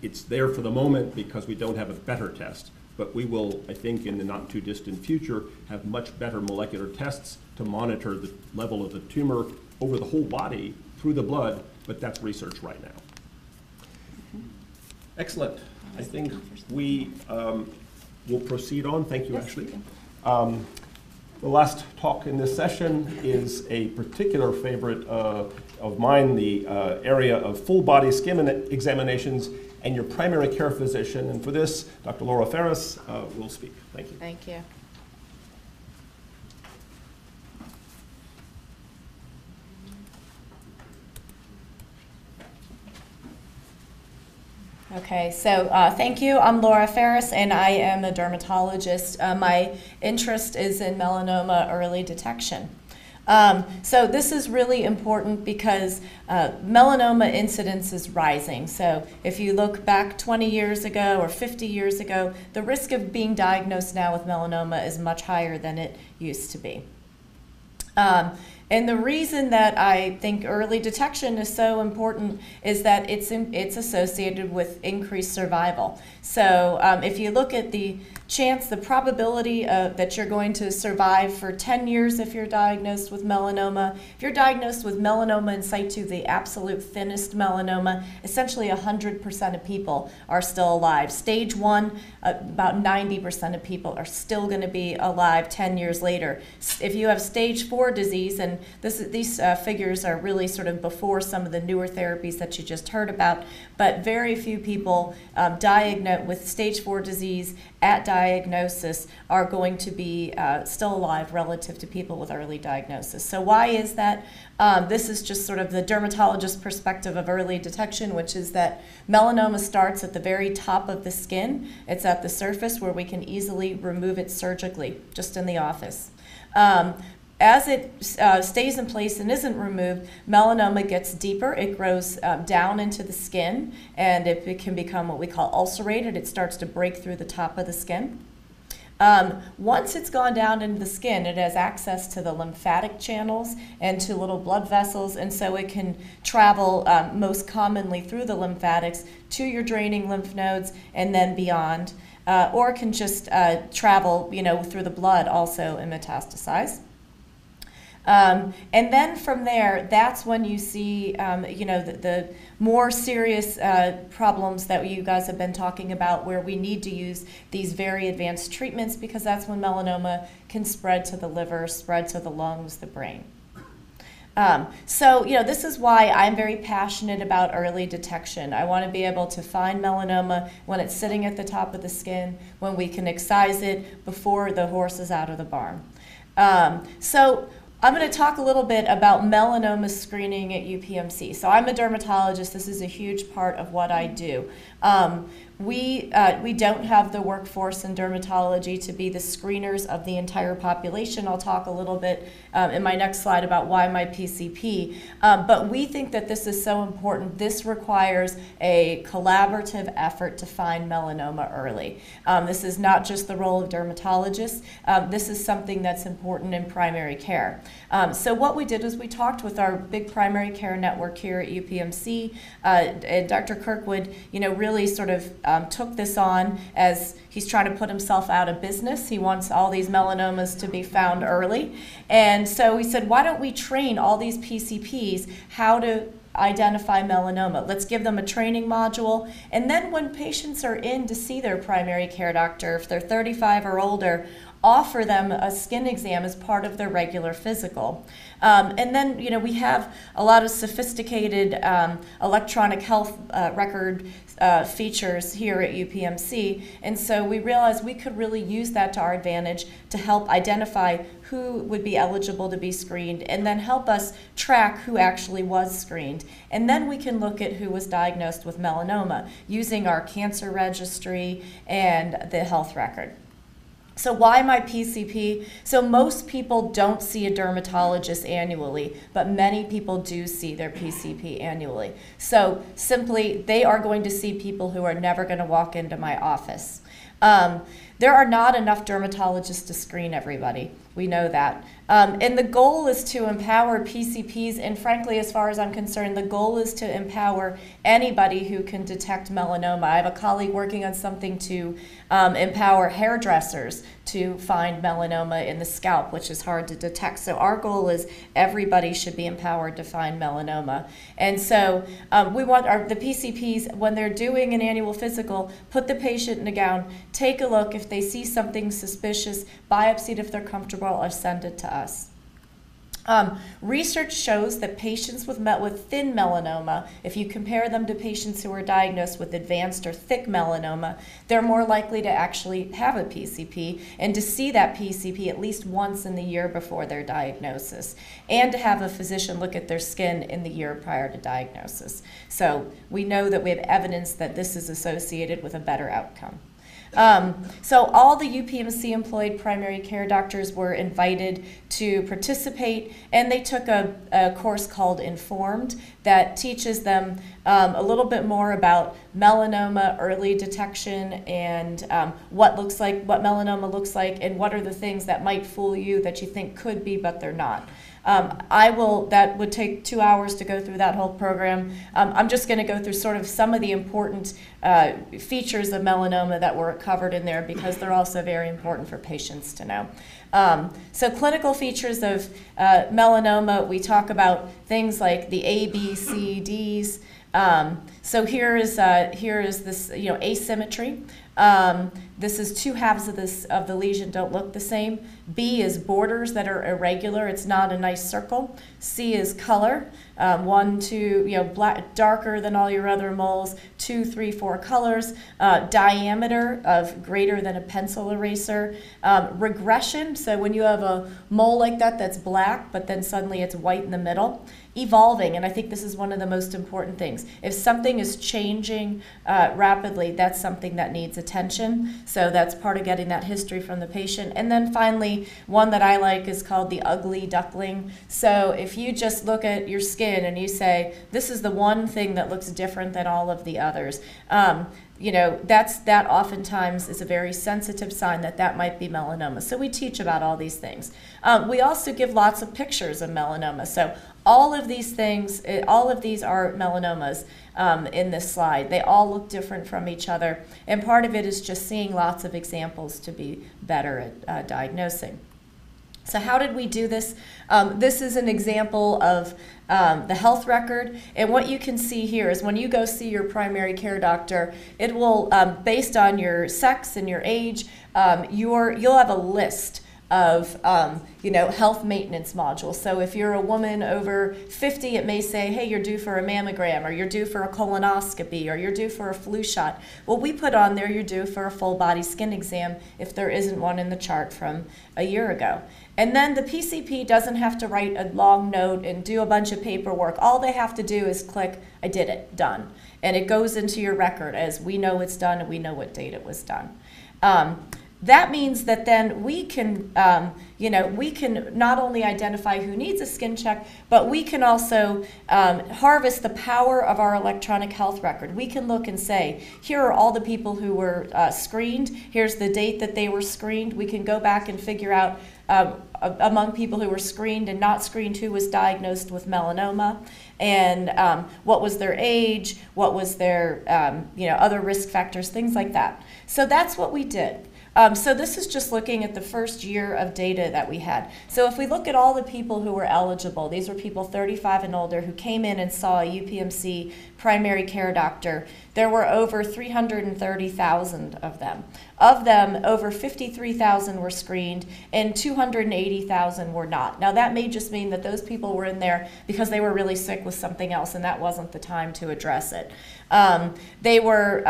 Speaker 8: It's there for the moment because we don't have a better test, but we will, I think, in the not too distant future, have much better molecular tests to monitor the level of the tumor over the whole body through the blood, but that's research right now. Excellent. I think we will proceed on. Thank you, Ashley. The last talk in this session is a particular favorite of mine, the area of full body skin examinations and your primary care physician. And for this, Dr. Laura Ferris will speak. Thank you.
Speaker 4: Thank you.
Speaker 6: Okay, so thank you. I'm Laura Ferris, and I am a dermatologist. My interest is in melanoma early detection. So this is really important because melanoma incidence is rising. So if you look back 20 years ago or 50 years ago, the risk of being diagnosed now with melanoma is much higher than it used to be. And the reason that I think early detection is so important is that it's associated with increased survival. So if you look at the chance, the probability that you're going to survive for 10 years if you're diagnosed with melanoma. If you're diagnosed with melanoma in situ, the absolute thinnest melanoma, essentially 100% of people are still alive. Stage 1, about 90% of people are still going to be alive 10 years later. If you have stage 4 disease, and these figures are really sort of before some of the newer therapies that you just heard about, but very few people diagnosed with stage 4 disease at diagnosis are going to be still alive relative to people with early diagnosis. So why is that? This is just sort of the dermatologist perspective of early detection, which is that melanoma starts at the very top of the skin. It's at the surface where we can easily remove it surgically, just in the office. as it stays in place and isn't removed, melanoma gets deeper. It grows down into the skin, and it can become what we call ulcerated. It starts to break through the top of the skin. Once it's gone down into the skin, it has access to the lymphatic channels and to little blood vessels, and so it can travel most commonly through the lymphatics to your draining lymph nodes and then beyond, or it can just travel, through the blood also and metastasize. And then from there, that's when you see, the more serious problems that you guys have been talking about, where we need to use these very advanced treatments, because that's when melanoma can spread to the liver, spread to the lungs, the brain. This is why I'm very passionate about early detection. I want to be able to find melanoma when it's sitting at the top of the skin, when we can excise it before the horse is out of the barn. I'm going to talk a little bit about melanoma screening at UPMC. So I'm a dermatologist. This is a huge part of what I do. We don't have the workforce in dermatology to be the screeners of the entire population. I'll talk a little bit in my next slide about why my PCP. But we think that this is so important. This requires a collaborative effort to find melanoma early. This is not just the role of dermatologists. This is something that's important in primary care. So what we did was we talked with our big primary care network here at UPMC. And Dr. Kirkwood, really sort of took this on as he's trying to put himself out of business. He wants all these melanomas to be found early. And so he said, why don't we train all these PCPs how to identify melanoma? Let's give them a training module. And then when patients are in to see their primary care doctor, if they're 35 or older, offer them a skin exam as part of their regular physical. And then, we have a lot of sophisticated electronic health record features here at UPMC. And so we realized we could really use that to our advantage to help identify who would be eligible to be screened, and then help us track who actually was screened. And then we can look at who was diagnosed with melanoma using our cancer registry and the health record. So why my PCP? So most people don't see a dermatologist annually, but many people do see their PCP annually. So simply, they are going to see people who are never going to walk into my office. There are not enough dermatologists to screen everybody. We know that. And the goal is to empower PCPs, and frankly, as far as I'm concerned, the goal is to empower anybody who can detect melanoma. I have a colleague working on something to empower hairdressers to find melanoma in the scalp, which is hard to detect. So our goal is everybody should be empowered to find melanoma. And so we want the PCPs, when they're doing an annual physical, put the patient in a gown, take a look. If they see something suspicious, biopsy it if they're comfortable, or send it to us. Research shows that patients with thin melanoma, if you compare them to patients who are diagnosed with advanced or thick melanoma, they're more likely to actually have a PCP and to see that PCP at least once in the year before their diagnosis, and to have a physician look at their skin in the year prior to diagnosis. So we know that we have evidence that this is associated with a better outcome. So all the UPMC employed primary care doctors were invited to participate, and they took a course called Informed that teaches them a little bit more about melanoma early detection and what melanoma looks like, and what are the things that might fool you that you think could be but they're not. That would take 2 hours to go through that whole program. I'm just going to go through sort of some of the important features of melanoma that were covered in there, because they're also very important for patients to know. So clinical features of melanoma, we talk about things like the A, B, C, Ds. So here is this asymmetry. This is two halves of the lesion don't look the same. B is borders that are irregular. It's not a nice circle. C is color. 1, 2, black, darker than all your other moles. 2, 3, 4 colors. Diameter of greater than a pencil eraser. Regression. So when you have a mole like that that's black, but then suddenly it's white in the middle. Evolving, and I think this is one of the most important things. If something is changing rapidly, that's something that needs attention. So that's part of getting that history from the patient. And then finally, one that I like is called the ugly duckling. So if you just look at your skin and you say, this is the one thing that looks different than all of the others, you know, that oftentimes is a very sensitive sign that that might be melanoma. So we teach about all these things. We also give lots of pictures of melanoma. So all of these things, all of these are melanomas in this slide. They all look different from each other. And part of it is just seeing lots of examples to be better at diagnosing. So how did we do this? This is an example of the health record. And what you can see here is when you go see your primary care doctor, it will, based on your sex and your age, you'll have a list of you know, health maintenance modules. So if you're a woman over 50, it may say, hey, you're due for a mammogram, or you're due for a colonoscopy, or you're due for a flu shot. Well, we put on there you're due for a full body skin exam if there isn't one in the chart from a year ago. And then the PCP doesn't have to write a long note and do a bunch of paperwork. All they have to do is click, I did it, done. And it goes into your record as we know it's done and we know what date it was done. That means that then we can, you know, we can not only identify who needs a skin check, but we can also harvest the power of our electronic health record. We can look and say, here are all the people who were screened. Here's the date that they were screened. We can go back and figure out among people who were screened and not screened who was diagnosed with melanoma, and what was their age, what was their you know, other risk factors, things like that. So that's what we did. So this is just looking at the first year of data that we had. So if we look at all the people who were eligible, these were people 35 and older who came in and saw a UPMC primary care doctor. There were over 330,000 of them. Of them, over 53,000 were screened and 280,000 were not. Now that may just mean that those people were in there because they were really sick with something else and that wasn't the time to address it. They were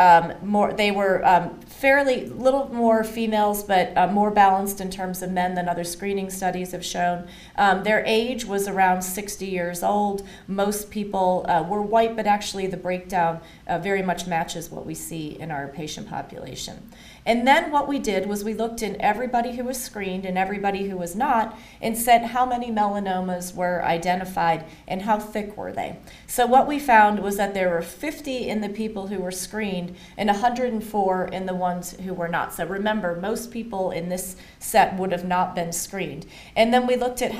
Speaker 6: fairly little more females, but more balanced in terms of men than other screening studies have shown. Their age was around 60 years old. Most people were white, but actually the breakdown very much matches what we see in our patient population. And then what we did was we looked in everybody who was screened and everybody who was not and said how many melanomas were identified and how thick were they. So what we found was that there were 50 in the people who were screened and 104 in the ones who were not. So remember, most people in this set would have not been screened. And then we looked at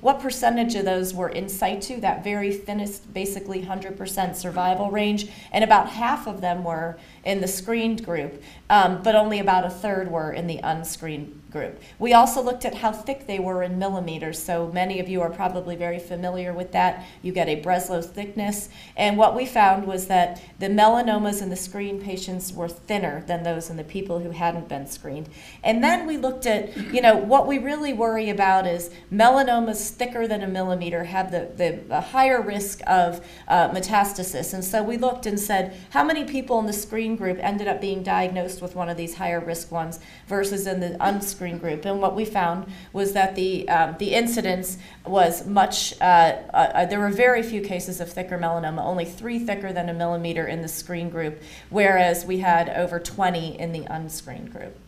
Speaker 6: what percentage of those were in situ, that very thinnest, basically 100% survival range, and about half of them were in the screened group, but only about a third were in the unscreened group. We also looked at how thick they were in millimeters, so many of you are probably very familiar with that. You get a Breslow thickness, and what we found was that the melanomas in the screened patients were thinner than those in the people who hadn't been screened. And then we looked at, you know, what we really worry about is melanomas thicker than a millimeter have the higher risk of metastasis, and so we looked and said, how many people in the screened group ended up being diagnosed with one of these higher risk ones versus in the unscreened group? And what we found was that the incidence was much, there were very few cases of thicker melanoma, only 3 thicker than a millimeter in the screened group, whereas we had over 20 in the unscreened group.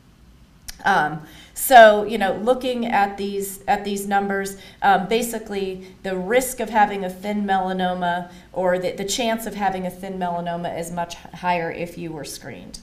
Speaker 6: So, you know, looking at these numbers, basically the risk of having a thin melanoma or the chance of having a thin melanoma is much higher if you were screened.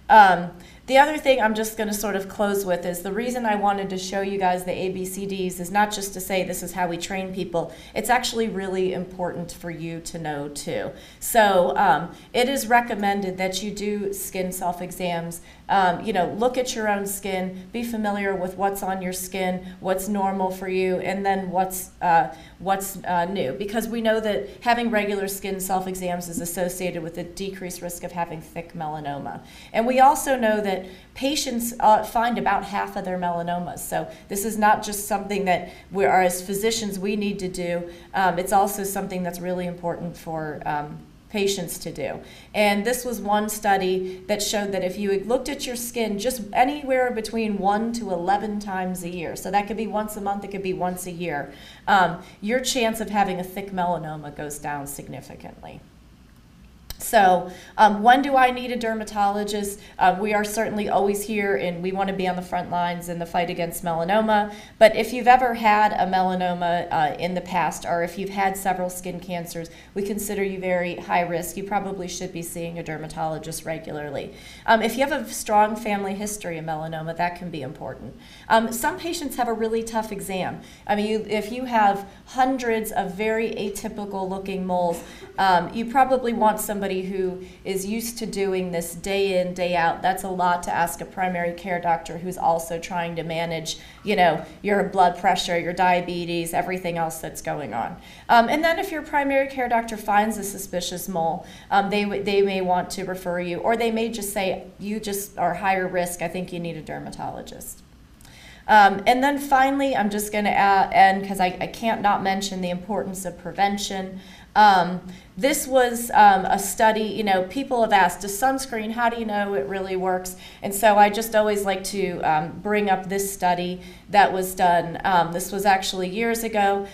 Speaker 6: The other thing I'm just going to sort of close with is the reason I wanted to show you guys the ABCDs is not just to say this is how we train people. It's actually really important for you to know too. So it is recommended that you do skin self-exams. You know, look at your own skin, be familiar with what's on your skin, what's normal for you, and then what's new. Because we know that having regular skin self-exams is associated with a decreased risk of having thick melanoma. And we also know that patients find about half of their melanomas. So this is not just something that we are, as physicians, we need to do. It's also something that's really important for patients to do. And this was one study that showed that if you looked at your skin just anywhere between 1 to 11 times a year, so that could be once a month, it could be once a year, your chance of having a thick melanoma goes down significantly. So when do I need a dermatologist? We are certainly always here, and we want to be on the front lines in the fight against melanoma. But if you've ever had a melanoma in the past, or if you've had several skin cancers, we consider you very high risk. You probably should be seeing a dermatologist regularly. If you have a strong family history of melanoma, that can be important. Some patients have a really tough exam. I mean, if you have hundreds of very atypical looking moles, you probably want somebody who is used to doing this day in, day out. That's a lot to ask a primary care doctor who's also trying to manage, you know, your blood pressure, your diabetes, everything else that's going on. And then if your primary care doctor finds a suspicious mole, they may want to refer you, or they may just say, you just are higher risk, I think you need a dermatologist. And then finally, I'm just going to end, because I can't not mention the importance of prevention. This was a study, you know, people have asked, does sunscreen, how do you know it really works? And so I just always like to bring up this study that was done. This was actually years ago.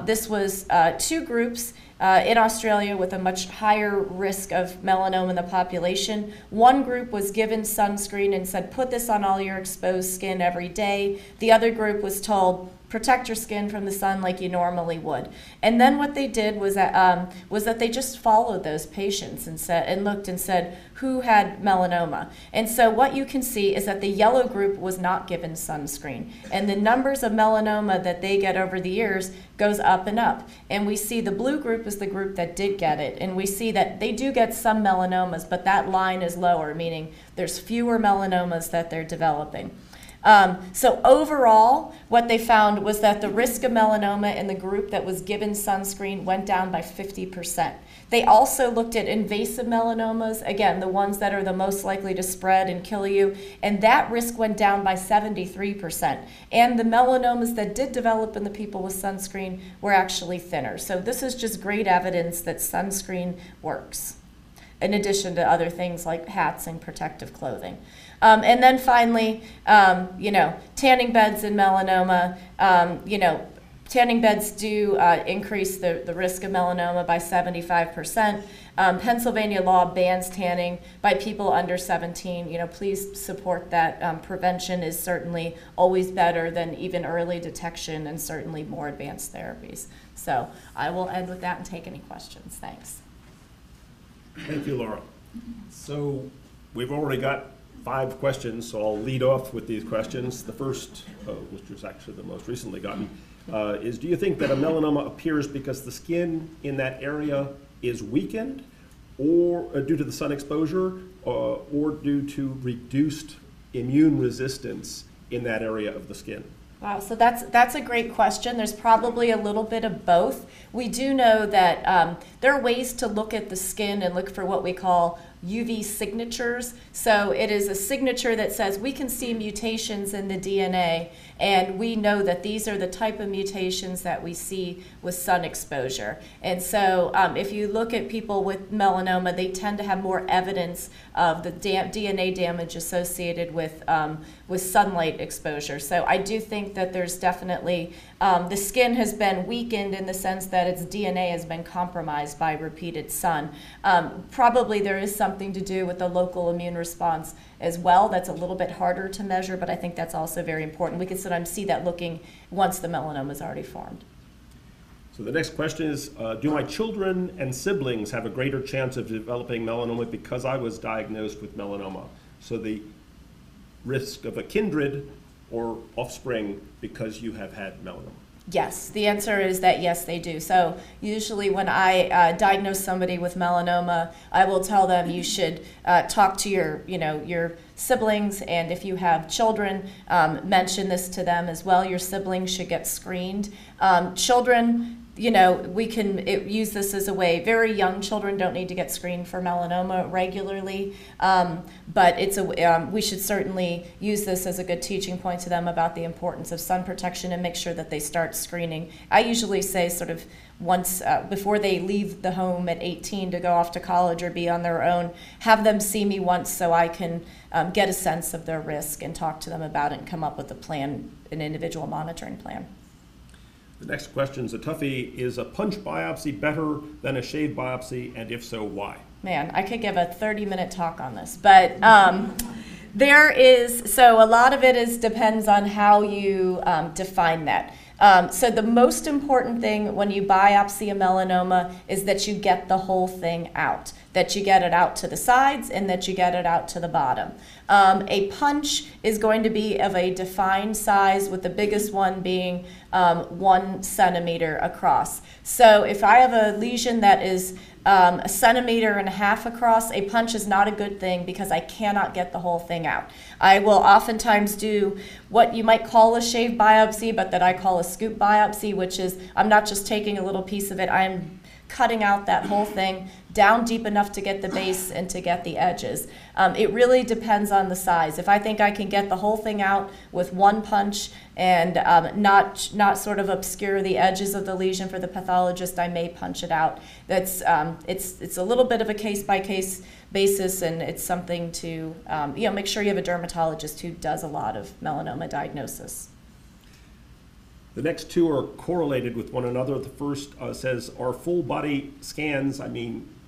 Speaker 6: This was 2 groups in Australia with a much higher risk of melanoma in the population. One group was given sunscreen and said, put this on all your exposed skin every day. The other group was told, protect your skin from the sun like you normally would. And then what they did was that they just followed those patients and looked and said who had melanoma. And so what you can see is that the yellow group was not given sunscreen, and the numbers of melanoma that they get over the years goes up and up. And we see the blue group is the group that did get it, and we see that they do get some melanomas, but that line is lower, meaning there's fewer melanomas that they're developing. So overall, what they found was that the risk of melanoma in the group that was given sunscreen went down by 50%. They also looked at invasive melanomas, again, the ones that are the most likely to spread and kill you, and that risk went down by 73%. And the melanomas that did develop in the people with sunscreen were actually thinner. So this is just great evidence that sunscreen works, in addition to other things like hats and protective clothing. And then finally, you know, tanning beds and melanoma, you know, tanning beds do increase the risk of melanoma by 75%. Pennsylvania law bans tanning by people under 17. You know, please support that. Prevention is certainly always better than even early detection, and certainly more advanced therapies. So I will end with that and take any questions. Thanks.
Speaker 8: Thank you, Laura. So we've already got 5 questions, so I'll lead off with these questions. The first, which was actually the most recently gotten, is do you think that a melanoma appears because the skin in that area is weakened, or due to the sun exposure, or due to reduced immune resistance in that area of the skin?
Speaker 6: Wow, so that's a great question. There's probably a little bit of both. We do know that there are ways to look at the skin and look for what we call UV signatures. So it is a signature that says we can see mutations in the DNA, and we know that these are the type of mutations that we see with sun exposure. And so if you look at people with melanoma, they tend to have more evidence of the DNA damage associated with sunlight exposure. So I do think that there's definitely, the skin has been weakened in the sense that its DNA has been compromised by repeated sun. Probably there is something to do with the local immune response as well. That's a little bit harder to measure, but I think that's also very important. We can sometimes see that looking once the melanoma is already formed.
Speaker 8: So the next question is, do my children and siblings have a greater chance of developing melanoma because I was diagnosed with melanoma? So the risk of a kindred or offspring because you have had melanoma?
Speaker 6: Yes, the answer is that yes, they do. So usually when I diagnose somebody with melanoma, I will tell them you should talk to your siblings, and if you have children, mention this to them as well. Your siblings should get screened. Children, we can use this as a way. Very young children don't need to get screened for melanoma regularly, but we should certainly use this as a good teaching point to them about the importance of sun protection and make sure that they start screening. I usually say sort of once before they leave the home at 18 to go off to college or be on their own, have them see me once so I can get a sense of their risk and talk to them about it and come up with a plan, an individual monitoring plan.
Speaker 8: The next question is a toughie. Is a punch biopsy better than a shave biopsy, and if so, why?
Speaker 6: man, I could give a 30-minute talk on this, but so a lot of it depends on how you define that. So the most important thing when you biopsy a melanoma is that you get the whole thing out, that you get it out to the sides and that you get it out to the bottom. A punch is going to be of a defined size, with the biggest one being 1 centimeter across. So if I have a lesion that is 1.5 centimeters across, a punch is not a good thing because I cannot get the whole thing out. I will oftentimes do what you might call a shave biopsy, but that I call a scoop biopsy, which is I'm not just taking a little piece of it, I'm cutting out that whole thing down deep enough to get the base and to get the edges. It really depends on the size. If I think I can get the whole thing out with 1 punch and not sort of obscure the edges of the lesion for the pathologist, I may punch it out. That's it's a little bit of a case-by-case basis, and it's something to make sure you have a dermatologist who does a lot of melanoma diagnosis.
Speaker 8: The next two are correlated with one another. The first says, are full body scans, I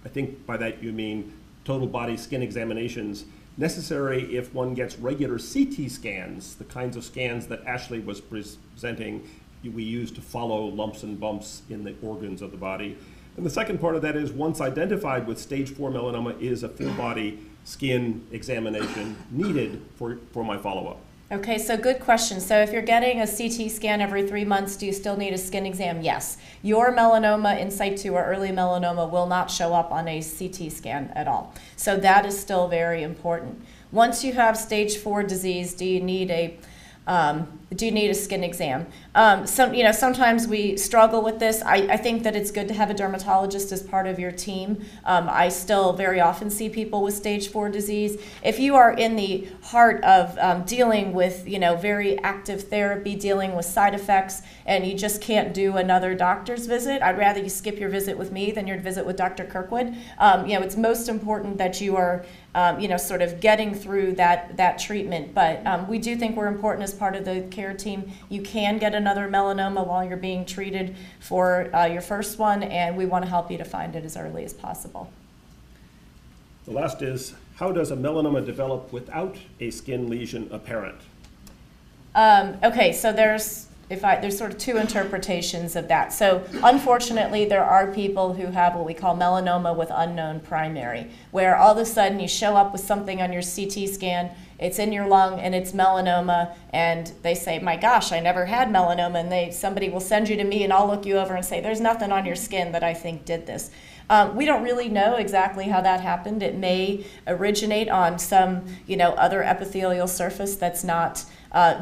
Speaker 8: think by that you mean total body skin examinations, necessary if one gets regular CT scans, the kinds of scans that Ashley was presenting, we use to follow lumps and bumps in the organs of the body. And the second part of that is, once identified with stage 4 melanoma, is a full body skin examination needed for my follow-up?
Speaker 6: Okay, so good question. So if you're getting a CT scan every 3 months, do you still need a skin exam? Yes. Your melanoma in situ or early melanoma will not show up on a CT scan at all. So that is still very important. Once you have stage 4 disease, do you need a skin exam? Sometimes we struggle with this. I think that it's good to have a dermatologist as part of your team. I still very often see people with stage 4 disease. If you are in the heart of dealing with very active therapy, dealing with side effects, and you just can't do another doctor's visit, I'd rather you skip your visit with me than your visit with Dr. Kirkwood. It's most important that you are sort of getting through that treatment. But we do think we're important as part of the care team. You can get another melanoma while you're being treated for your first one, and we want to help you to find it as early as possible.
Speaker 8: The last is, how does a melanoma develop without a skin lesion apparent?
Speaker 6: Okay, so there's sort of 2 interpretations of that. So unfortunately, there are people who have what we call melanoma with unknown primary, where all of a sudden you show up with something on your CT scan, it's in your lung and it's melanoma, and they say, my gosh, I never had melanoma, and somebody will send you to me and I'll look you over and say, there's nothing on your skin that I think did this. We don't really know exactly how that happened. It may originate on some other epithelial surface that's not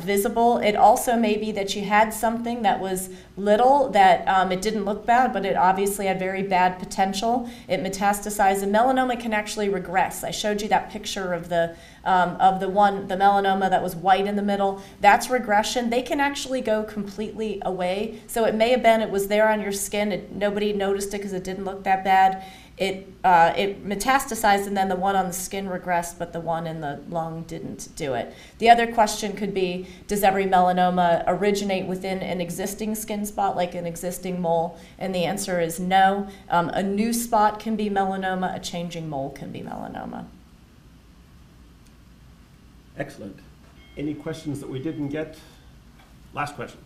Speaker 6: visible. It also may be that you had something that was little, that it didn't look bad, but it obviously had very bad potential. It metastasized, and melanoma can actually regress. I showed you that picture of the melanoma that was white in the middle. That's regression. They can actually go completely away. So it may have been it was there on your skin, nobody noticed it because it didn't look that bad. It metastasized, and then the one on the skin regressed, but the one in the lung didn't do it. The other question could be, does every melanoma originate within an existing skin spot, like an existing mole? And the answer is no. A new spot can be melanoma, a changing mole can be melanoma.
Speaker 8: Excellent. Any questions that we didn't get? Last question.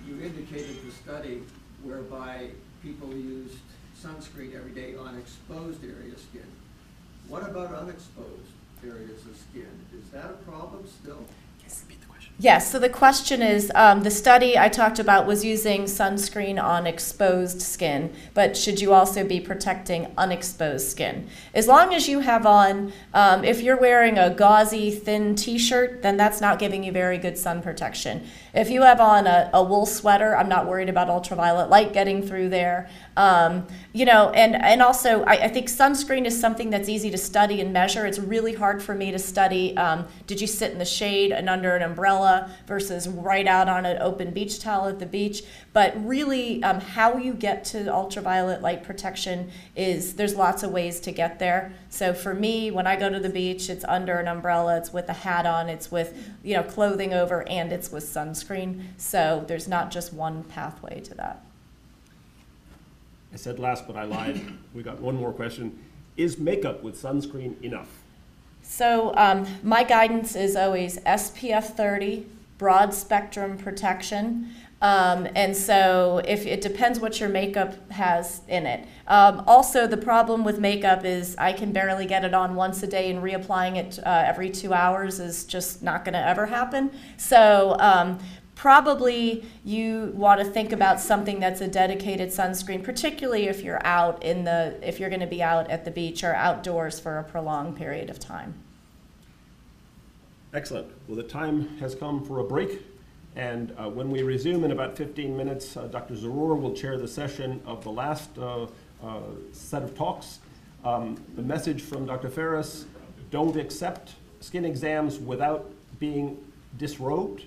Speaker 14: You indicated the study whereby people used sunscreen every day on exposed area skin. What about unexposed areas of skin? Is that a problem still?
Speaker 6: Yes, so the question is, the study I talked about was using sunscreen on exposed skin, but should you also be protecting unexposed skin? As long as you have on, if you're wearing a gauzy, thin t-shirt, then that's not giving you very good sun protection. If you have on a wool sweater, I'm not worried about ultraviolet light getting through there. And also, I think sunscreen is something that's easy to study and measure. It's really hard for me to study, did you sit in the shade and under an umbrella versus right out on an open beach towel at the beach. But really, how you get to ultraviolet light protection there's lots of ways to get there. So for me, when I go to the beach, it's under an umbrella, it's with a hat on, it's with clothing over, and it's with sunscreen. So there's not just one pathway to that.
Speaker 8: I said last, but I lied. We got one more question. Is makeup with sunscreen enough?
Speaker 6: So my guidance is always SPF 30, broad spectrum protection. And so if it depends what your makeup has in it. Also, the problem with makeup is I can barely get it on once a day, and reapplying it every 2 hours is just not going to ever happen. So probably you want to think about something that's a dedicated sunscreen, particularly if you're out if you're going to be out at the beach or outdoors for a prolonged period of time.
Speaker 8: Excellent. Well, the time has come for a break. And when we resume in about 15 minutes, Dr. Zarur will chair the session of the last set of talks. The message from Dr. Ferris: don't accept skin exams without being disrobed.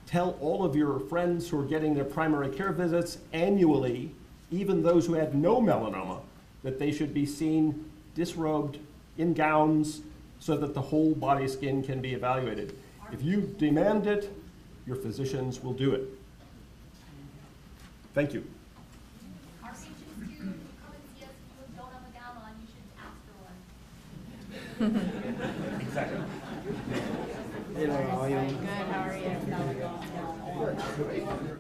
Speaker 8: Tell all of your friends who are getting their primary care visits annually, even those who had no melanoma, that they should be seen disrobed in gowns so that the whole body skin can be evaluated. If you demand it, your physicians will do it. Thank you.
Speaker 5: Our patients do come and see us if you don't have a gown on, you should ask for one.
Speaker 8: Exactly.
Speaker 1: Hey there, how are you?
Speaker 5: Good, how are you?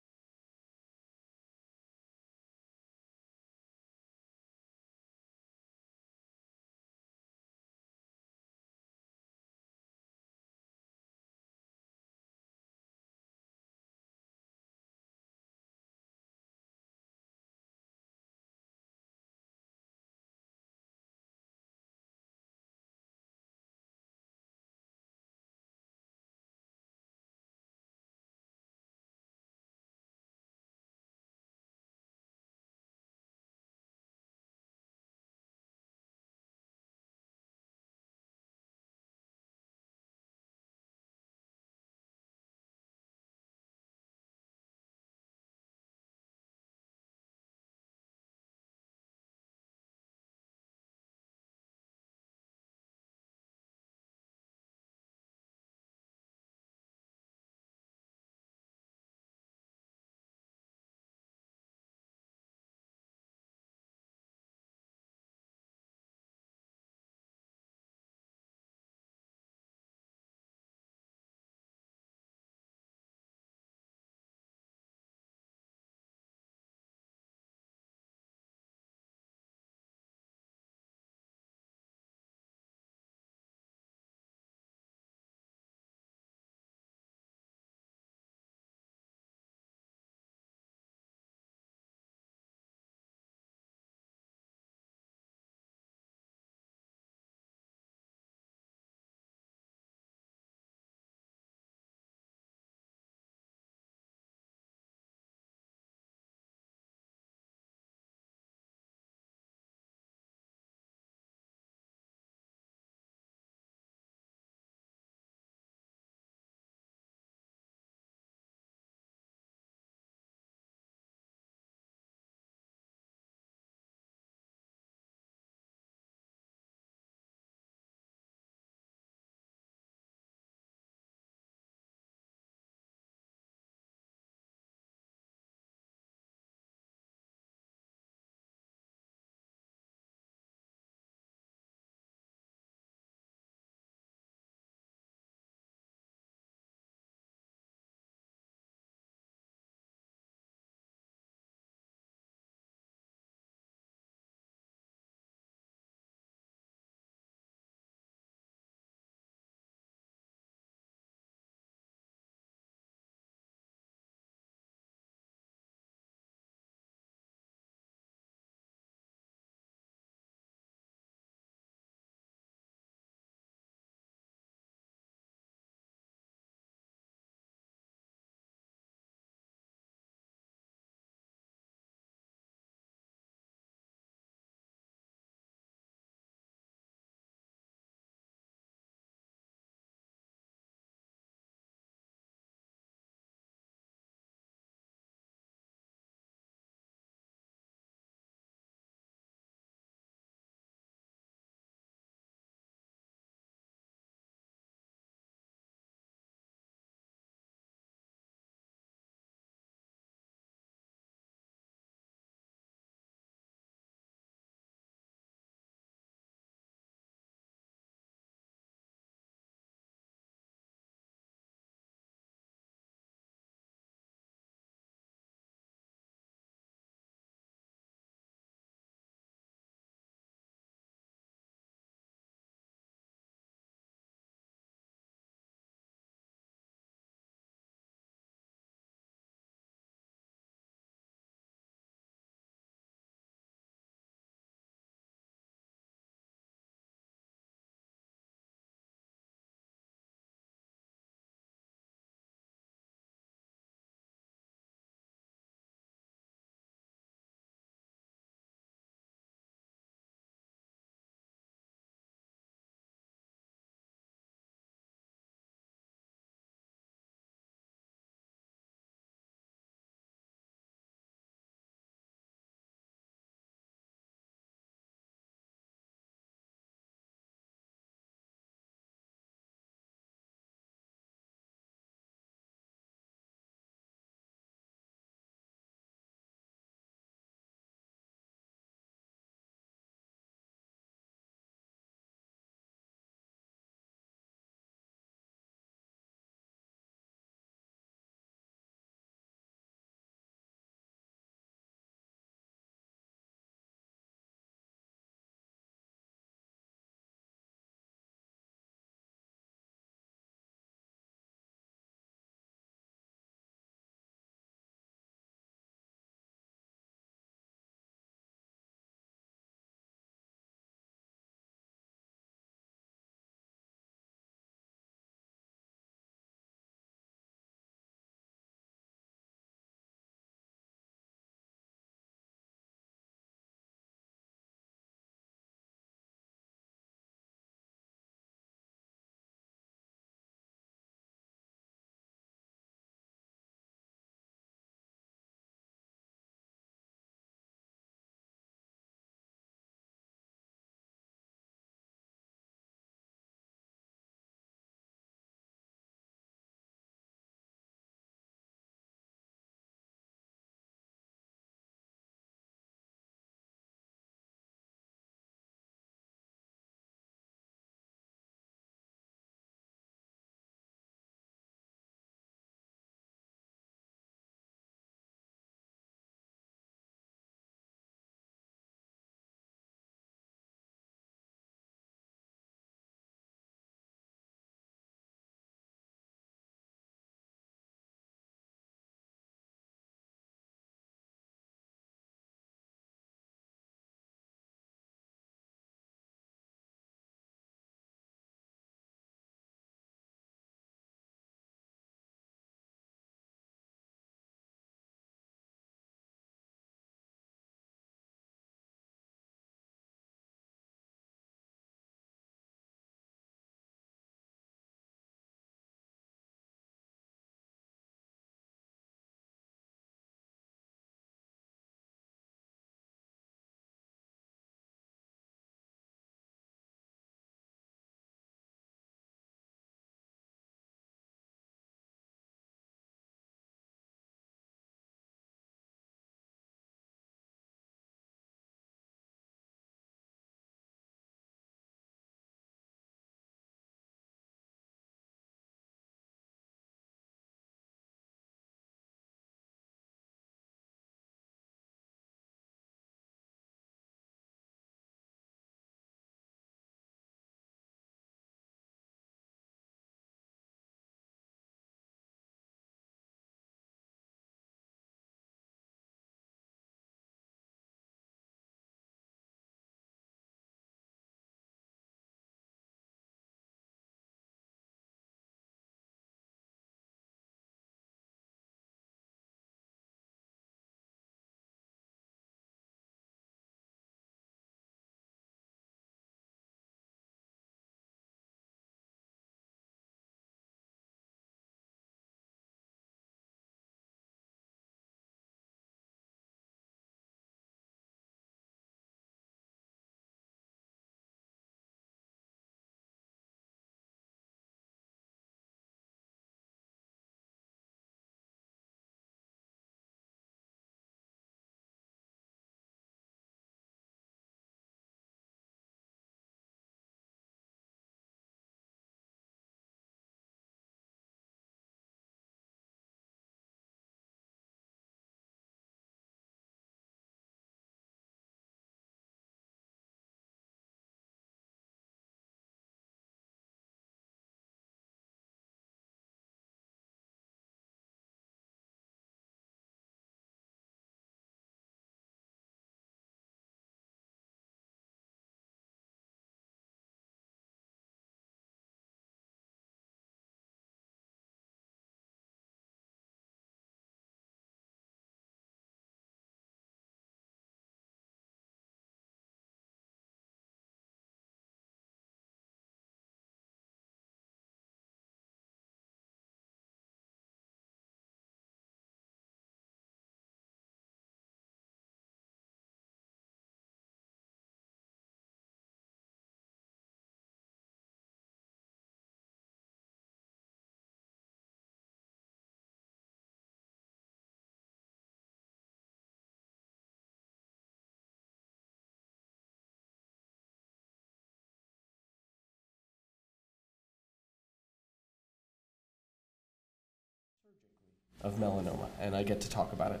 Speaker 17: of melanoma, and I get to talk about it.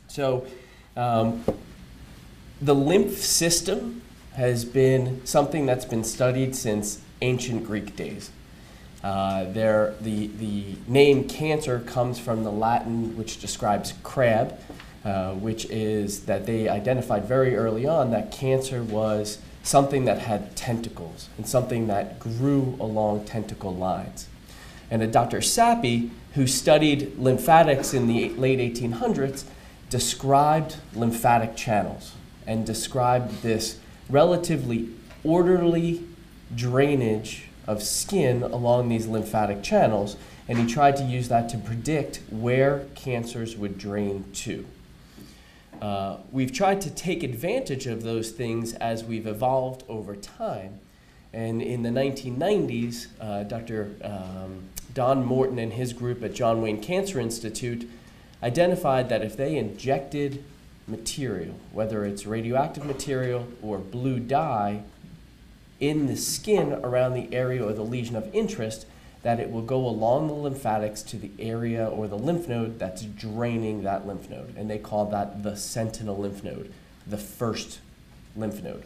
Speaker 17: So the lymph system has been something that's been studied since ancient Greek days. The name cancer comes from the Latin, which describes crab, which is that they identified very early on that cancer was something that had tentacles and something that grew along tentacle lines. And a Dr. Sappi, who studied lymphatics in the late 1800s, described lymphatic channels and described this relatively orderly drainage of skin along these lymphatic channels, and he tried to use that to predict where cancers would drain to. We've tried to take advantage of those things as we've evolved over time. And in the 1990s, Dr. Don Morton and his group at John Wayne Cancer Institute identified that if they injected material, whether it's radioactive material or blue dye, in the skin around the area or the lesion of interest, that it will go along the lymphatics to the area or the lymph node that's draining that lymph node. And they call that the sentinel lymph node, the first lymph node.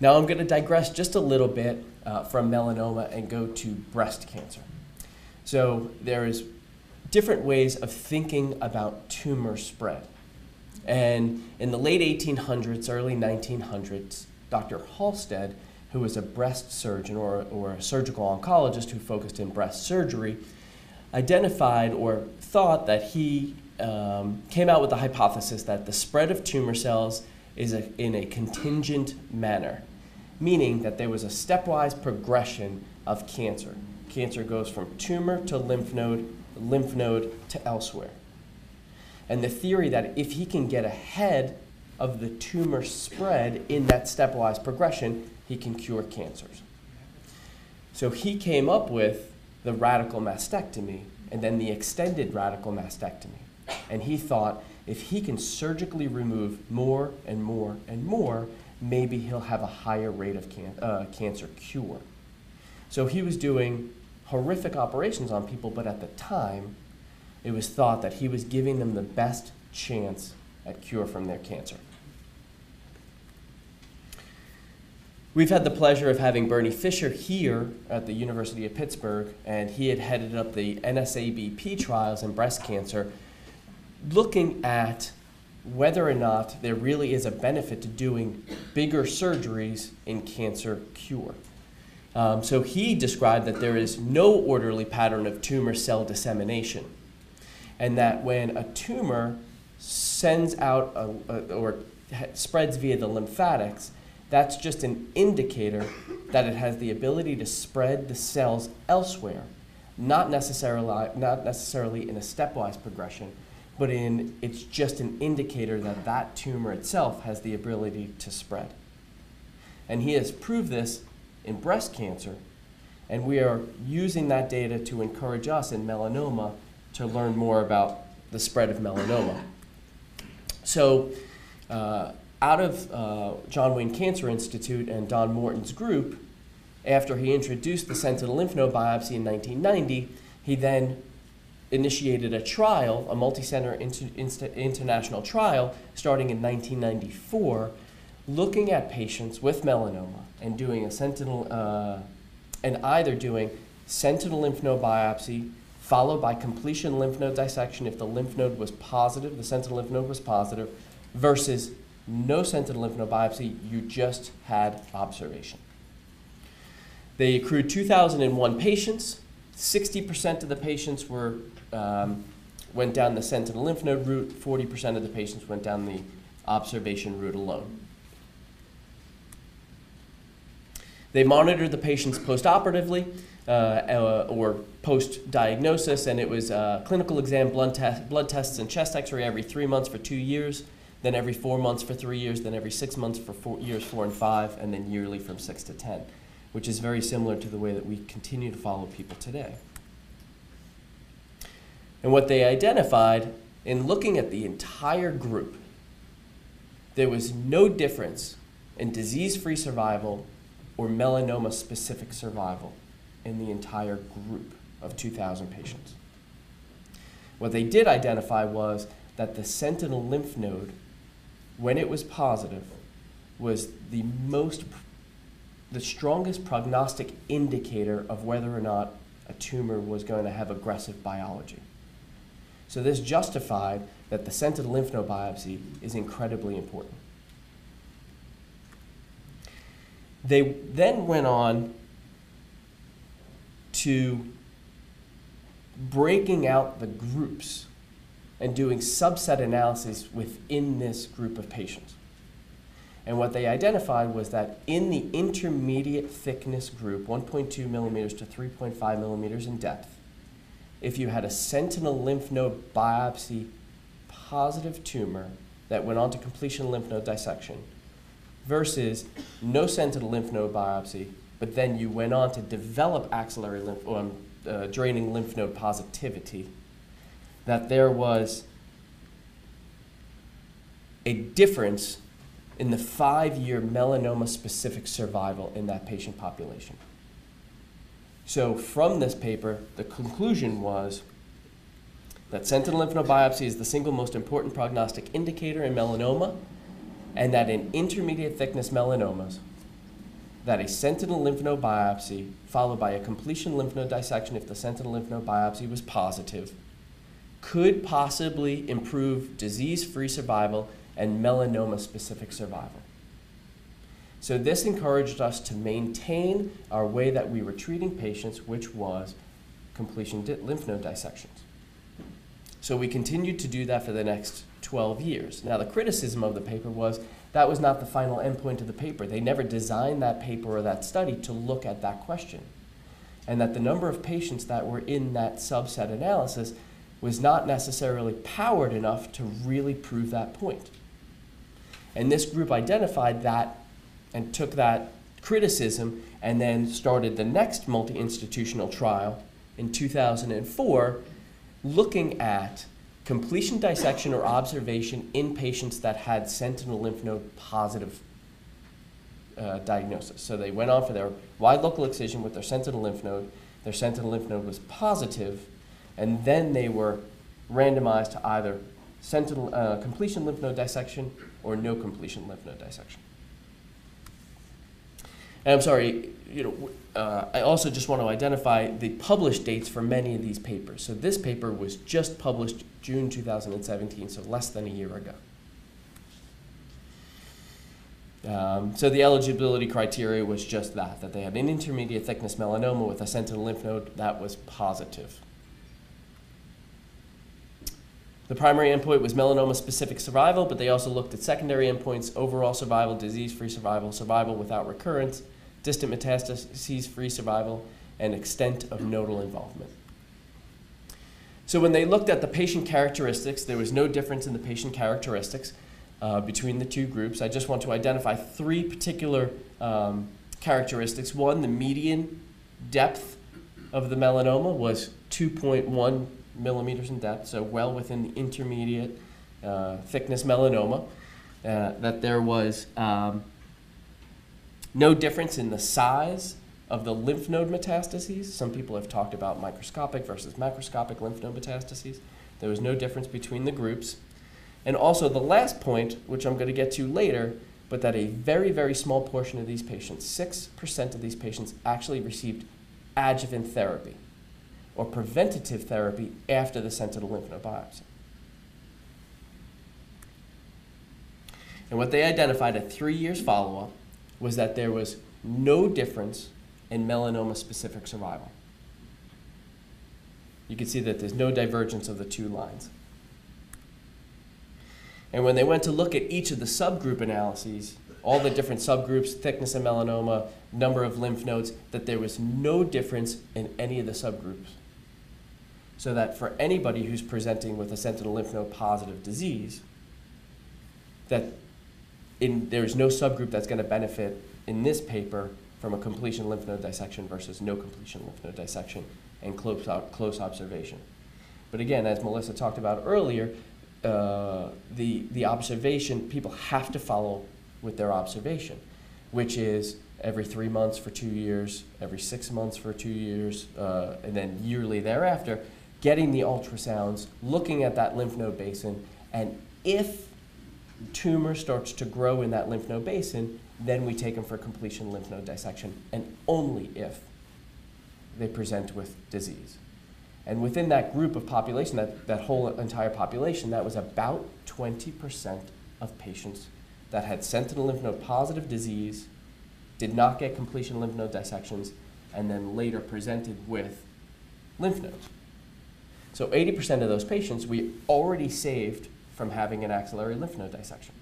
Speaker 17: Now I'm going to digress just a little bit from melanoma and go to breast cancer. So there is different ways of thinking about tumor spread. And in the late 1800s, early 1900s, Dr. Halsted, who was a breast surgeon or a surgical oncologist who focused in breast surgery, identified or thought that he came out with the hypothesis that the spread of tumor cells is in a contingent manner, meaning that there was a stepwise progression of cancer. Cancer goes from tumor to lymph node to elsewhere. And the theory that if he can get ahead of the tumor spread in that stepwise progression, he can cure cancers. So he came up with the radical mastectomy and then the extended radical mastectomy. And he thought if he can surgically remove more and more and more, maybe he'll have a higher rate of cancer cure. So he was doing horrific operations on people, but at the time, it was thought that he was giving them the best chance at cure from their cancer. We've had the pleasure of having Bernie Fisher here at the University of Pittsburgh, and he had headed up the NSABP trials in breast cancer, looking at whether or not there really is a benefit to doing bigger surgeries in cancer cure. So he described that there is no orderly pattern of tumor cell dissemination, and that when a tumor sends out or spreads via the lymphatics, that's just an indicator that it has the ability to spread the cells elsewhere, not necessarily in a stepwise progression, but it's just an indicator that that tumor itself has the ability to spread. And he has proved this in breast cancer, and we are using that data to encourage us in melanoma to learn more about the spread of melanoma. So out of John Wayne Cancer Institute and Don Morton's group, after he introduced the sentinel lymph node biopsy in 1990, he then initiated a trial, a multi-center international trial, starting in 1994, looking at patients with melanoma and doing a sentinel, and either doing sentinel lymph node biopsy followed by completion lymph node dissection if the lymph node was positive, the sentinel lymph node was positive, versus no sentinel lymph node biopsy, you just had observation. They accrued 2,001 patients. 60% of the patients went down the sentinel lymph node route, 40% of the patients went down the observation route alone. They monitored the patients post-operatively or post-diagnosis, and it was clinical exam, blood tests, and chest x-ray every 3 months for 2 years, then every 4 months for 3 years, then every 6 months for years 4 and 5, and then yearly from 6 to 10, which is very similar to the way that we continue to follow people today. And what they identified in looking at the entire group, there was no difference in disease-free survival or melanoma-specific survival in the entire group. of 2,000 patients. What they did identify was that the sentinel lymph node, when it was positive, was the strongest prognostic indicator of whether or not a tumor was going to have aggressive biology. So this justified that the sentinel lymph node biopsy is incredibly important. They then went on to breaking out the groups and doing subset analysis within this group of patients. And what they identified was that in the intermediate thickness group, 1.2 millimeters to 3.5 millimeters in depth, if you had a sentinel lymph node biopsy positive tumor that went on to completion lymph node dissection versus no sentinel lymph node biopsy, but then you went on to develop axillary draining lymph node positivity, that there was a difference in the 5-year melanoma-specific survival in that patient population. So from this paper, the conclusion was that sentinel lymph node biopsy is the single most important prognostic indicator in melanoma, and that in intermediate thickness melanomas, that a sentinel lymph node biopsy followed by a completion lymph node dissection, if the sentinel lymph node biopsy was positive, could possibly improve disease-free survival and melanoma-specific survival. So this encouraged us to maintain our way that we were treating patients, which was completion lymph node dissections. So we continued to do that for the next 12 years. Now the criticism of the paper was that was not the final endpoint of the paper. They never designed that paper or that study to look at that question. And that the number of patients that were in that subset analysis was not necessarily powered enough to really prove that point. And this group identified that and took that criticism and then started the next multi-institutional trial in 2004 looking at completion dissection or observation in patients that had sentinel lymph node positive diagnosis. So they went on for their wide local excision with their sentinel lymph node. Their sentinel lymph node was positive, and then they were randomized to either completion lymph node dissection or no completion lymph node dissection. And I'm sorry, I also just want to identify the published dates for many of these papers. So this paper was just published June 2017, so less than a year ago. So the eligibility criteria was just that they had an intermediate thickness melanoma with a sentinel lymph node that was positive. The primary endpoint was melanoma-specific survival, but they also looked at secondary endpoints: overall survival, disease-free survival, survival without recurrence, distant metastases-free survival, and extent of nodal involvement. So when they looked at the patient characteristics, there was no difference in the patient characteristics between the two groups. I just want to identify 3 particular characteristics. One, the median depth of the melanoma was 2.1 millimeters in depth, so well within the intermediate thickness melanoma. That there was no difference in the size of the lymph node metastases. Some people have talked about microscopic versus macroscopic lymph node metastases. There was no difference between the groups. And also the last point, which I'm going to get to later, but that a very, very small portion of these patients, 6% of these patients, actually received adjuvant therapy or preventative therapy after the sentinel lymph node biopsy. And what they identified at 3 years follow-up was that there was no difference in melanoma-specific survival. You can see that there's no divergence of the 2 lines. And when they went to look at each of the subgroup analyses, all the different subgroups, thickness of melanoma, number of lymph nodes, that there was no difference in any of the subgroups. So that for anybody who's presenting with a sentinel lymph node positive disease, that there's no subgroup that's going to benefit in this paper from a completion lymph node dissection versus no completion lymph node dissection and close observation. But again, as Melissa talked about earlier, the observation, people have to follow with their observation. which is every 3 months for 2 years, every 6 months for 2 years, and then yearly thereafter, getting the ultrasounds, looking at that lymph node basin, and if tumor starts to grow in that lymph node basin, then we take them for completion lymph node dissection, and only if they present with disease. And within that group of population, that whole entire population, that was about 20% of patients that had sentinel lymph node positive disease, did not get completion lymph node dissections, and then later presented with lymph nodes. So 80% of those patients we already saved from having an axillary lymph node dissection.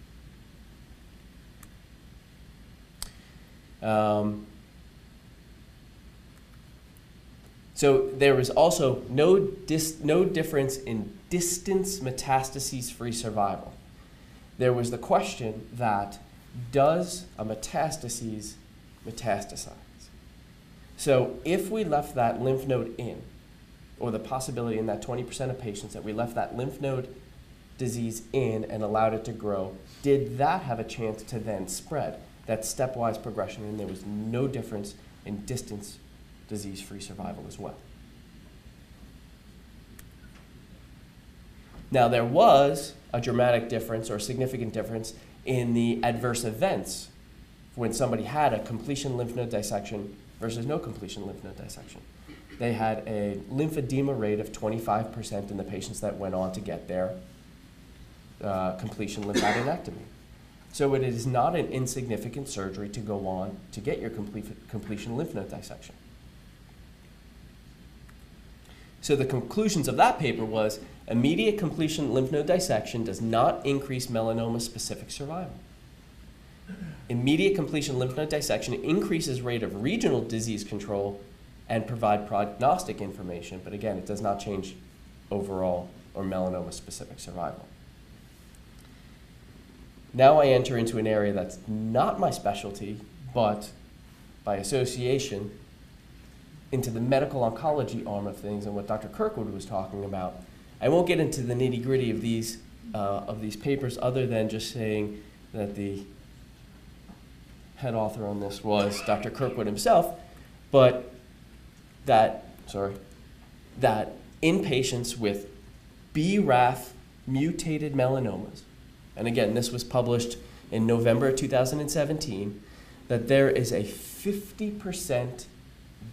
Speaker 17: So there was also no difference in distance metastases-free survival. There was the question that, does a metastases metastasize? So if we left that lymph node in, or the possibility in that 20% of patients that we left that lymph node disease in and allowed it to grow, did that have a chance to then spread? That stepwise progression, and there was no difference in distance disease-free survival as well. Now, there was a dramatic difference or significant difference in the adverse events when somebody had a completion lymph node dissection versus no completion lymph node dissection. They had a lymphedema rate of 25% in the patients that went on to get their completion lymphadenectomy. So it is not an insignificant surgery to go on to get your completion lymph node dissection. So the conclusions of that paper was immediate completion lymph node dissection does not increase melanoma-specific survival. Immediate completion lymph node dissection increases rate of regional disease control and provide prognostic information, but again, it does not change overall or melanoma-specific survival. Now I enter into an area that's not my specialty, but by association, into the medical oncology arm of things and what Dr. Kirkwood was talking about. I won't get into the nitty-gritty of these papers other than just saying that the head author on this was Dr. Kirkwood himself, but that in patients with BRAF mutated melanomas, and again, this was published in November 2017, that there is a 50%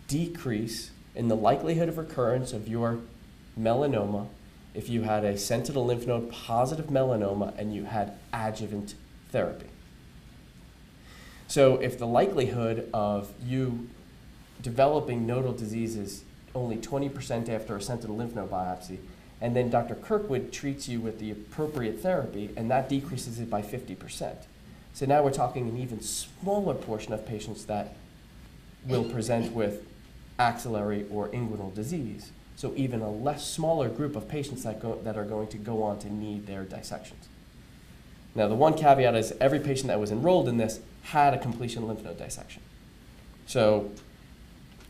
Speaker 17: decrease in the likelihood of recurrence of your melanoma if you had a sentinel lymph node positive melanoma and you had adjuvant therapy. So if the likelihood of you developing nodal disease is only 20% after a sentinel lymph node biopsy, and then Dr. Kirkwood treats you with the appropriate therapy, and that decreases it by 50%. So now we're talking an even smaller portion of patients that will present with axillary or inguinal disease. So even a less smaller group of patients that are going to go on to need their dissections. Now the one caveat is every patient that was enrolled in this had a completion lymph node dissection. So,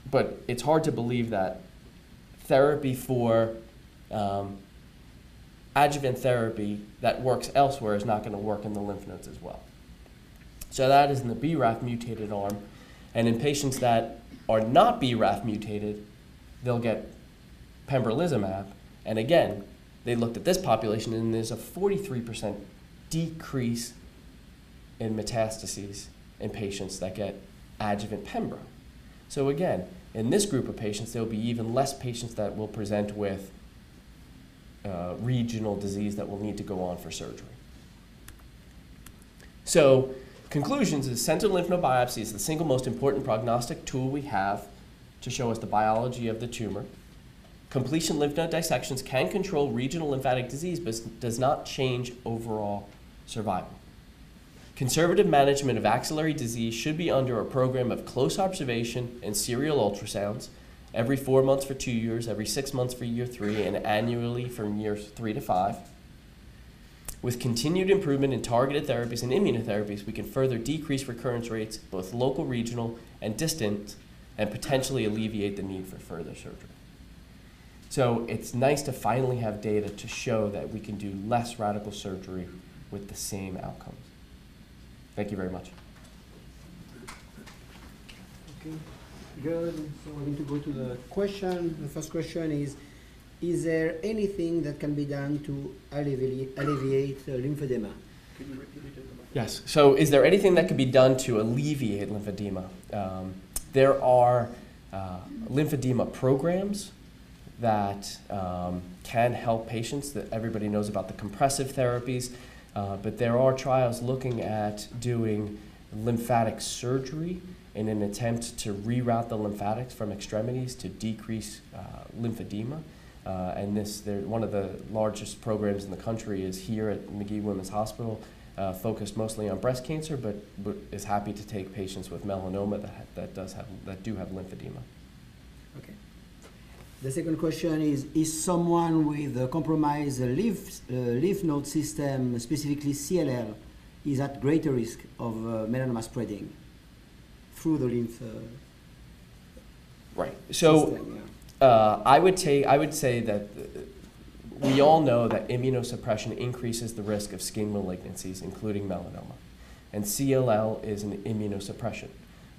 Speaker 17: but it's hard to believe that therapy for adjuvant therapy that works elsewhere is not going to work in the lymph nodes as well. So that is in the BRAF mutated arm. And in patients that are not BRAF mutated, they'll get pembrolizumab. And again, they looked at this population and there's a 43% decrease in metastases in patients that get adjuvant pembro. So again, in this group of patients, there will be even less patients that will present with regional disease that will need to go on for surgery. So conclusions is sentinel lymph node biopsy is the single most important prognostic tool we have to show us the biology of the tumor. Completion lymph node dissections can control regional lymphatic disease, but does not change overall survival. Conservative management of axillary disease should be under a program of close observation and serial ultrasounds every 4 months for 2 years, every 6 months for year 3, and annually from years 3 to 5. With continued improvement in targeted therapies and immunotherapies, we can further decrease recurrence rates, both local, regional, and distant, and potentially alleviate the need for further surgery. So it's nice to finally have data to show that we can do less radical surgery with the same outcomes. Thank you very much.
Speaker 18: Okay, good. So we're going to go to the question. The first question is there anything that can be done to alleviate lymphedema?
Speaker 8: Can you repeat it?
Speaker 17: Yes. So is there anything that can be done to alleviate lymphedema? There are lymphedema programs that can help patients. That everybody knows about the compressive therapies, but there are trials looking at doing lymphatic surgery in an attempt to reroute the lymphatics from extremities to decrease lymphedema. And one of the largest programs in the country is here at McGee Women's Hospital, focused mostly on breast cancer, but is happy to take patients with melanoma that do have lymphedema.
Speaker 18: Okay. The second question is someone with a compromised lymph node system, specifically CLL, is at greater risk of melanoma spreading through the lymph
Speaker 17: right. So
Speaker 18: system, yeah.
Speaker 17: I would say that we all know that immunosuppression increases the risk of skin malignancies, including melanoma. And CLL is an immunosuppression.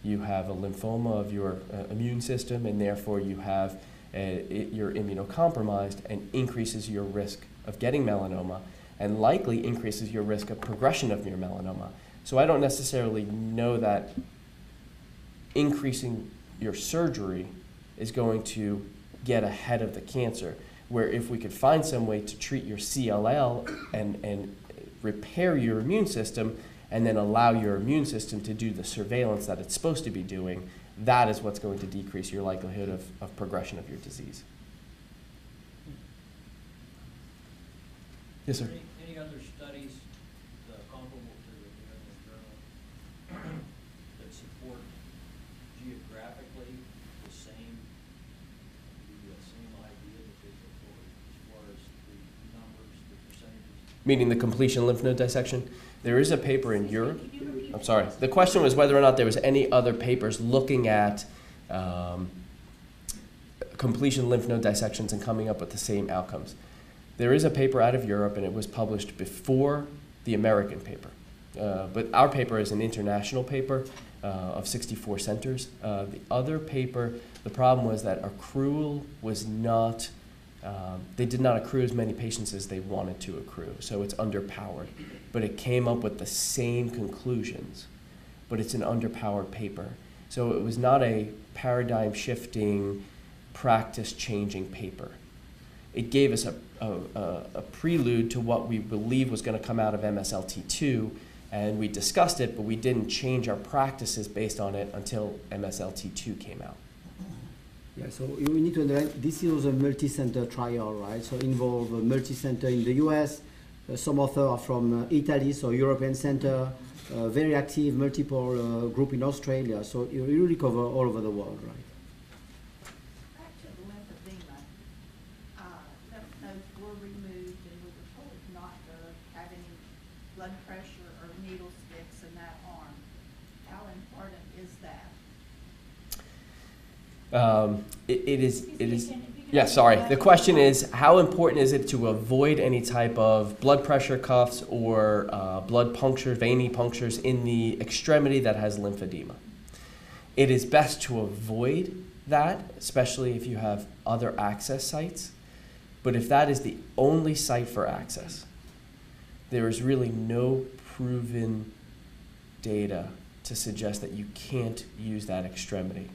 Speaker 17: You have a lymphoma of your immune system, and therefore you have you're immunocompromised, and increases your risk of getting melanoma, and likely increases your risk of progression of your melanoma. So I don't necessarily know that increasing your surgery is going to get ahead of the cancer, where if we could find some way to treat your CLL and repair your immune system, and then allow your immune system to do the surveillance that it's supposed to be doing, that is what's going to decrease your likelihood of progression of your disease. Yes, sir.
Speaker 19: Any other studies comparable to the New England Journal that support geographically the same idea that they support as far as the numbers, the percentages?
Speaker 17: Meaning the completion lymph node dissection? There is a paper in Europe. I'm sorry. The question was whether or not there was any other papers looking at completion lymph node dissections and coming up with the same outcomes. There is a paper out of Europe, and it was published before the American paper. But our paper is an international paper of 64 centers. The other paper, the problem was that accrual was not, they did not accrue as many patients as they wanted to accrue, so it's underpowered. But it came up with the same conclusions, but it's an underpowered paper. So it was not a paradigm-shifting, practice-changing paper. It gave us a prelude to what we believe was going to come out of MSLT2, and we discussed it, but we didn't change our practices based on it until MSLT2 came out.
Speaker 18: Yeah, so you need to understand, this is a multi-center trial, right? So involve a multi-center in the US, some authors are from Italy, so European center, very active, multiple group in Australia, so you really cover all over the world, right?
Speaker 10: Back to the lymphedema, lymph nodes were removed and we were told not to have any blood pressure or needle sticks in that arm. How important is that?
Speaker 17: It is. Yeah, sorry. The question is, how important is it to avoid any type of blood pressure cuffs or blood puncture, veiny punctures in the extremity that has lymphedema? It is best to avoid that, especially if you have other access sites. But if that is the only site for access, there is really no proven data to suggest that you can't use that extremity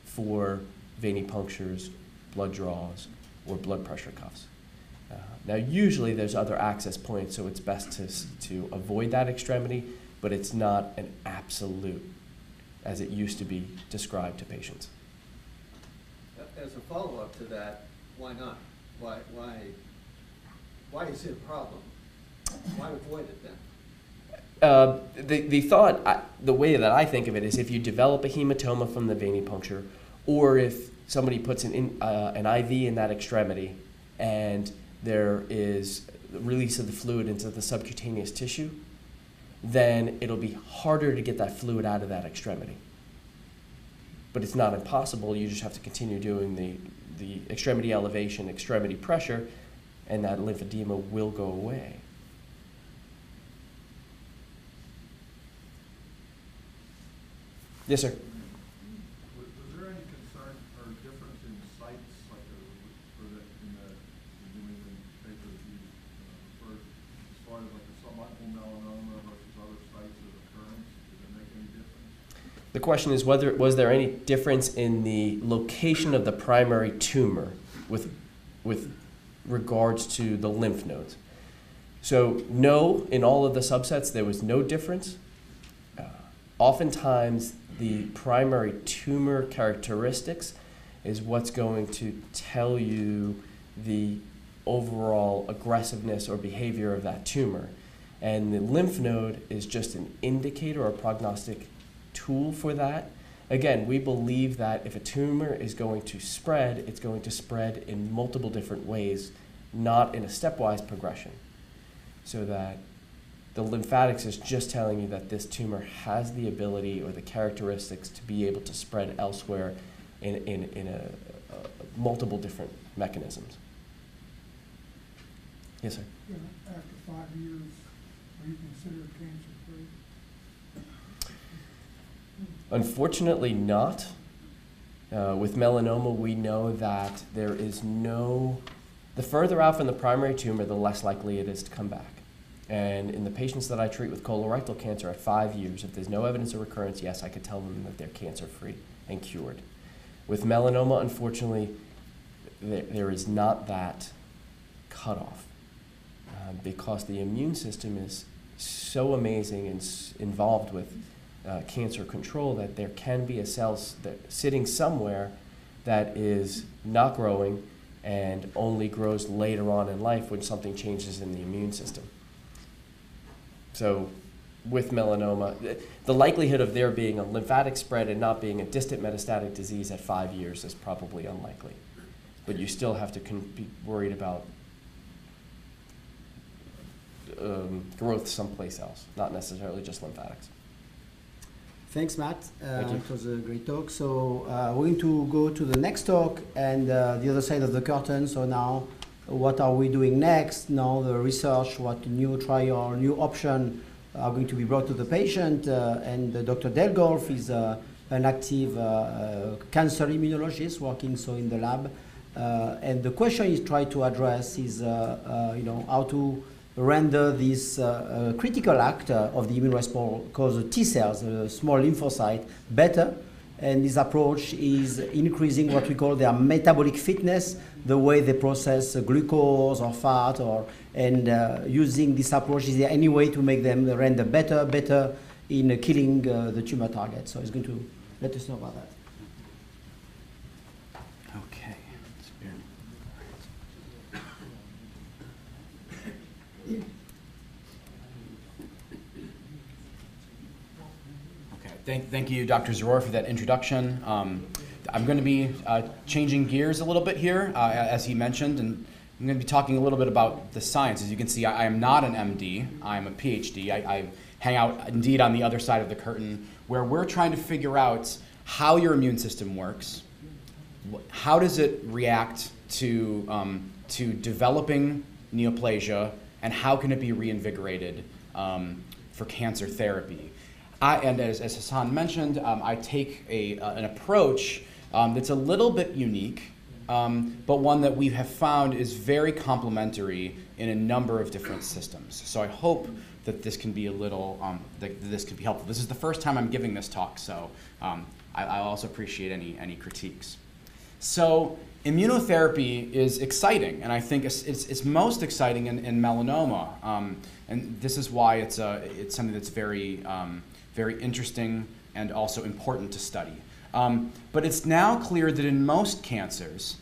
Speaker 17: for veiny punctures, blood draws, or blood pressure cuffs. Now, usually there's other access points, so it's best to avoid that extremity, but it's not an absolute, as it used to be described to patients.
Speaker 14: As a follow-up to that, why not? Why is it a problem? Why avoid it then?
Speaker 17: The thought, the way that I think of it is if you develop a hematoma from the veiny puncture, or if somebody puts an IV in that extremity and there is the release of the fluid into the subcutaneous tissue, then it'll be harder to get that fluid out of that extremity. But it's not impossible. You just have to continue doing the extremity elevation, extremity pressure, and that lymphedema will go away. Yes, sir.
Speaker 16: far as like a submucosal melanoma versus other sites of occurrence? Does it make any difference?
Speaker 17: The question is was there any difference in the location of the primary tumor with regards to the lymph nodes? So no, in all of the subsets there was no difference. Oftentimes the primary tumor characteristics is what's going to tell you the overall aggressiveness or behavior of that tumor. And the lymph node is just an indicator or prognostic tool for that. Again, we believe that if a tumor is going to spread, it's going to spread in multiple different ways, not in a stepwise progression. So that the lymphatics is just telling you that this tumor has the ability or the characteristics to be able to spread elsewhere in multiple different mechanisms. Yes, sir?
Speaker 20: Yeah, after 5 years, are you considered cancer-free?
Speaker 17: Unfortunately not. With melanoma, we know that there is the further out from the primary tumor, the less likely it is to come back. And in the patients that I treat with colorectal cancer at 5 years, if there's no evidence of recurrence, yes, I could tell them that they're cancer-free and cured. With melanoma, unfortunately, there is not that cutoff because the immune system is so amazing and involved with cancer control that there can be a cell sitting somewhere that is not growing and only grows later on in life when something changes in the immune system. So with melanoma, the likelihood of there being a lymphatic spread and not being a distant metastatic disease at 5 years is probably unlikely. But you still have to be worried about growth someplace else, not necessarily just lymphatics.
Speaker 18: Thanks, Matt.
Speaker 17: Thank you.
Speaker 18: It was a great talk. So we're going to go to the next talk and the other side of the curtain. So now, what are we doing next? Now the research, what new trial, new option are going to be brought to the patient. And Dr. Delgolf is an active cancer immunologist working in the lab. And the question he's trying to address is, how to render this critical actor of the immune response called the T cells, the small lymphocyte, better. And this approach is increasing what we call their metabolic fitness, the way they process glucose or fat, and using this approach, is there any way to make them render better in killing the tumor target? So he's going to let us know about that.
Speaker 21: Okay. Thank you, Dr. Zaror, for that introduction. I'm going to be changing gears a little bit here, as he mentioned, and I'm going to be talking a little bit about the science. As you can see, I am not an MD. I'm a PhD. I hang out, indeed, on the other side of the curtain, where we're trying to figure out how your immune system works, how does it react to developing neoplasia, and how can it be reinvigorated for cancer therapy. And as Hassan mentioned, I take an approach that's a little bit unique, but one that we have found is very complementary in a number of different systems. So I hope that this can be a little, that this can be helpful. This is the first time I'm giving this talk, so I also appreciate any critiques. So immunotherapy is exciting, and I think it's most exciting in melanoma, and this is why it's something that's very interesting and also important to study. But it's now clear that in most cancers,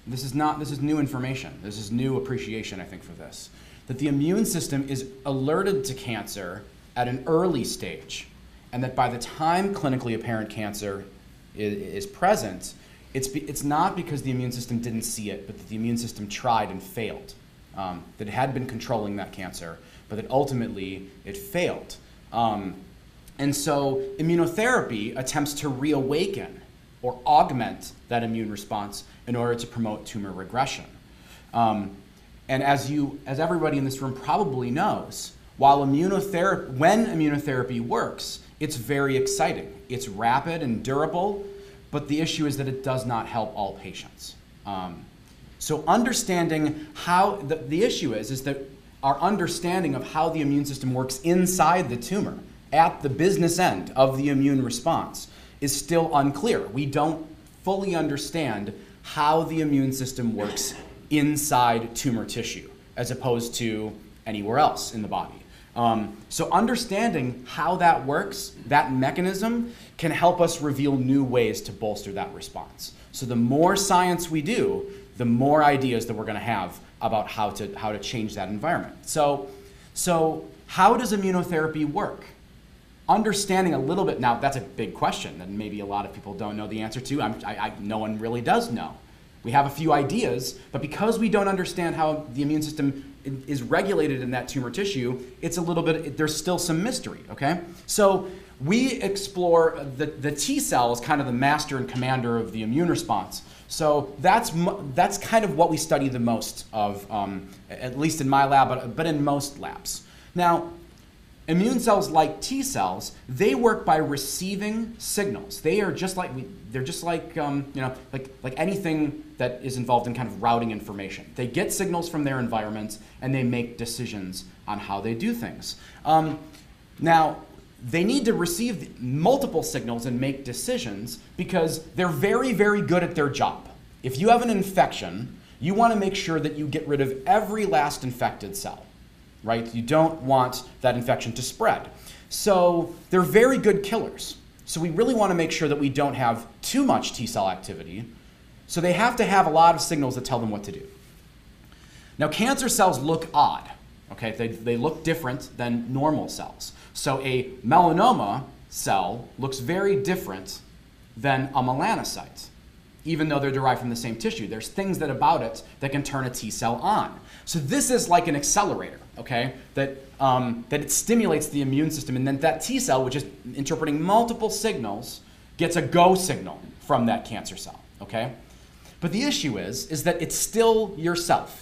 Speaker 21: this is new information. This is new appreciation, I think, for this, that the immune system is alerted to cancer at an early stage, and that by the time clinically apparent cancer is present, it's not because the immune system didn't see it, but that the immune system tried and failed. That it had been controlling that cancer, but that ultimately it failed. And so immunotherapy attempts to reawaken or augment that immune response in order to promote tumor regression. And as everybody in this room probably knows, when immunotherapy works, it's very exciting. It's rapid and durable, but the issue is that it does not help all patients. So understanding how the issue is that our understanding of how the immune system works inside the tumor, at the business end of the immune response, is still unclear. We don't fully understand how the immune system works inside tumor tissue, as opposed to anywhere else in the body. So understanding how that works, that mechanism, can help us reveal new ways to bolster that response. So the more science we do, the more ideas that we're going to have about how to change that environment. So how does immunotherapy work? Understanding a little bit, now that's a big question that maybe a lot of people don't know the answer to. No one really does know. We have a few ideas, but because we don't understand how the immune system is regulated in that tumor tissue, it's a little bit, there's still some mystery, okay? So we explore the T cell as kind of the master and commander of the immune response. So that's kind of what we study the most of, at least in my lab, but in most labs. Now, immune cells, like T cells, they work by receiving signals. They are just like like anything that is involved in kind of routing information. They get signals from their environment and they make decisions on how they do things. Now, they need to receive multiple signals and make decisions because they're very, very good at their job. If you have an infection, you want to make sure that you get rid of every last infected cell, right? You don't want that infection to spread. So they're very good killers. So we really want to make sure that we don't have too much T cell activity. So they have to have a lot of signals that tell them what to do. Now, cancer cells look odd. Okay, they look different than normal cells. So a melanoma cell looks very different than a melanocyte, even though they're derived from the same tissue. There's things about it that can turn a T cell on. So this is like an accelerator, okay, that it stimulates the immune system, and then that T cell, which is interpreting multiple signals, gets a go signal from that cancer cell, okay? But the issue is that it's still yourself.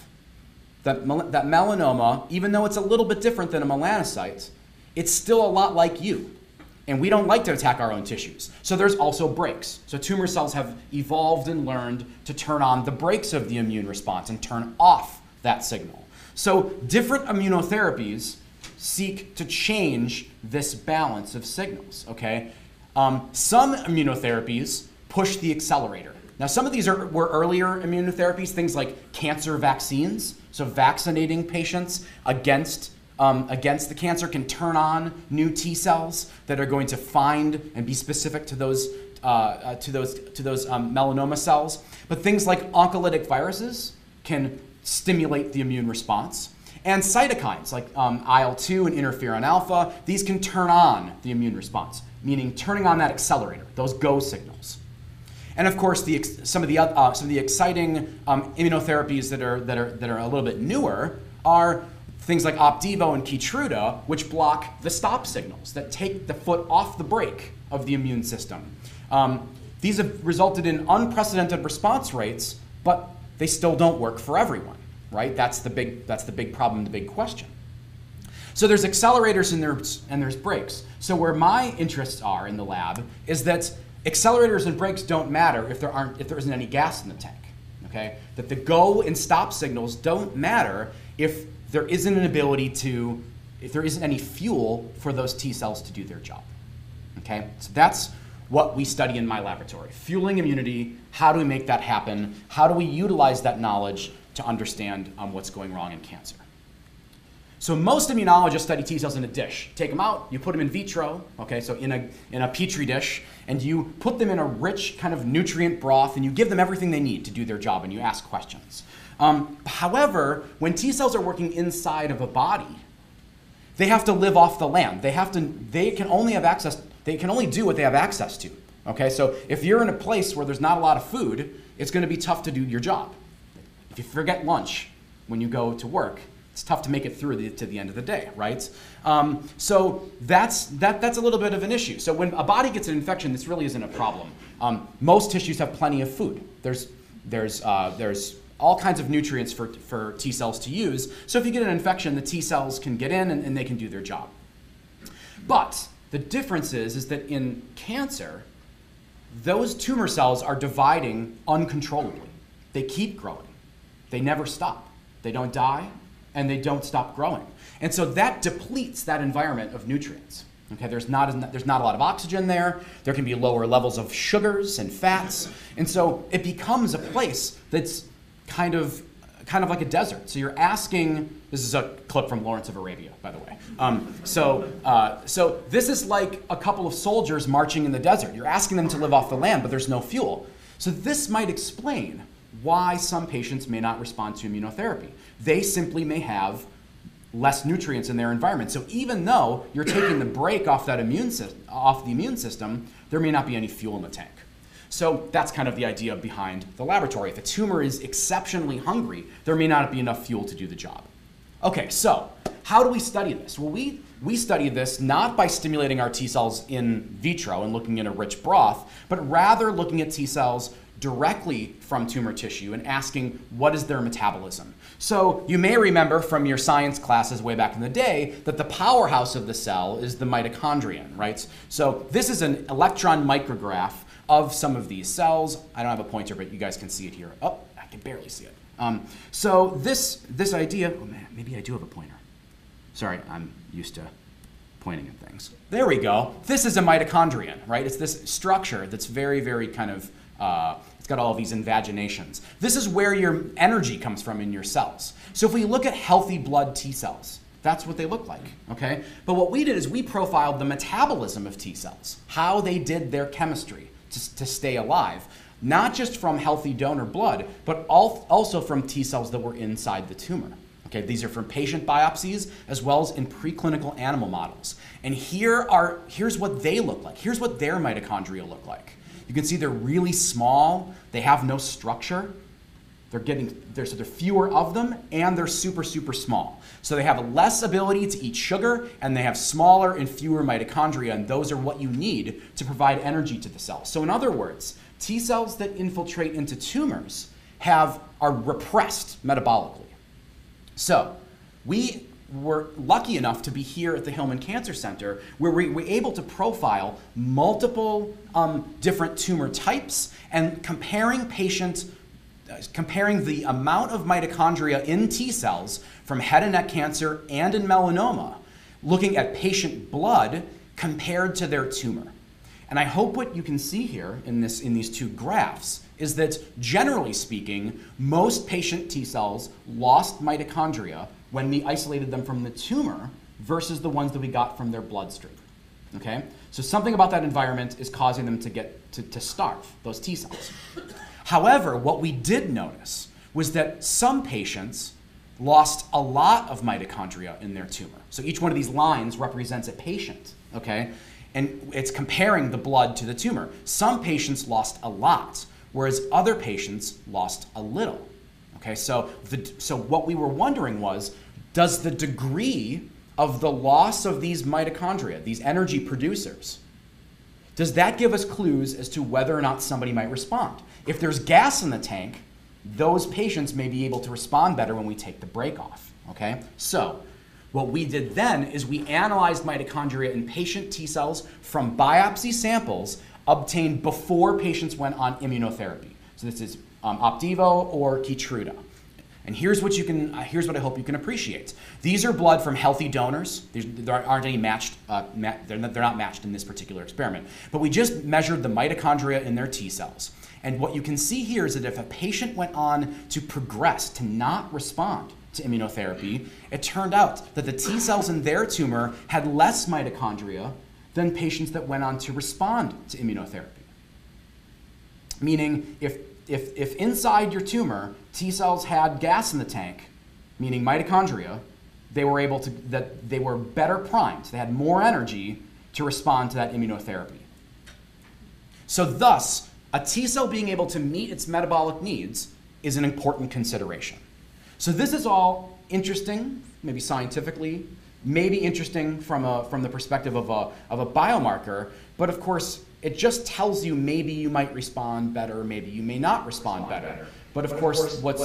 Speaker 21: That melanoma, even though it's a little bit different than a melanocyte, it's still a lot like you. And we don't like to attack our own tissues. So there's also brakes. So tumor cells have evolved and learned to turn on the brakes of the immune response and turn off that signal. So different immunotherapies seek to change this balance of signals, okay? Some immunotherapies push the accelerator. Now, some of these were earlier immunotherapies, things like cancer vaccines. So vaccinating patients against the cancer can turn on new T cells that are going to find and be specific to those melanoma cells. But things like oncolytic viruses can stimulate the immune response. And cytokines like IL-2 and interferon alpha, these can turn on the immune response, meaning turning on that accelerator, those go signals. And of course, some of the exciting immunotherapies that are a little bit newer are things like Opdivo and Keytruda, which block the stop signals that take the foot off the brake of the immune system. These have resulted in unprecedented response rates, but they still don't work for everyone, right? That's the big problem, the big question. So there's accelerators and there's brakes. So where my interests are in the lab is that accelerators and brakes don't matter if there isn't any gas in the tank, okay? That the go and stop signals don't matter if there isn't any fuel for those T cells to do their job, okay? So that's what we study in my laboratory. Fueling immunity, how do we make that happen? How do we utilize that knowledge to understand what's going wrong in cancer? So most immunologists study T cells in a dish. Take them out, you put them in vitro, okay, so in a petri dish, and you put them in a rich kind of nutrient broth, and you give them everything they need to do their job, and you ask questions. However, when T cells are working inside of a body, they have to live off the land. They can only do what they have access to, okay? So if you're in a place where there's not a lot of food, it's gonna be tough to do your job. If you forget lunch when you go to work, it's tough to make it through to the end of the day, right? So that's a little bit of an issue. So when a body gets an infection, this really isn't a problem. Most tissues have plenty of food. There's all kinds of nutrients for T cells to use. So if you get an infection, the T cells can get in and they can do their job. But the difference is that in cancer, those tumor cells are dividing uncontrollably. They keep growing. They never stop. They don't die. and they don't stop growing. And so that depletes that environment of nutrients. Okay, there's not a lot of oxygen there. There can be lower levels of sugars and fats. And so it becomes a place that's kind of like a desert. So you're asking, this is a clip from Lawrence of Arabia, by the way. So this is like a couple of soldiers marching in the desert. You're asking them to live off the land, but there's no fuel. So this might explain why some patients may not respond to immunotherapy. They simply may have less nutrients in their environment. So even though you're taking the brake off the immune system, there may not be any fuel in the tank. So that's kind of the idea behind the laboratory. If a tumor is exceptionally hungry, there may not be enough fuel to do the job. Okay, so how do we study this? Well, we study this not by stimulating our T cells in vitro and looking at a rich broth, but rather looking at T cells directly from tumor tissue and asking what is their metabolism. So you may remember from your science classes way back in the day that the powerhouse of the cell is the mitochondrion, right? So this is an electron micrograph of some of these cells. I don't have a pointer, but you guys can see it here. Oh, I can barely see it. So this idea, oh man, maybe I do have a pointer. Sorry, I'm used to pointing at things. There we go. This is a mitochondrion, right? It's this structure that's very, very kind of, it's got all these invaginations. This is where your energy comes from in your cells. So if we look at healthy blood T cells, that's what they look like, okay? But what we did is we profiled the metabolism of T cells, how they did their chemistry to stay alive, not just from healthy donor blood, but also from T cells that were inside the tumor. Okay, these are from patient biopsies as well as in preclinical animal models. And here's what they look like. Here's what their mitochondria look like. You can see they're really small. They have no structure. So there are fewer of them, and they're super, super small. So they have less ability to eat sugar, and they have smaller and fewer mitochondria, and those are what you need to provide energy to the cell. So in other words, T cells that infiltrate into tumors are repressed metabolically. So we were lucky enough to be here at the Hillman Cancer Center where we were able to profile multiple different tumor types and comparing the amount of mitochondria in T cells from head and neck cancer and in melanoma, looking at patient blood compared to their tumor. And I hope what you can see here in these two graphs is that, generally speaking, most patient T cells lost mitochondria when we isolated them from the tumor versus the ones that we got from their bloodstream. Okay? So something about that environment is causing them to starve, those T cells. However, what we did notice was that some patients lost a lot of mitochondria in their tumor. So each one of these lines represents a patient, okay? And it's comparing the blood to the tumor. Some patients lost a lot, whereas other patients lost a little. Okay, so what we were wondering was, does the degree of the loss of these mitochondria, these energy producers, does that give us clues as to whether or not somebody might respond? If there's gas in the tank, those patients may be able to respond better when we take the brake off. Okay, so what we did then is we analyzed mitochondria in patient T cells from biopsy samples obtained before patients went on immunotherapy. So this is Opdivo or Keytruda. And here's what I hope you can appreciate. These are blood from healthy donors. There aren't any matched. They're not matched in this particular experiment. But we just measured the mitochondria in their T cells. And what you can see here is that if a patient went on to progress, to not respond to immunotherapy, it turned out that the T cells in their tumor had less mitochondria than patients that went on to respond to immunotherapy. Meaning, if inside your tumor T cells had gas in the tank, meaning mitochondria, they were better primed. They had more energy to respond to that immunotherapy. So thus, a T cell being able to meet its metabolic needs is an important consideration. So this is all interesting, maybe scientifically, maybe interesting from the perspective of a biomarker, but of course, it just tells you maybe you might respond better, maybe you may not respond better. But of course, what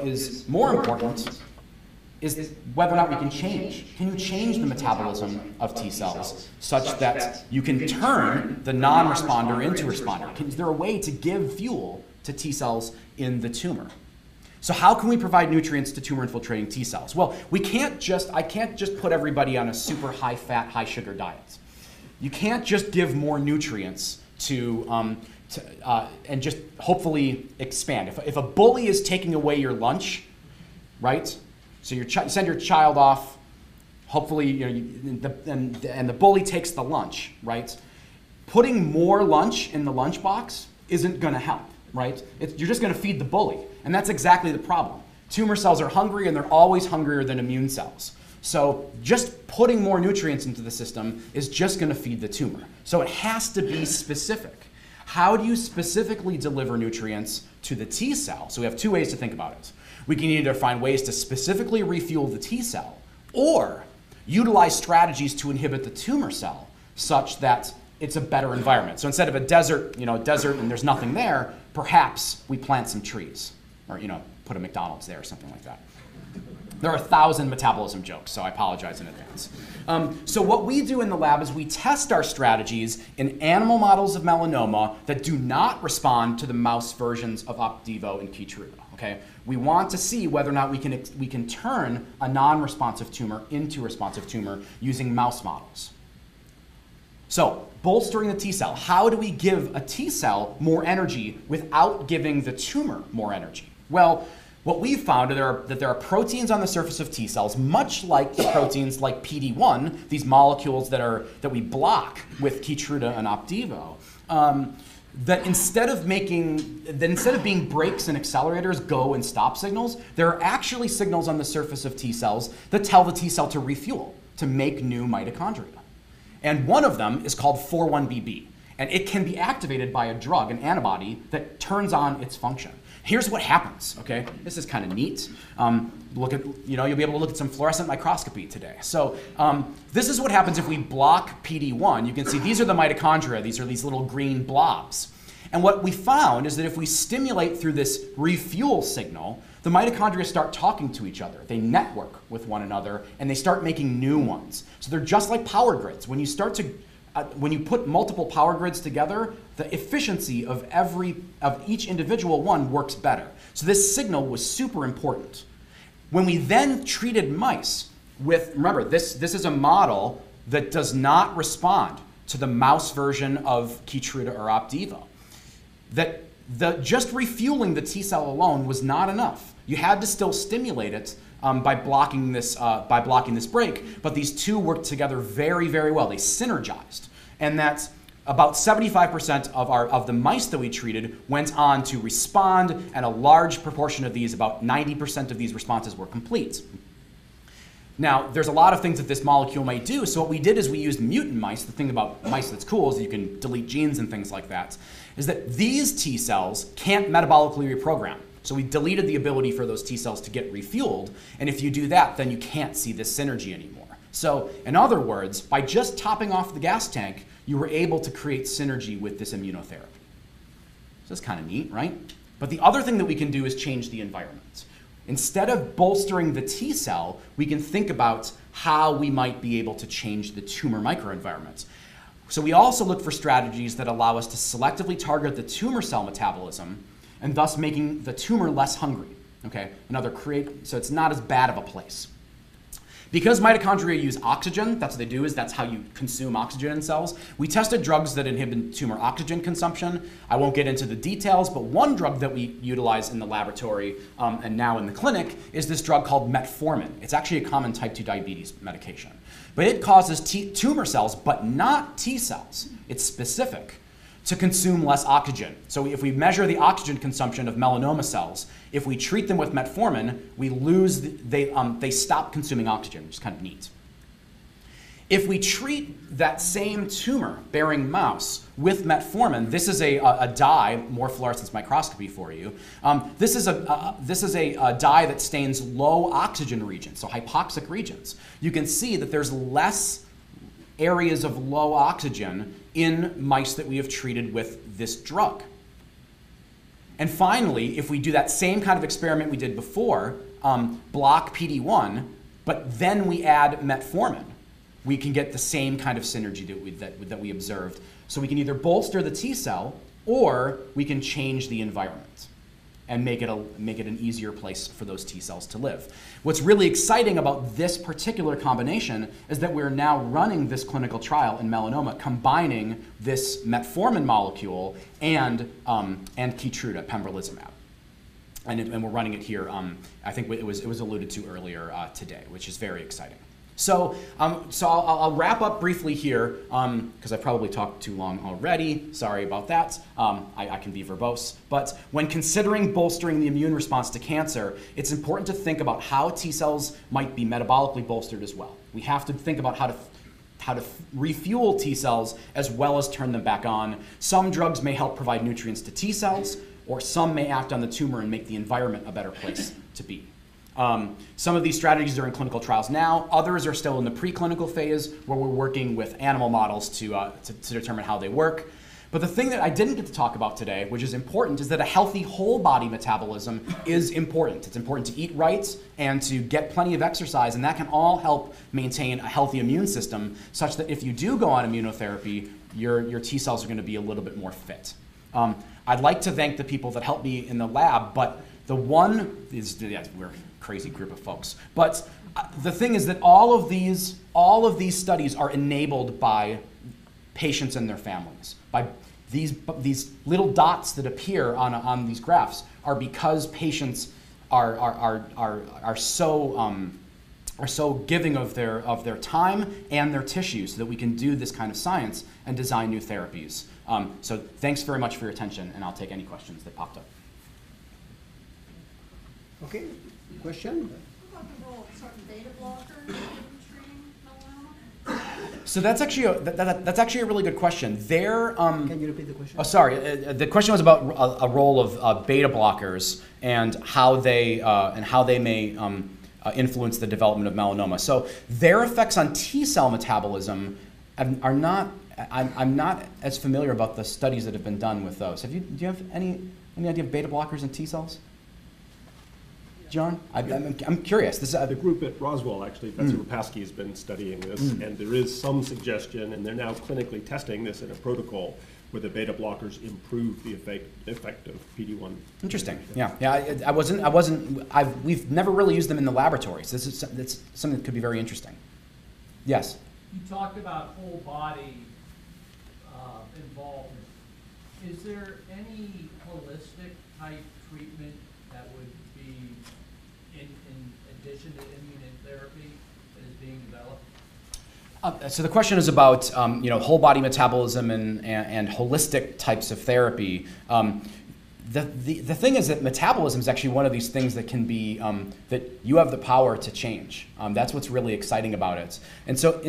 Speaker 21: is more important is whether or not we can change. Can you change the metabolism of T cells such that you can turn the non-responder into a responder? Is there a way to give fuel to T cells in the tumor? So how can we provide nutrients to tumor-infiltrating T cells? Well, I can't just put everybody on a super high-fat, high-sugar diet. You can't just give more nutrients and just hopefully expand. If a bully is taking away your lunch, right? So you send your child off, hopefully, and the bully takes the lunch, right? Putting more lunch in the lunchbox isn't going to help, right? You're just going to feed the bully, and that's exactly the problem. Tumor cells are hungry, and they're always hungrier than immune cells. So just putting more nutrients into the system is just going to feed the tumor. So it has to be specific. How do you specifically deliver nutrients to the T cell? So we have two ways to think about it. We can either find ways to specifically refuel the T cell or utilize strategies to inhibit the tumor cell such that it's a better environment. So instead of a desert and there's nothing there, perhaps we plant some trees or put a McDonald's there or something like that. There are 1,000 metabolism jokes, so I apologize in advance. So what we do in the lab is we test our strategies in animal models of melanoma that do not respond to the mouse versions of Opdivo and Keytruda. Okay? We want to see whether or not we can turn a non-responsive tumor into a responsive tumor using mouse models. So, bolstering the T cell. How do we give a T cell more energy without giving the tumor more energy? Well, what we've found that there are proteins on the surface of T cells, much like the proteins like PD-1, these molecules that we block with Keytruda and Opdivo, that instead of being brakes and accelerators, go and stop signals, there are actually signals on the surface of T cells that tell the T cell to refuel, to make new mitochondria. And one of them is called 4-1BB, and it can be activated by a drug, an antibody, that turns on its function. Here's what happens, okay? This is kind of neat. You'll be able to look at some fluorescent microscopy today. So this is what happens if we block PD-1. You can see these are the mitochondria. These are these little green blobs. And what we found is that if we stimulate through this refuel signal, the mitochondria start talking to each other. They network with one another, and they start making new ones. So they're just like power grids. When you put multiple power grids together, the efficiency of each individual one works better. So this signal was super important. When we then treated mice with, remember, this is a model that does not respond to the mouse version of Keytruda or Opdivo. Just refueling the T cell alone was not enough. You had to still stimulate it by blocking this break, but these two worked together very, very well. They synergized, and that's about 75% of the mice that we treated went on to respond, and a large proportion of these, about 90% of these responses were complete. Now, there's a lot of things that this molecule might do, so what we did is we used mutant mice. The thing about mice that's cool is you can delete genes and things like that, is that these T cells can't metabolically reprogram. So we deleted the ability for those T cells to get refueled, and if you do that, then you can't see this synergy anymore. So, in other words, by just topping off the gas tank, you were able to create synergy with this immunotherapy. So that's kind of neat, right? But the other thing that we can do is change the environment. Instead of bolstering the T cell, we can think about how we might be able to change the tumor microenvironment. So we also look for strategies that allow us to selectively target the tumor cell metabolism and thus making the tumor less hungry, okay? So it's not as bad of a place. Because mitochondria use oxygen, that's what they do, that's how you consume oxygen in cells. We tested drugs that inhibit tumor oxygen consumption. I won't get into the details, but one drug that we utilize in the laboratory and now in the clinic is this drug called metformin. It's actually a common type 2 diabetes medication. But it causes tumor cells, but not T cells. It's specific to consume less oxygen. So if we measure the oxygen consumption of melanoma cells, if we treat them with metformin, they stop consuming oxygen, which is kind of neat. If we treat that same tumor-bearing mouse with metformin, this is a dye, more fluorescence microscopy for you. This is a dye that stains low oxygen regions, so hypoxic regions. You can see that there's less areas of low oxygen in mice that we have treated with this drug. And finally, if we do that same kind of experiment we did before, block PD-1, but then we add metformin, we can get the same kind of synergy that we observed. So we can either bolster the T cell or we can change the environment. and make it an easier place for those T cells to live. What's really exciting about this particular combination is that we're now running this clinical trial in melanoma, combining this metformin molecule and Keytruda, pembrolizumab. And we're running it here. I think it was alluded to earlier today, which is very exciting. So I'll wrap up briefly here because I probably talked too long already. Sorry about that. I can be verbose. But when considering bolstering the immune response to cancer, it's important to think about how T cells might be metabolically bolstered as well. We have to think about how to refuel T cells as well as turn them back on. Some drugs may help provide nutrients to T cells, or some may act on the tumor and make the environment a better place to be. Some of these strategies are in clinical trials now. Others are still in the preclinical phase where we're working with animal models to determine how they work. But the thing that I didn't get to talk about today, which is important, is that a healthy whole body metabolism is important. It's important to eat right and to get plenty of exercise, and that can all help maintain a healthy immune system such that if you do go on immunotherapy, your T cells are going to be a little bit more fit. I'd like to thank the people that helped me in the lab, but the one is, yeah, we're a crazy group of folks. But the thing is that all of these studies are enabled by patients and their families. By these little dots that appear on these graphs are because patients are so giving of their time and their tissue so that we can do this kind of science and design new therapies. So thanks very much for your attention, and I'll take any questions that popped up.
Speaker 18: Okay, question?
Speaker 12: What about the role of certain beta blockers in treating melanoma?
Speaker 21: So that's actually a really good question.
Speaker 18: Can you repeat the question?
Speaker 21: Oh, sorry. The question was about a role of beta blockers and how they may influence the development of melanoma. So their effects on T cell metabolism are not. I'm not as familiar about the studies that have been done with those. Do you have any idea of beta blockers in T cells? John, I'm curious.
Speaker 8: The group at Roswell, actually, Betsy Rapaski has been studying this, and there is some suggestion, and they're now clinically testing this in a protocol where the beta blockers improve the effect of PD-1.
Speaker 21: Interesting. Yeah. We've never really used them in the laboratory, so that's something that could be very interesting. Yes.
Speaker 19: You talked about whole body involvement. Is there any holistic type treatment that would be in addition to immunotherapy that is being developed?
Speaker 21: So the question is about whole body metabolism and holistic types of therapy. The thing is that metabolism is actually one of these things that can be that you have the power to change. That's what's really exciting about it. And so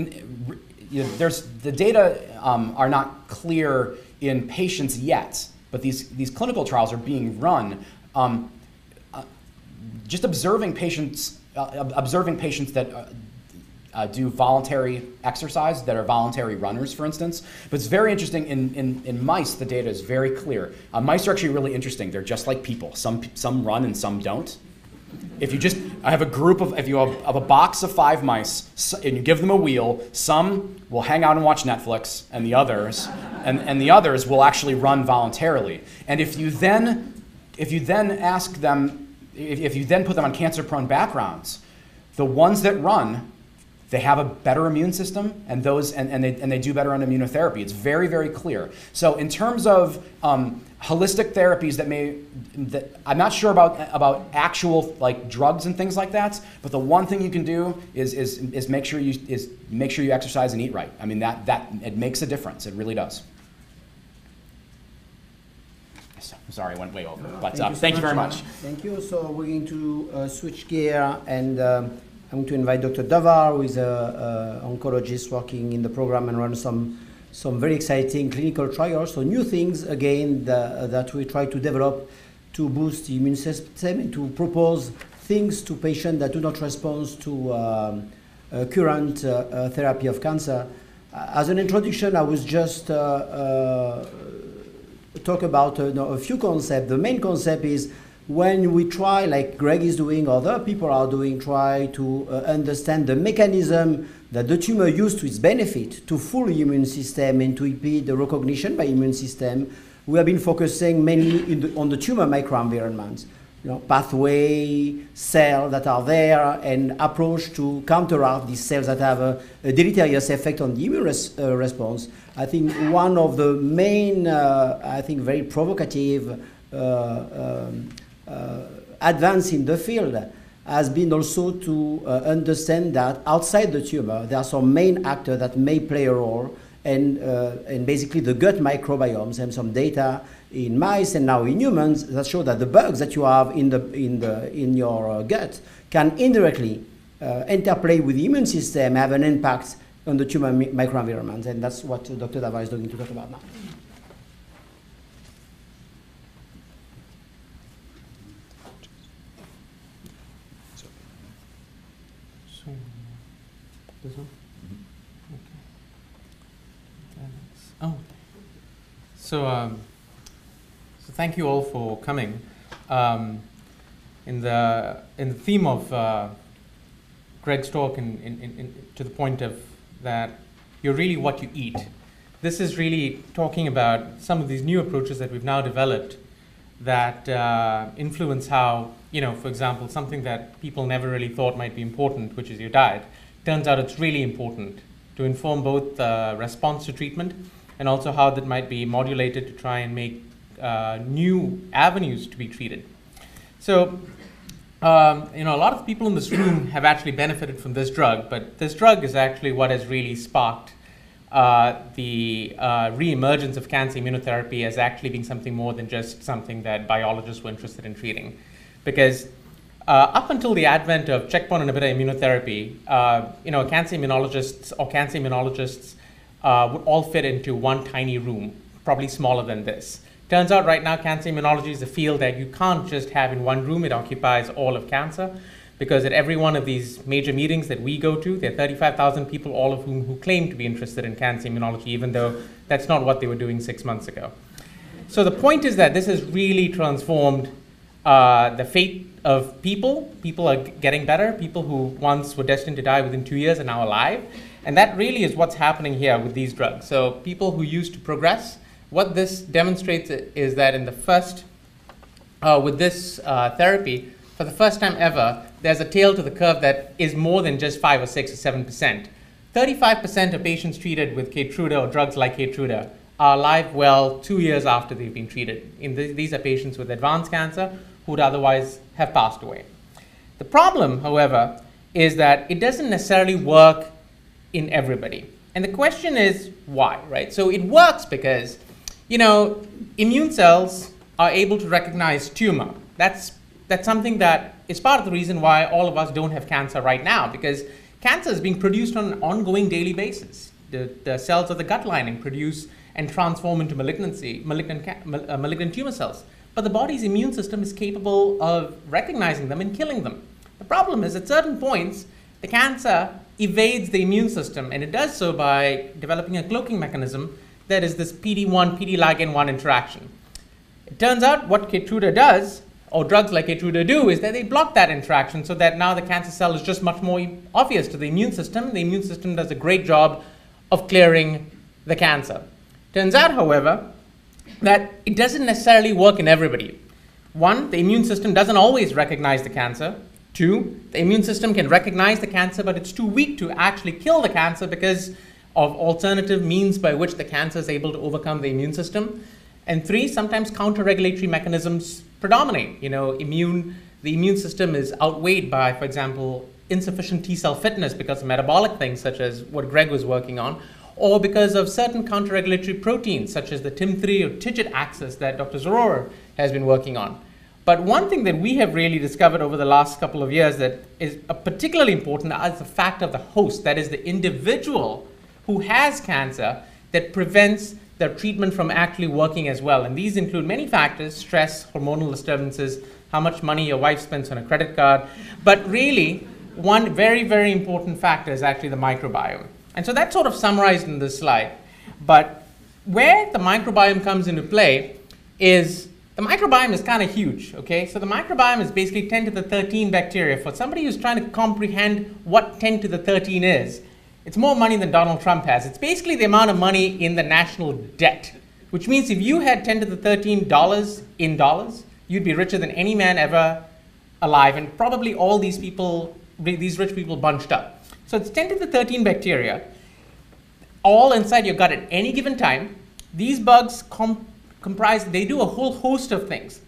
Speaker 21: there's the data are not clear in patients yet, but these clinical trials are being run. Just observing patients that do voluntary exercise, that are voluntary runners, for instance. But it's very interesting in mice. The data is very clear. Mice are actually really interesting. They're just like people. Some run and some don't. If you have a box of 5 mice and you give them a wheel, some will hang out and watch Netflix, and the others will actually run voluntarily. And if you then ask them, if you then put them on cancer-prone backgrounds, the ones that run, they have a better immune system, and they do better on immunotherapy. It's very, very clear. So in terms of holistic therapies that I'm not sure about actual like drugs and things like that, but the one thing you can do is make sure you exercise and eat right. I mean that it makes a difference. It really does. Sorry, I went way over, but thank you very much.
Speaker 18: Thank you. So we're going to switch gear, and I'm going to invite Dr. Davar, who is an oncologist working in the program and run some very exciting clinical trials. So new things, again, that we try to develop to boost the immune system and to propose things to patients that do not respond to current therapy of cancer. As an introduction, I was just talk about a few concepts. The main concept is when we try, like Greg is doing, other people are doing, try to understand the mechanism that the tumor used to its benefit to fool the immune system and to impede the recognition by immune system. we have been focusing mainly on the tumor microenvironment. You know, pathway, cells that are there, and approach to counteract these cells that have a deleterious effect on the immune response. I think one of the main, I think, very provocative advance in the field has been also to understand that outside the tumor, there are some main actors that may play a role, and basically the gut microbiomes, and some data in mice and now in humans that show that the bugs that you have in your gut can indirectly interplay with the immune system, have an impact on the tumor microenvironment, and that's what Dr. Dava is going to talk about now.
Speaker 2: So, this one? Okay. Oh. So thank you all for coming. In the theme of Greg's talk, to the point of that you're really what you eat. This is really talking about some of these new approaches that we've now developed that influence how, for example, something that people never really thought might be important, which is your diet. Turns out it's really important to inform both response to treatment and also how that might be modulated to try and make new avenues to be treated. So, a lot of people in this room have actually benefited from this drug, but this drug is actually what has really sparked the re-emergence of cancer immunotherapy as actually being something more than just something that biologists were interested in treating. Because up until the advent of checkpoint inhibitor immunotherapy, cancer immunologists would all fit into one tiny room, probably smaller than this. Turns out right now cancer immunology is a field that you can't just have in one room. It occupies all of cancer, because at every one of these major meetings that we go to, there are 35,000 people, all of whom who claim to be interested in cancer immunology, even though that's not what they were doing 6 months ago. So the point is that this has really transformed the fate of people. People are getting better. People who once were destined to die within 2 years are now alive. And that really is what's happening here with these drugs. So people who used to progress, what this demonstrates is that in the first, with this therapy, for the first time ever, there's a tail to the curve that is more than just 5 or 6 or 7%. 35% of patients treated with Keytruda or drugs like Keytruda are alive well 2 years after they've been treated. These are patients with advanced cancer who would otherwise have passed away. The problem, however, is that it doesn't necessarily work in everybody. And the question is why, right? So it works because, immune cells are able to recognize tumor. That's something that is part of the reason why all of us don't have cancer right now, because cancer is being produced on an ongoing daily basis. The cells of the gut lining produce and transform into malignant tumor cells. But the body's immune system is capable of recognizing them and killing them. The problem is, at certain points, the cancer evades the immune system, and it does so by developing a cloaking mechanism that is this PD-1, PD-ligand-1 interaction. It turns out what Keytruda does, or drugs like Keytruda do, is that they block that interaction so that now the cancer cell is just much more obvious to the immune system. The immune system does a great job of clearing the cancer. Turns out, however, that it doesn't necessarily work in everybody. 1, the immune system doesn't always recognize the cancer. 2, the immune system can recognize the cancer, but it's too weak to actually kill the cancer because of alternative means by which the cancer is able to overcome the immune system. And 3, sometimes counter-regulatory mechanisms predominate. The immune system is outweighed by, for example, insufficient T-cell fitness because of metabolic things such as what Greg was working on, or because of certain counter-regulatory proteins such as the TIM3 or TIGIT axis that Dr. Zaror has been working on. But one thing that we have really discovered over the last couple of years that is particularly important is the fact of the host, that is the individual who has cancer, that prevents their treatment from actually working as well. And these include many factors: stress, hormonal disturbances, how much money your wife spends on a credit card. But really, one very, very important factor is actually the microbiome. And so that's sort of summarized in this slide. But where the microbiome comes into play is the microbiome is kind of huge, okay? So the microbiome is basically 10 to the 13 bacteria. For somebody who's trying to comprehend what 10 to the 13 is, it's more money than Donald Trump has. It's basically the amount of money in the national debt which means if you had 10 to the 13 dollars in dollars, you'd be richer than any man ever alive, and probably all these people, these rich people bunched up. So it's 10 to the 13 bacteria, all inside your gut at any given time. These bugs comprise, they do a whole host of things.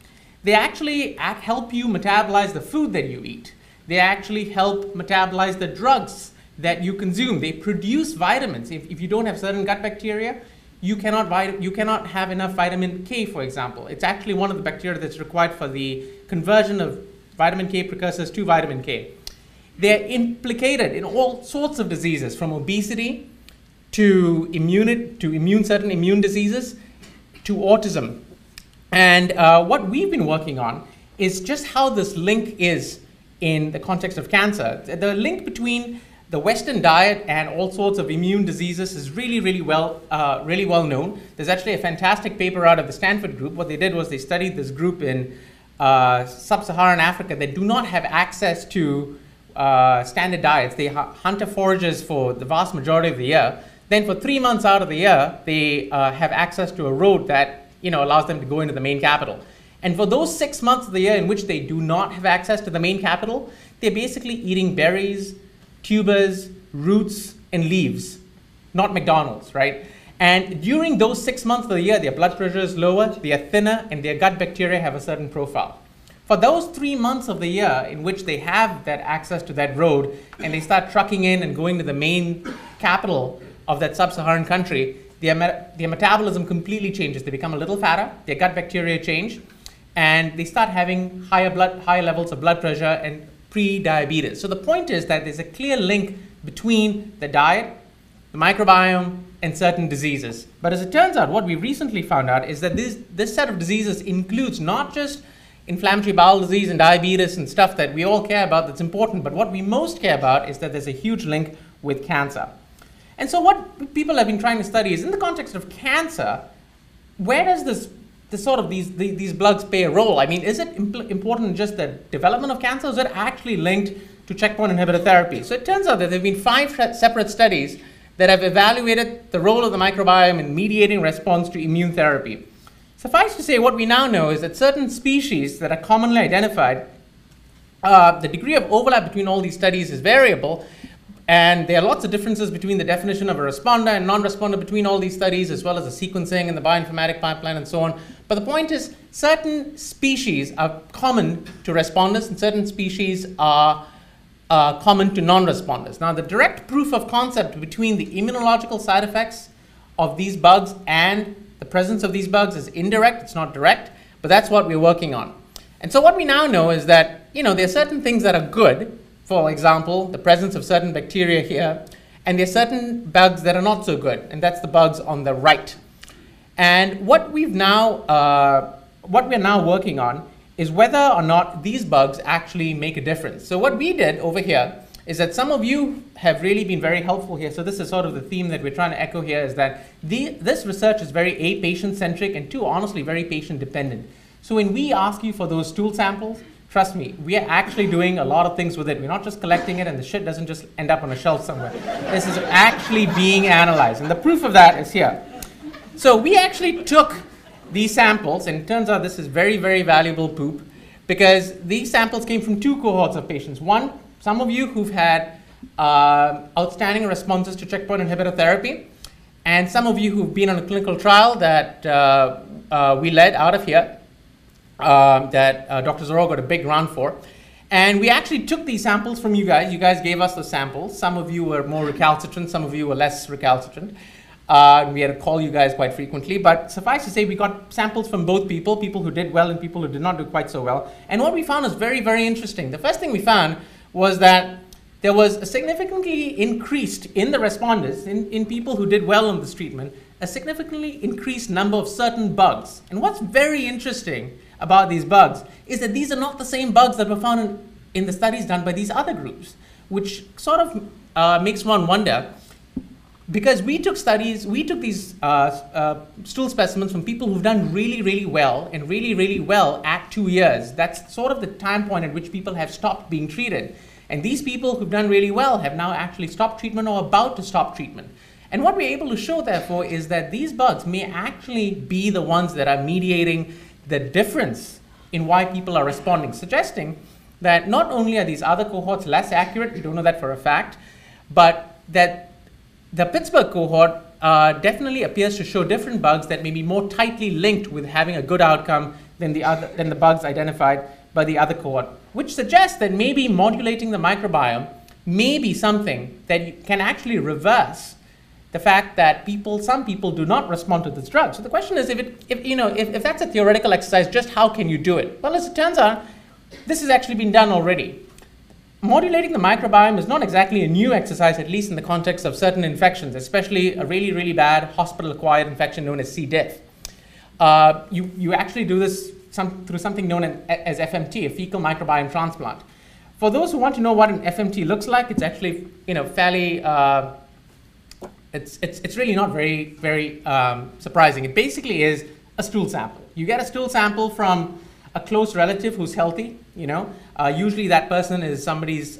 Speaker 2: They actually help you metabolize the food that you eat. They actually help metabolize the drugs that you consume. They produce vitamins. If you don't have certain gut bacteria, you cannot have enough vitamin K, for example. It's actually one of the bacteria that's required for the conversion of vitamin K precursors to vitamin K. They're implicated in all sorts of diseases, from obesity to certain immune diseases to autism. And what we've been working on is just how this link is in the context of cancer. The link between the Western diet and all sorts of immune diseases is really well known. There's actually a fantastic paper out of the Stanford group. What they did was they studied this group in sub-Saharan Africa that do not have access to standard diets. They hunt foragers for the vast majority of the year. Then for 3 months out of the year, they have access to a road that allows them to go into the main capital. And for those 6 months of the year in which they do not have access to the main capital, they're basically eating berries, tubers, roots, and leaves, not McDonald's, right? And during those 6 months of the year, their blood pressure is lower, they are thinner, and their gut bacteria have a certain profile. For those 3 months of the year in which they have that access to that road, and they start trucking in and going to the main capital of that sub-Saharan country, their metabolism completely changes. They become a little fatter, their gut bacteria change, and they start having higher levels of blood pressure and pre-diabetes. So the point is that there's a clear link between the diet, the microbiome, and certain diseases. But as it turns out, what we recently found out is that this set of diseases includes not just inflammatory bowel disease and diabetes and stuff that we all care about that's important, but what we most care about is that there's a huge link with cancer. And so what people have been trying to study is, in the context of cancer, where does these bugs play a role? I mean, is it important in just the development of cancer, or is it actually linked to checkpoint inhibitor therapy? So it turns out that there have been 5 separate studies that have evaluated the role of the microbiome in mediating response to immune therapy. Suffice to say, what we now know is that certain species that are commonly identified, the degree of overlap between all these studies is variable, and there are lots of differences between the definition of a responder and non-responder between all these studies, as well as the sequencing and the bioinformatic pipeline and so on. But the point is, certain species are common to responders and certain species are common to non-responders. Now, the direct proof of concept between the immunological side effects of these bugs and the presence of these bugs is indirect, it's not direct, but that's what we're working on. And so what we now know is that, there are certain things that are good. For example, the presence of certain bacteria here, and there are certain bugs that are not so good, and that's the bugs on the right. And what we're now working on is whether or not these bugs actually make a difference. So what we did over here is that some of you have really been very helpful here. So this is sort of the theme that we're trying to echo here, is that this research is very patient-centric and honestly, very patient-dependent. So when we ask you for those stool samples, trust me, we are actually doing a lot of things with it. We're not just collecting it and the shit doesn't just end up on a shelf somewhere. This is actually being analyzed. And the proof of that is here. So we actually took these samples, and it turns out this is very, very valuable poop, because these samples came from 2 cohorts of patients. One, some of you who've had outstanding responses to checkpoint inhibitor therapy, and some of you who've been on a clinical trial that we led out of here, that Dr. Zoro got a big round for. And we actually took these samples from you guys. You guys gave us the samples. Some of you were more recalcitrant, some of you were less recalcitrant. We had to call you guys quite frequently, but suffice to say, we got samples from both people who did well and people who did not do quite so well. And what we found was very, very interesting. The first thing we found was that there was a significantly increased in the responders, in people who did well on this treatment, a significantly increased number of certain bugs. And what's very interesting about these bugs is that these are not the same bugs that were found in the studies done by these other groups, which sort of makes one wonder, because we took these stool specimens from people who've done really, really well and really, really well at 2 years. That's sort of the time point at which people have stopped being treated. And these people who've done really well have now actually stopped treatment or about to stop treatment. And what we're able to show, therefore, is that these bugs may actually be the ones that are mediating the difference in why people are responding, suggesting that not only are these other cohorts less accurate, we don't know that for a fact, but that the Pittsburgh cohort definitely appears to show different bugs that may be more tightly linked with having a good outcome than the bugs identified by the other cohort, which suggests that maybe modulating the microbiome may be something that can actually reverse the fact that some people do not respond to this drug. So the question is, if that's a theoretical exercise, just how can you do it? Well, as it turns out, this has actually been done already. Modulating the microbiome is not exactly a new exercise, at least in the context of certain infections, especially a really, really bad hospital-acquired infection known as C. diff. You actually do this through something known as FMT, a fecal microbiome transplant. For those who want to know what an FMT looks like, it's actually fairly, it's really not very surprising. It basically is a stool sample. You get a stool sample from a close relative who's healthy, usually that person is somebody's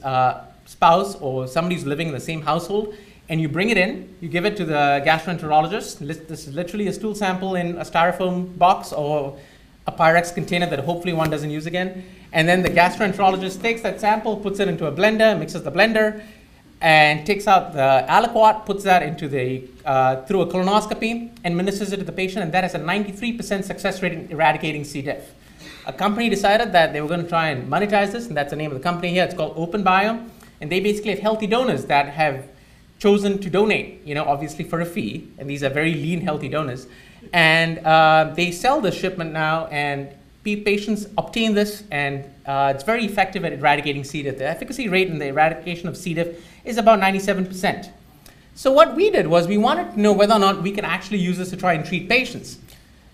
Speaker 2: spouse or somebody who's living in the same household, and you bring it in, you give it to the gastroenterologist. This is literally a stool sample in a styrofoam box or a Pyrex container that hopefully one doesn't use again. And then the gastroenterologist takes that sample, puts it into a blender, mixes the blender, and takes out the aliquot, puts that into through a colonoscopy, and ministers it to the patient, and that has a 93% success rate in eradicating C. diff. A company decided that they were going to try and monetize this, and that's the name of the company here. It's called OpenBio, and they basically have healthy donors that have chosen to donate, obviously for a fee, and these are very lean, healthy donors. And they sell this shipment now, and patients obtain this, and it's very effective at eradicating C. diff. The efficacy rate in the eradication of C. diff is about 97%. So what we did was we wanted to know whether or not we can actually use this to try and treat patients.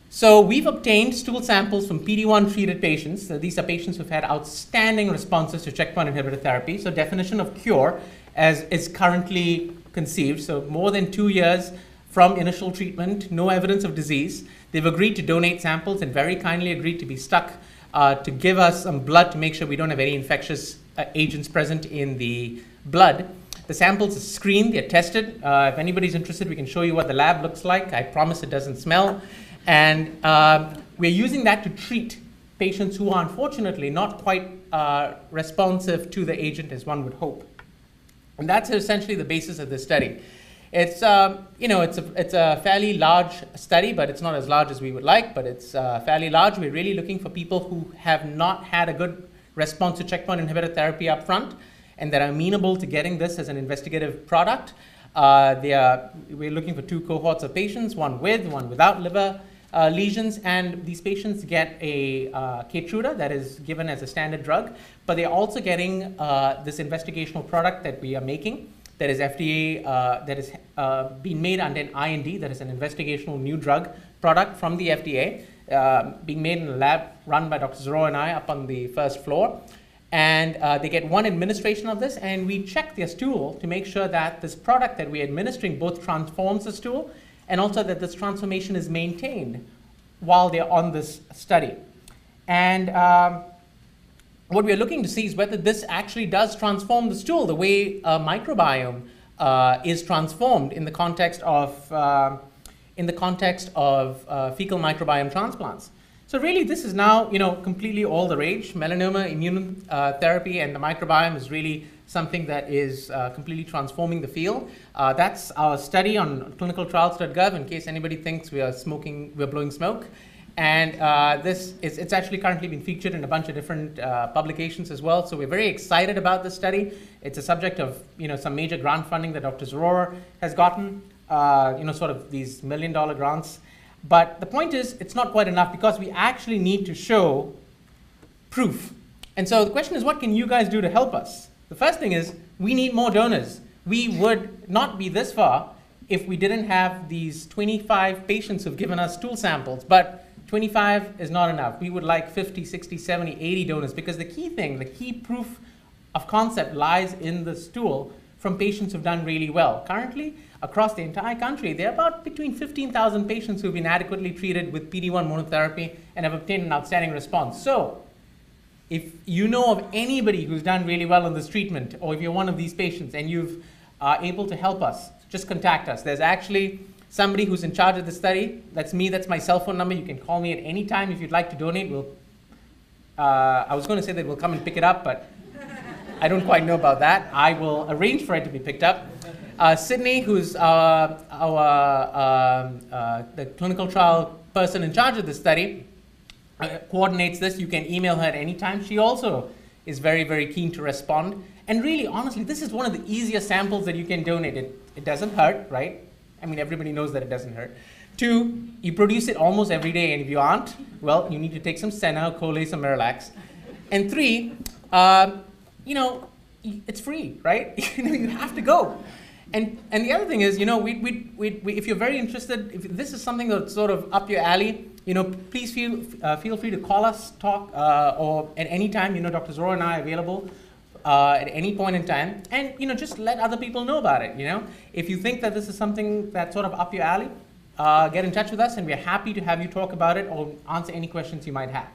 Speaker 2: So we've obtained stool samples from PD-1 treated patients. So these are patients who've had outstanding responses to checkpoint inhibitor therapy. So definition of cure as is currently conceived. So more than 2 years from initial treatment, no evidence of disease. They've agreed to donate samples and very kindly agreed to be stuck to give us some blood to make sure we don't have any infectious agents present in the blood. The samples are screened, they're tested. If anybody's interested, we can show you what the lab looks like. I promise it doesn't smell. And we're using that to treat patients who are unfortunately not quite responsive to the agent as one would hope. And that's essentially the basis of this study. It's it's a fairly large study, but it's not as large as we would like, but it's fairly large. We're really looking for people who have not had a good response to checkpoint inhibitor therapy up front and that are amenable to getting this as an investigative product. We're looking for 2 cohorts of patients, one with, one without liver lesions, and these patients get a Keytruda that is given as a standard drug, but they're also getting this investigational product that we are making that is FDA, that is being made under an IND, that is an investigational new drug product from the FDA, being made in a lab run by Dr. Zoro and I up on the first floor. And they get 1 administration of this, and we check their stool to make sure that this product that we're administering both transforms the stool and also that this transformation is maintained while they're on this study. And what we're looking to see is whether this actually does transform the stool the way a microbiome is transformed in the context of fecal microbiome transplants. So really, this is now completely all the rage. Melanoma, immune therapy, and the microbiome is really something that is completely transforming the field. That's our study on clinicaltrials.gov in case anybody thinks we're blowing smoke. And it's actually currently been featured in a bunch of different publications as well. So we're very excited about this study. It's a subject of some major grant funding that Dr. Zoro has gotten, sort of these $1 million grants. But the point is, it's not quite enough because we actually need to show proof. And so the question is, what can you guys do to help us? The first thing is, we need more donors. We would not be this far if we didn't have these 25 patients who've given us stool samples. But 25 is not enough. We would like 50, 60, 70, 80 donors because the key proof of concept lies in the stool from patients who've done really well. Currently, across the entire country, there are about between 15,000 patients who've been adequately treated with PD-1 monotherapy and have obtained an outstanding response. So if you know of anybody who's done really well in this treatment, or if you're one of these patients and you've able to help us, just contact us. There's actually somebody who's in charge of the study. That's me. That's my cell phone number. You can call me at any time if you'd like to donate. I was going to say that we'll come and pick it up, but I don't quite know about that. I will arrange for it to be picked up. Sydney, who's the clinical trial person in charge of the study, coordinates this. You can email her at any time. She also is very, very keen to respond. And really, honestly, this is one of the easiest samples that you can donate. It doesn't hurt, right? I mean, everybody knows that it doesn't hurt. 2, you produce it almost every day, and if you aren't, well, you need to take some Senna, Colace, or Miralax. And 3, you know, it's free, right? You know, you have to go. And the other thing is, you know, if you're very interested, if this is something that's sort of up your alley, you know, please feel free to call us, talk, or at any time. You know, Dr. Zora and I are available at any point in time, and you know, just let other people know about it. You know, if you think that this is something that's sort of up your alley, get in touch with us, and we're happy to have you talk about it or answer any questions you might have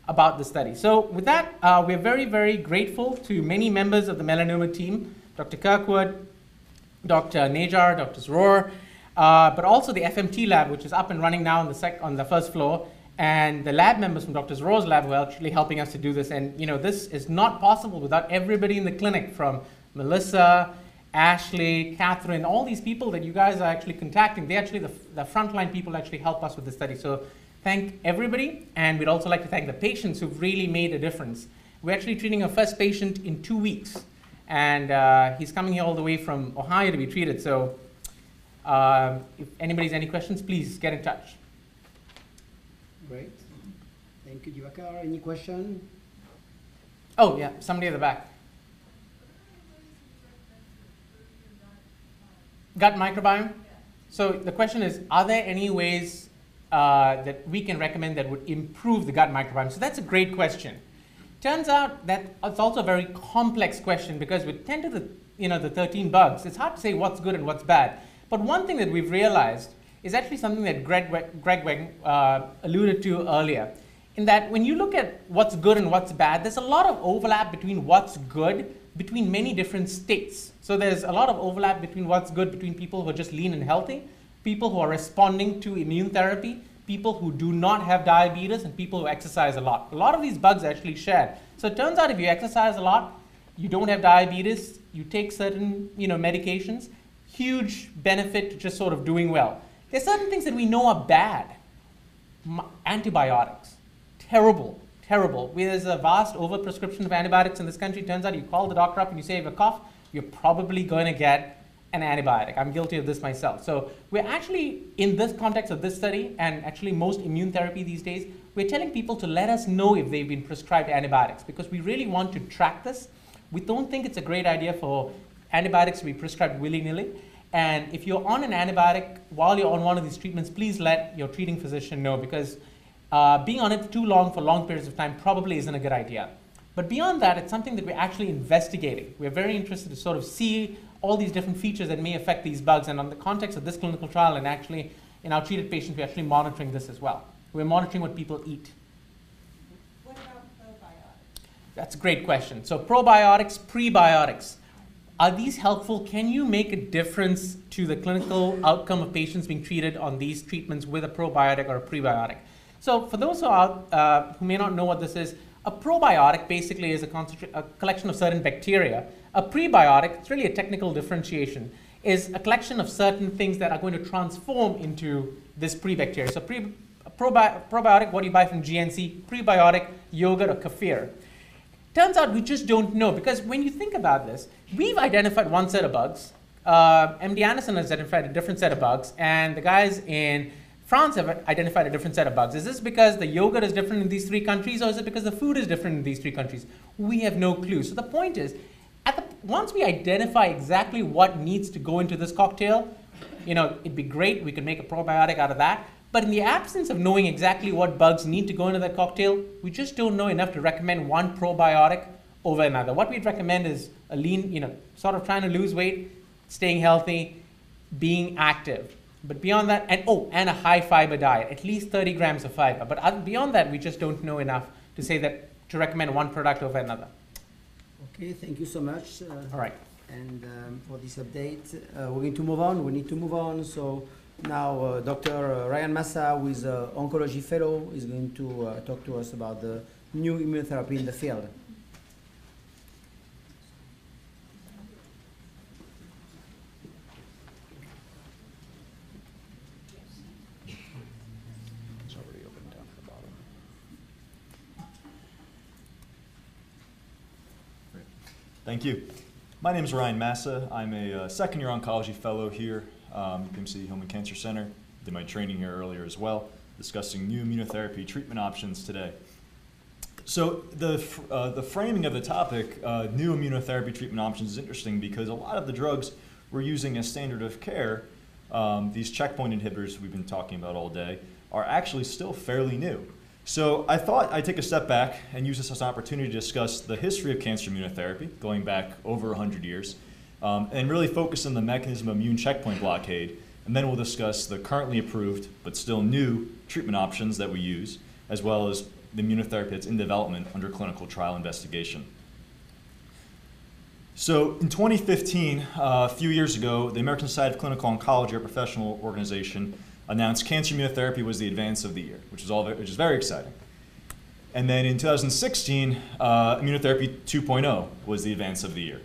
Speaker 2: about the study. So with that, we're very, very grateful to many members of the melanoma team, Dr. Kirkwood, Dr. Najar, Dr. Zroor, but also the FMT lab, which is up and running now on the first floor, and the lab members from Dr. Zroor's lab who are actually helping us to do this. And you know, this is not possible without everybody in the clinic, from Melissa, Ashley, Catherine, all these people that you guys are actually contacting. They actually, the frontline people actually help us with the study. So thank everybody, and we'd also like to thank the patients who've really made a difference. We're actually treating our first patient in 2 weeks, and he's coming here all the way from Ohio to be treated. So if anybody's any questions, please get in touch.
Speaker 18: Great. Thank you, Diwakar. Any question?
Speaker 2: Oh, yeah, somebody at the back. Gut microbiome? So the question is, are there any ways that we can recommend that would improve the gut microbiome? So that's a great question. Turns out that it's also a very complex question, because with 10 to the 13 bugs, it's hard to say what's good and what's bad. But one thing that we've realized is actually something that Greg alluded to earlier, in that when you look at what's good and what's bad, there's a lot of overlap between what's good between many different states. So there's a lot of overlap between what's good between people who are just lean and healthy, people who are responding to immune therapy, people who do not have diabetes, and people who exercise a lot. A lot of these bugs are actually shared. So it turns out if you exercise a lot, you don't have diabetes, you take certain medications, huge benefit to just sort of doing well. There's certain things that we know are bad. Antibiotics, terrible, terrible. There's a vast overprescription of antibiotics in this country. It turns out you call the doctor up and you say you have a cough, you're probably going to get an antibiotic. I'm guilty of this myself. So we're actually, in this context of this study, and actually most immune therapy these days, we're telling people to let us know if they've been prescribed antibiotics, because we really want to track this. We don't think it's a great idea for antibiotics to be prescribed willy-nilly. And if you're on an antibiotic while you're on one of these treatments, please let your treating physician know, because being on it too long for long periods of time probably isn't a good idea. But beyond that, it's something that we're actually investigating. We're very interested to sort of see all these different features that may affect these bugs. And on the context of this clinical trial, and actually in our treated patients, we're actually monitoring this as well. We're monitoring what people eat.
Speaker 10: What about probiotics?
Speaker 2: That's a great question. So probiotics, prebiotics. Are these helpful? Can you make a difference to the clinical outcome of patients being treated on these treatments with a probiotic or a prebiotic? So for those who may not know what this is, a probiotic basically is a collection of certain bacteria. A prebiotic, it's really a technical differentiation, is a collection of certain things that are going to transform into this prebacteria. So probiotic, what do you buy from GNC? Prebiotic, yogurt, or kefir. Turns out we just don't know, because when you think about this, we've identified one set of bugs. MD Anderson has identified a different set of bugs, and the guys in France have identified a different set of bugs. Is this because the yogurt is different in these 3 countries, or is it because the food is different in these 3 countries? We have no clue. So the point is, once we identify exactly what needs to go into this cocktail, it'd be great. We could make a probiotic out of that. But in the absence of knowing exactly what bugs need to go into that cocktail, we just don't know enough to recommend one probiotic over another. What we'd recommend is a lean, sort of trying to lose weight, staying healthy, being active. But beyond that, and a high fiber diet, at least 30 grams of fiber. But beyond that, we just don't know enough to say that to recommend one product over another.
Speaker 18: Okay, thank you so much.
Speaker 2: All right.
Speaker 18: And for this update, we're going to move on. We need to move on. So now Dr. Ryan Massa, who is an oncology fellow, is going to talk to us about the new immunotherapy in the field.
Speaker 3: Thank you. My name is Ryan Massa. I'm a second-year oncology fellow here at UPMC Hillman Cancer Center. Did my training here earlier as well, discussing new immunotherapy treatment options today. So the framing of the topic, new immunotherapy treatment options, is interesting because a lot of the drugs we're using as standard of care, these checkpoint inhibitors we've been talking about all day, are actually still fairly new. So I thought I'd take a step back and use this as an opportunity to discuss the history of cancer immunotherapy, going back over 100 years, and really focus on the mechanism of immune checkpoint blockade. And then we'll discuss the currently approved but still new treatment options that we use, as well as the immunotherapy that's in development under clinical trial investigation. So in 2015, a few years ago, the American Society of Clinical Oncology, our professional organization, announced cancer immunotherapy was the advance of the year, which is very exciting. And then in 2016, immunotherapy 2.0 was the advance of the year.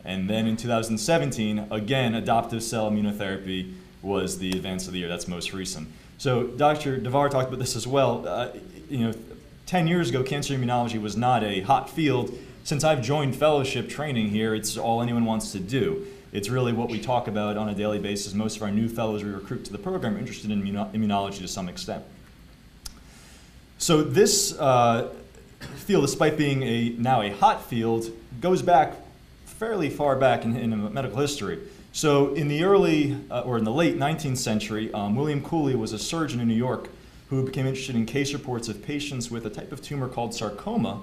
Speaker 3: And then in 2017, again, adoptive cell immunotherapy was the advance of the year. That's most recent. So Dr. Davar talked about this as well. 10 years ago, cancer immunology was not a hot field. Since I've joined fellowship training here, it's all anyone wants to do. It's really what we talk about on a daily basis. Most of our new fellows we recruit to the program are interested in immunology to some extent. So this field, despite being now a hot field, goes back fairly far back in medical history. So in the early, or in the late 19th century, William Cooley was a surgeon in New York who became interested in case reports of patients with a type of tumor called sarcoma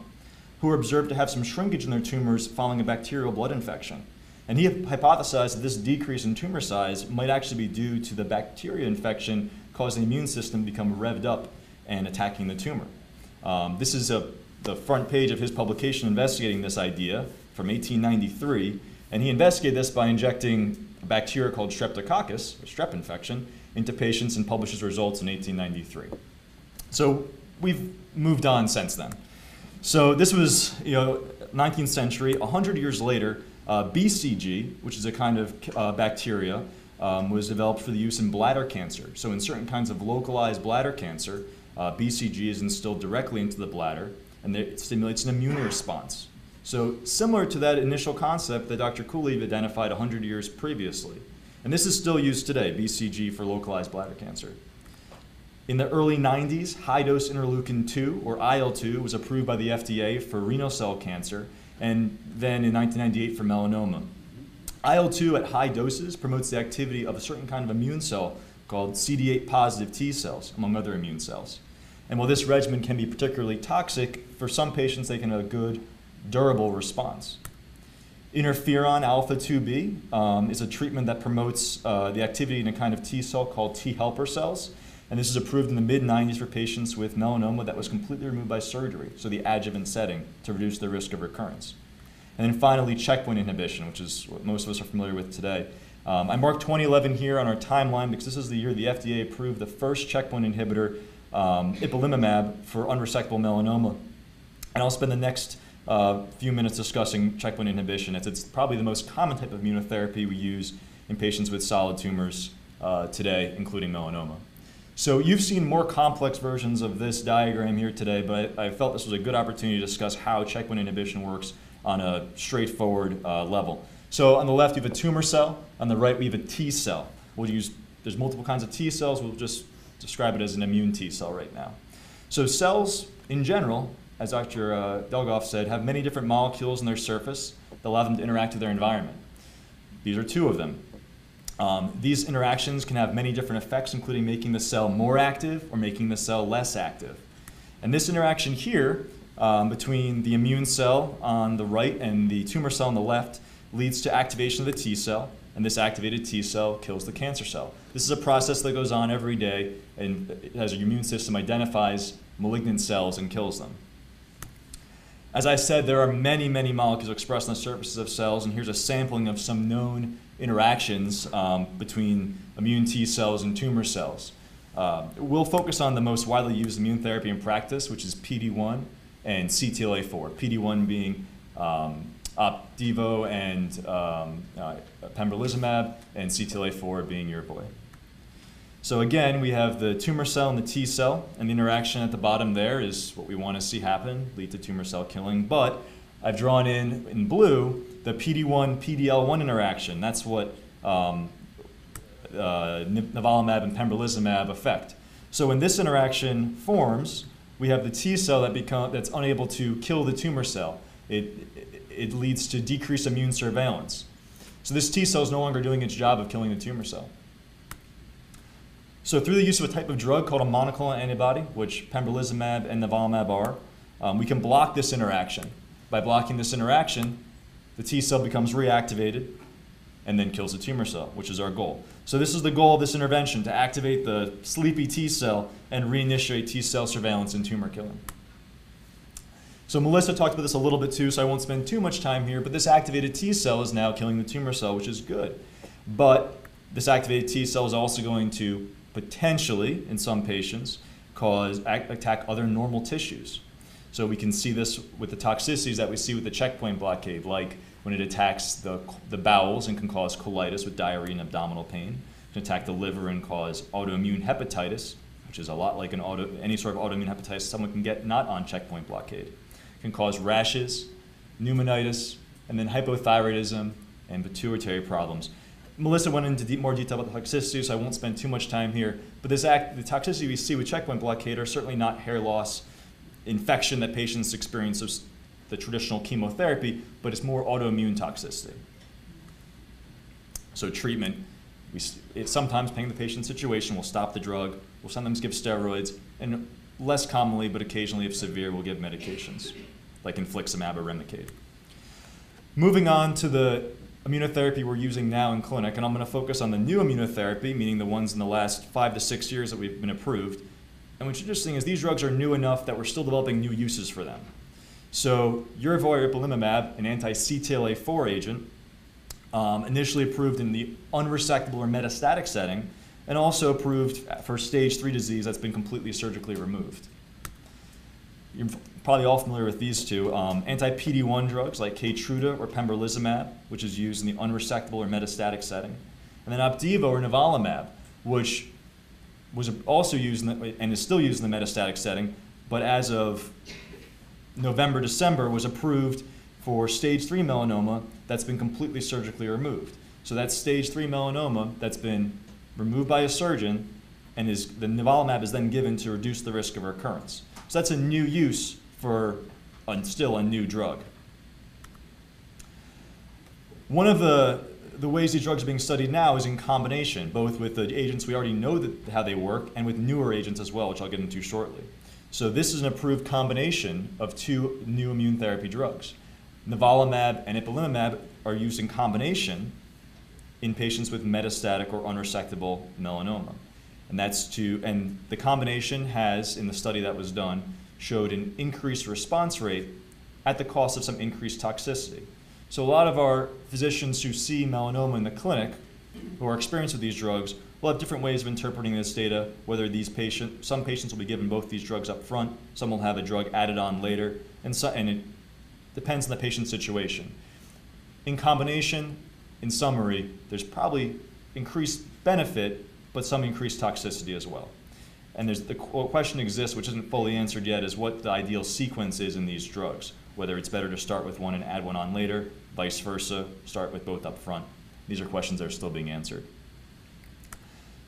Speaker 3: who were observed to have some shrinkage in their tumors following a bacterial blood infection. And he hypothesized that this decrease in tumor size might actually be due to the bacteria infection causing the immune system to become revved up and attacking the tumor. This is the front page of his publication investigating this idea from 1893. And he investigated this by injecting a bacteria called Streptococcus, or strep infection, into patients and published his results in 1893. So we've moved on since then. So this was 19th century. 100 years later, BCG, which is a kind of bacteria, was developed for the use in bladder cancer. So in certain kinds of localized bladder cancer, BCG is instilled directly into the bladder, and it stimulates an immune response. So similar to that initial concept that Dr. Cooley identified 100 years previously. And this is still used today, BCG for localized bladder cancer. In the early 90s, high-dose interleukin-2, or IL-2, was approved by the FDA for renal cell cancer, and then in 1998 for melanoma. IL-2 at high doses promotes the activity of a certain kind of immune cell called CD8 positive T cells, among other immune cells. And while this regimen can be particularly toxic, for some patients they can have a good, durable response. Interferon alpha-2b is a treatment that promotes the activity in a kind of T cell called T helper cells. And this is approved in the mid-90s for patients with melanoma that was completely removed by surgery, so the adjuvant setting, to reduce the risk of recurrence. And then finally, checkpoint inhibition, which is what most of us are familiar with today. I marked 2011 here on our timeline because this is the year the FDA approved the first checkpoint inhibitor, ipilimumab, for unresectable melanoma. And I'll spend the next few minutes discussing checkpoint inhibition, as it's probably the most common type of immunotherapy we use in patients with solid tumors today, including melanoma. So you've seen more complex versions of this diagram here today, but I felt this was a good opportunity to discuss how checkpoint inhibition works on a straightforward level. So on the left, you have a tumor cell. On the right, we have a T cell. There's multiple kinds of T cells. We'll just describe it as an immune T cell right now. So cells, in general, as Dr. Delgoff said, have many different molecules on their surface that allow them to interact with their environment. These are two of them. These interactions can have many different effects, including making the cell more active or making the cell less active. And this interaction here between the immune cell on the right and the tumor cell on the left leads to activation of the T cell, and this activated T cell kills the cancer cell. This is a process that goes on every day, and as your immune system identifies malignant cells and kills them. As I said, there are many, many molecules expressed on the surfaces of cells, and here's a sampling of some known interactions between immune T cells and tumor cells. We'll focus on the most widely used immune therapy in practice, which is PD-1 and CTLA-4. PD-1 being Opdivo and pembrolizumab, and CTLA-4 being Yervoy. So again, we have the tumor cell and the T cell, and the interaction at the bottom there is what we want to see happen, lead to tumor cell killing. But I've drawn in blue the PD-1, PD-L1 interaction. That's what nivolumab and pembrolizumab affect. So when this interaction forms, we have the T cell that's unable to kill the tumor cell. It leads to decreased immune surveillance. So this T cell is no longer doing its job of killing the tumor cell. So through the use of a type of drug called a monoclonal antibody, which pembrolizumab and nivolumab are, we can block this interaction. By blocking this interaction, the T cell becomes reactivated and then kills the tumor cell, which is our goal. So this is the goal of this intervention, to activate the sleepy T cell and reinitiate T cell surveillance and tumor killing. So Melissa talked about this a little bit too, so I won't spend too much time here, but this activated T cell is now killing the tumor cell, which is good. But this activated T cell is also going to potentially, in some patients, attack other normal tissues. So we can see this with the toxicities that we see with the checkpoint blockade, like when it attacks the bowels and can cause colitis with diarrhea and abdominal pain. It can attack the liver and cause autoimmune hepatitis, which is a lot like any sort of autoimmune hepatitis someone can get not on checkpoint blockade. It can cause rashes, pneumonitis, and then hypothyroidism and pituitary problems. Melissa went into more detail about the toxicity, so I won't spend too much time here. But the toxicity we see with checkpoint blockade are certainly not hair loss, infection that patients experience of the traditional chemotherapy, but it's more autoimmune toxicity. So treatment, sometimes depending on the patient's situation, we'll stop the drug, we'll sometimes give steroids, and less commonly, but occasionally if severe, we'll give medications, like infliximab or Remicade. Moving on to the immunotherapy we're using now in clinic, and I'm going to focus on the new immunotherapy, meaning the ones in the last 5 to 6 years that we've been approved. And what's interesting is these drugs are new enough that we're still developing new uses for them. So Yervoy or ipilimumab, an anti-CTLA-4 agent, initially approved in the unresectable or metastatic setting, and also approved for stage 3 disease that's been completely surgically removed. You're probably all familiar with these two. Anti-PD-1 drugs like Keytruda or pembrolizumab, which is used in the unresectable or metastatic setting. And then Opdivo or nivolumab, which was also used and is still used in the metastatic setting, but as of November, December, was approved for stage 3 melanoma that's been completely surgically removed. So that's stage 3 melanoma that's been removed by a surgeon, and the nivolumab is then given to reduce the risk of recurrence. So that's a new use for still a new drug. One of the ways these drugs are being studied now is in combination, both with the agents we already know how they work and with newer agents as well, which I'll get into shortly. So this is an approved combination of 2 new immune therapy drugs. Nivolumab and ipilimumab are used in combination in patients with metastatic or unresectable melanoma. And the combination has, in the study that was done, showed an increased response rate at the cost of some increased toxicity. So a lot of our physicians who see melanoma in the clinic, who are experienced with these drugs, will have different ways of interpreting this data, whether some patients will be given both these drugs up front, some will have a drug added on later, and it depends on the patient's situation. In combination, in summary, there's probably increased benefit, but some increased toxicity as well. And the question exists, which isn't fully answered yet, is what the ideal sequence is in these drugs, whether it's better to start with one and add one on later, vice versa, start with both up front. These are questions that are still being answered.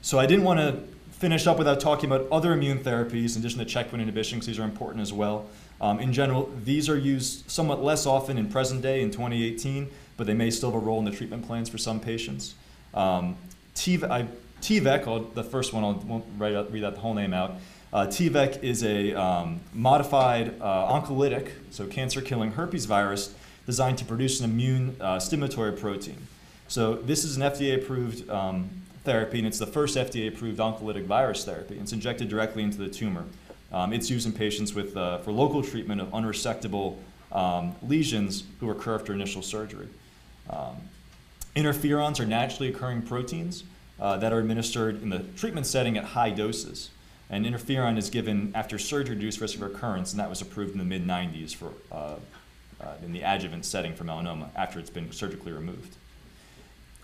Speaker 3: So I didn't want to finish up without talking about other immune therapies in addition to checkpoint inhibition, because these are important as well. In general, these are used somewhat less often in present day in 2018, but they may still have a role in the treatment plans for some patients. TVEC, the first one, I won't read out the whole name out. TVEC is a modified oncolytic, so cancer-killing herpes virus, designed to produce an immune stimulatory protein. So this is an FDA-approved therapy, and it's the first FDA-approved oncolytic virus therapy. It's injected directly into the tumor. It's used in patients for local treatment of unresectable lesions who occur after initial surgery. Interferons are naturally occurring proteins that are administered in the treatment setting at high doses. And interferon is given after surgery to reduce risk of recurrence, and that was approved in the mid-90s for in the adjuvant setting for melanoma after it's been surgically removed.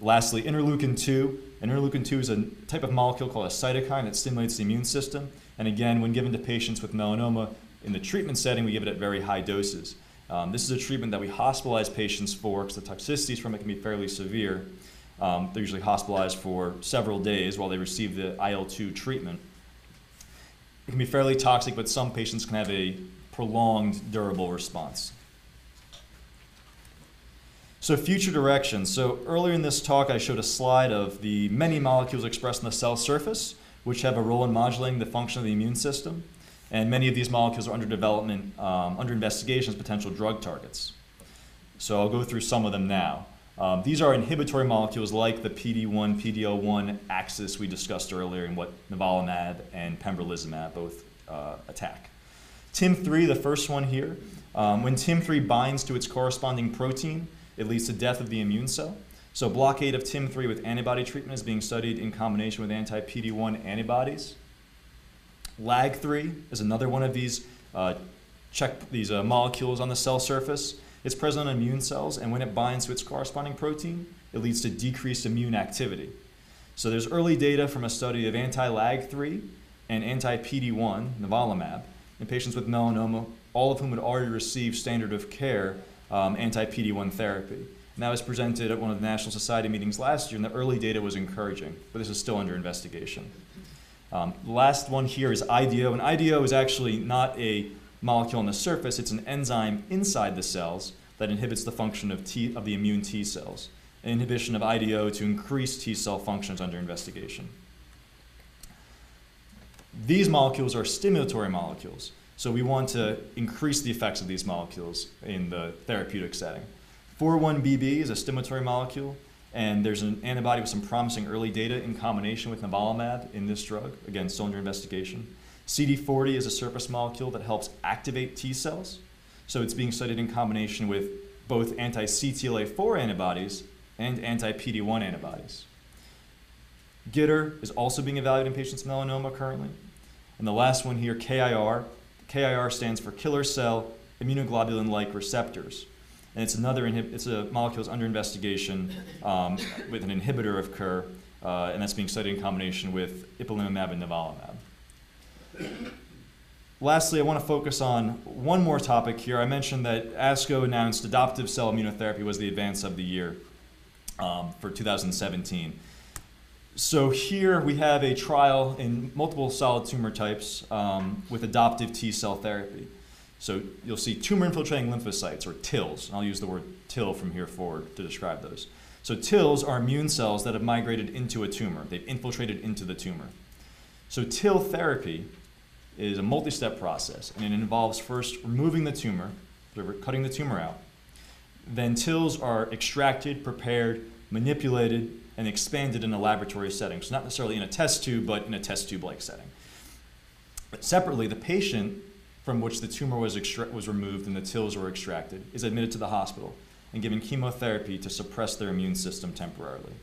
Speaker 3: Lastly, interleukin-2. And interleukin-2 is a type of molecule called a cytokine that stimulates the immune system. And again, when given to patients with melanoma in the treatment setting, we give it at very high doses. This is a treatment that we hospitalize patients for because the toxicities from it can be fairly severe. They're usually hospitalized for several days while they receive the IL-2 treatment. It can be fairly toxic, but some patients can have a prolonged, durable response. So future directions. So earlier in this talk, I showed a slide of the many molecules expressed on the cell surface, which have a role in modulating the function of the immune system. And many of these molecules are under development, under investigation as potential drug targets. So I'll go through some of them now. These are inhibitory molecules like the PD-1, PD-L1 axis we discussed earlier and what nivolumab and pembrolizumab both attack. TIM-3, the first one here, when TIM-3 binds to its corresponding protein, it leads to death of the immune cell. So blockade of TIM-3 with antibody treatment is being studied in combination with anti-PD-1 antibodies. LAG-3 is another one of these molecules on the cell surface. It's present on immune cells, and when it binds to its corresponding protein, it leads to decreased immune activity. So there's early data from a study of anti-LAG-3 and anti-PD-1, nivolumab, in patients with melanoma, all of whom had already received standard of care anti-PD-1 therapy. And that was presented at one of the National Society meetings last year, and the early data was encouraging, but this is still under investigation. The last one here is IDO, and IDO is actually not a molecule on the surface, it's an enzyme inside the cells that inhibits the function of the immune T cells. An inhibition of IDO to increase T cell function is under investigation. These molecules are stimulatory molecules, so we want to increase the effects of these molecules in the therapeutic setting. 4,1-BB is a stimulatory molecule, and there's an antibody with some promising early data in combination with nivolumab in this drug, again, still under investigation. CD40 is a surface molecule that helps activate T cells, so it's being studied in combination with both anti-CTLA4 antibodies and anti-PD-1 antibodies. GITR is also being evaluated in patients with melanoma currently. And the last one here, KIR. KIR stands for killer cell immunoglobulin-like receptors. And it's it's a molecule that's under investigation with an inhibitor of KIR, and that's being studied in combination with ipilimumab and nivolumab. Lastly, I want to focus on one more topic here. I mentioned that ASCO announced adoptive cell immunotherapy was the advance of the year for 2017. So here we have a trial in multiple solid tumor types with adoptive T cell therapy. So you'll see tumor-infiltrating lymphocytes, or TILs. And I'll use the word TIL from here forward to describe those. So TILs are immune cells that have migrated into a tumor. They've infiltrated into the tumor. So TIL therapy is a multi-step process, and it involves first removing the tumor, cutting the tumor out. Then TILs are extracted, prepared, manipulated, and expanded in a laboratory setting. So not necessarily in a test tube, but in a test tube-like setting. But separately, the patient from which the tumor was removed and the TILs were extracted is admitted to the hospital and given chemotherapy to suppress their immune system temporarily.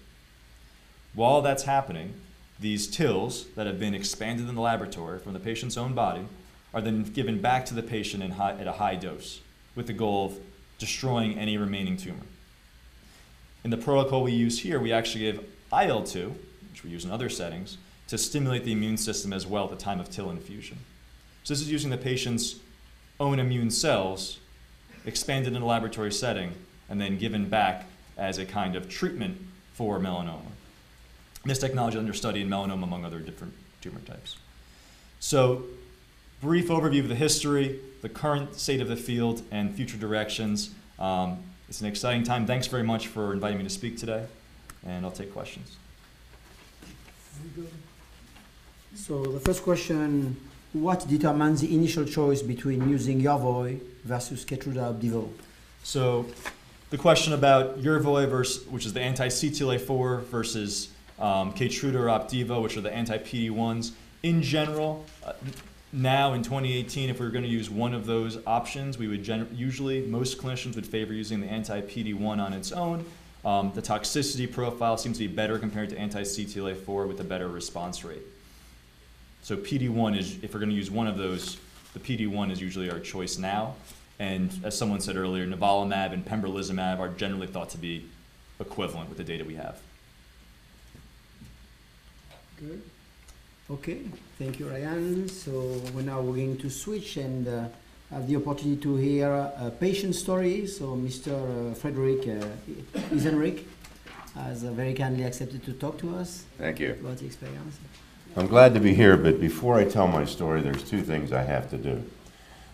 Speaker 3: While that's happening, these TILs that have been expanded in the laboratory from the patient's own body are then given back to the patient at a high dose with the goal of destroying any remaining tumor. In the protocol we use here, we actually give IL-2, which we use in other settings, to stimulate the immune system as well at the time of TIL infusion. So this is using the patient's own immune cells, expanded in a laboratory setting, and then given back as a kind of treatment for melanoma. This technology is under study in melanoma among other different tumor types. So, brief overview of the history, the current state of the field, and future directions. It's an exciting time. Thanks very much for inviting me to speak today, and I'll take questions.
Speaker 18: So the first question, what determines the initial choice between using Yervoy versus Keytruda Opdivo?
Speaker 3: So the question about Yervoy, which is the anti-CTLA4, versus Keytruda or Opdivo, which are the anti-PD-1s. In general, now in 2018, if we were going to use one of those options, we would usually, most clinicians would favor using the anti-PD-1 on its own. The toxicity profile seems to be better compared to anti-CTLA-4 with a better response rate. So PD-1 is, if we're going to use one of those, the PD-1 is usually our choice now. And as someone said earlier, nivolumab and pembrolizumab are generally thought to be equivalent with the data we have.
Speaker 18: Good. Okay, thank you, Ryan. So we're now going to switch and have the opportunity to hear a patient story. So Mr. Frederick Isenrich has very kindly accepted to talk to us.
Speaker 11: Thank you.
Speaker 18: About the experience.
Speaker 11: I'm glad to be here, but before I tell my story, there's two things I have to do.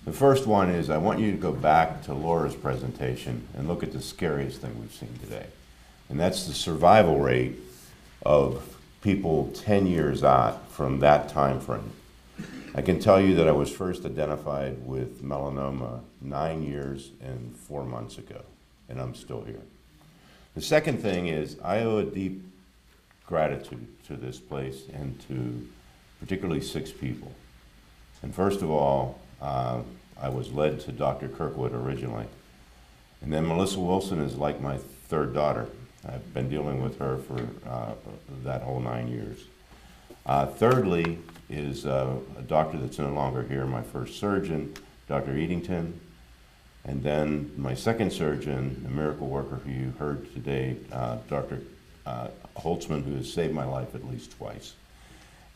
Speaker 11: The first one is I want you to go back to Laura's presentation and look at the scariest thing we've seen today. And that's the survival rate of people 10 years out from that time frame. I can tell you that I was first identified with melanoma 9 years and 4 months ago, and I'm still here. The second thing is I owe a deep gratitude to this place and to particularly 6 people. And first of all, I was led to Dr. Kirkwood originally. And then Melissa Wilson is like my third daughter. I've been dealing with her for that whole 9 years. Thirdly is a doctor that's no longer here, my first surgeon, Dr. Eddington. And then my second surgeon, the miracle worker who you heard today, Dr. Holtzman, who has saved my life at least twice.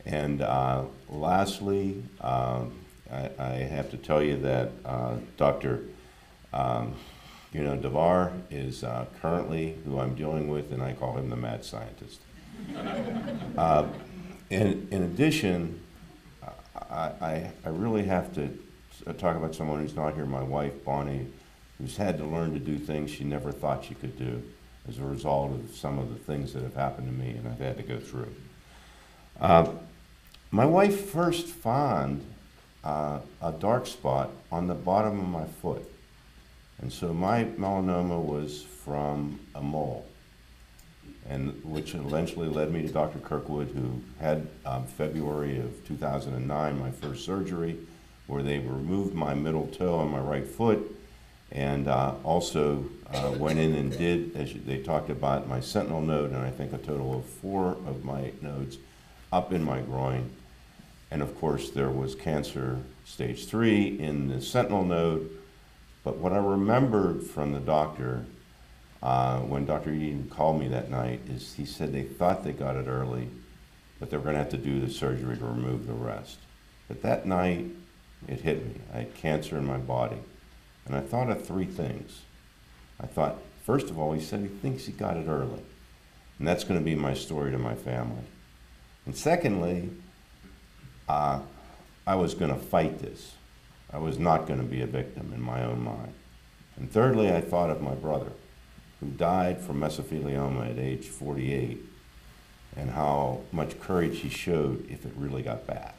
Speaker 11: And lastly, I have to tell you that Dr. Devar is currently who I'm dealing with, and I call him the mad scientist. In addition, I really have to talk about someone who's not here, my wife, Bonnie, who's had to learn to do things she never thought she could do as a result of some of the things that have happened to me and I've had to go through. My wife first found a dark spot on the bottom of my foot. And so my melanoma was from a mole, and which eventually led me to Dr. Kirkwood, who had February of 2009 my first surgery, where they removed my middle toe on my right foot, and also went in and did, as they talked about, my sentinel node, and I think a total of 4 of my nodes up in my groin. And of course there was cancer stage 3 in the sentinel node. But what I remembered from the doctor when Dr. Eden called me that night is he said they thought they got it early, but they were going to have to do the surgery to remove the rest. But that night, it hit me. I had cancer in my body. And I thought of 3 things. I thought, first of all, he said he thinks he got it early. And that's going to be my story to my family. And secondly, I was going to fight this. I was not going to be a victim in my own mind. And thirdly, I thought of my brother, who died from mesothelioma at age 48, and how much courage he showed if it really got bad.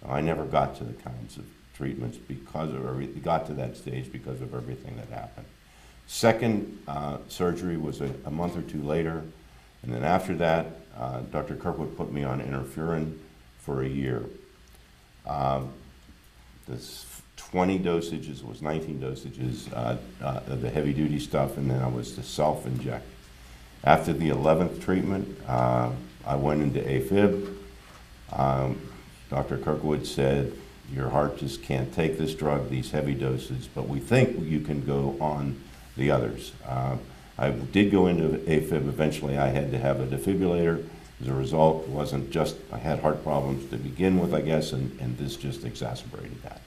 Speaker 11: Now, I never got to the kinds of treatments because of got to that stage because of everything that happened. Second surgery was a month or 2 later, and then after that, Dr. Kirkwood put me on interferon for a year. This 20 dosages, it was 19 dosages of the heavy duty stuff, and then I was to self-inject. After the 11th treatment, I went into AFib. Dr. Kirkwood said, your heart just can't take this drug, these heavy doses, but we think you can go on the others. I did go into AFib. Eventually I had to have a defibrillator. As a result, it wasn't just, I had heart problems to begin with, I guess, and this just exacerbated that.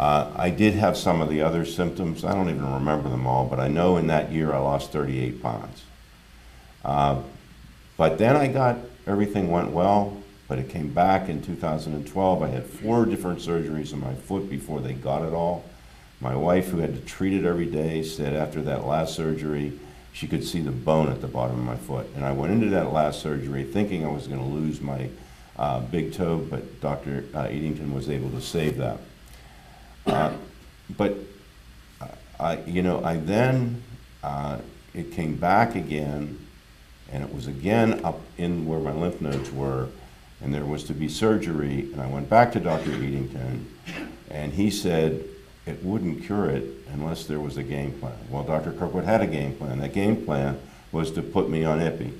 Speaker 11: I did have some of the other symptoms. I don't even remember them all, but I know in that year I lost 38 pounds. But then everything went well, but it came back in 2012. I had 4 different surgeries on my foot before they got it all. My wife, who had to treat it every day, said after that last surgery, she could see the bone at the bottom of my foot. And I went into that last surgery thinking I was going to lose my big toe, but Dr. Eddington was able to save that. But it came back again, and it was again up in where my lymph nodes were, and there was to be surgery, and I went back to Dr. Eatington, and he said it wouldn't cure it unless there was a game plan. Well, Dr. Kirkwood had a game plan. That game plan was to put me on IPI.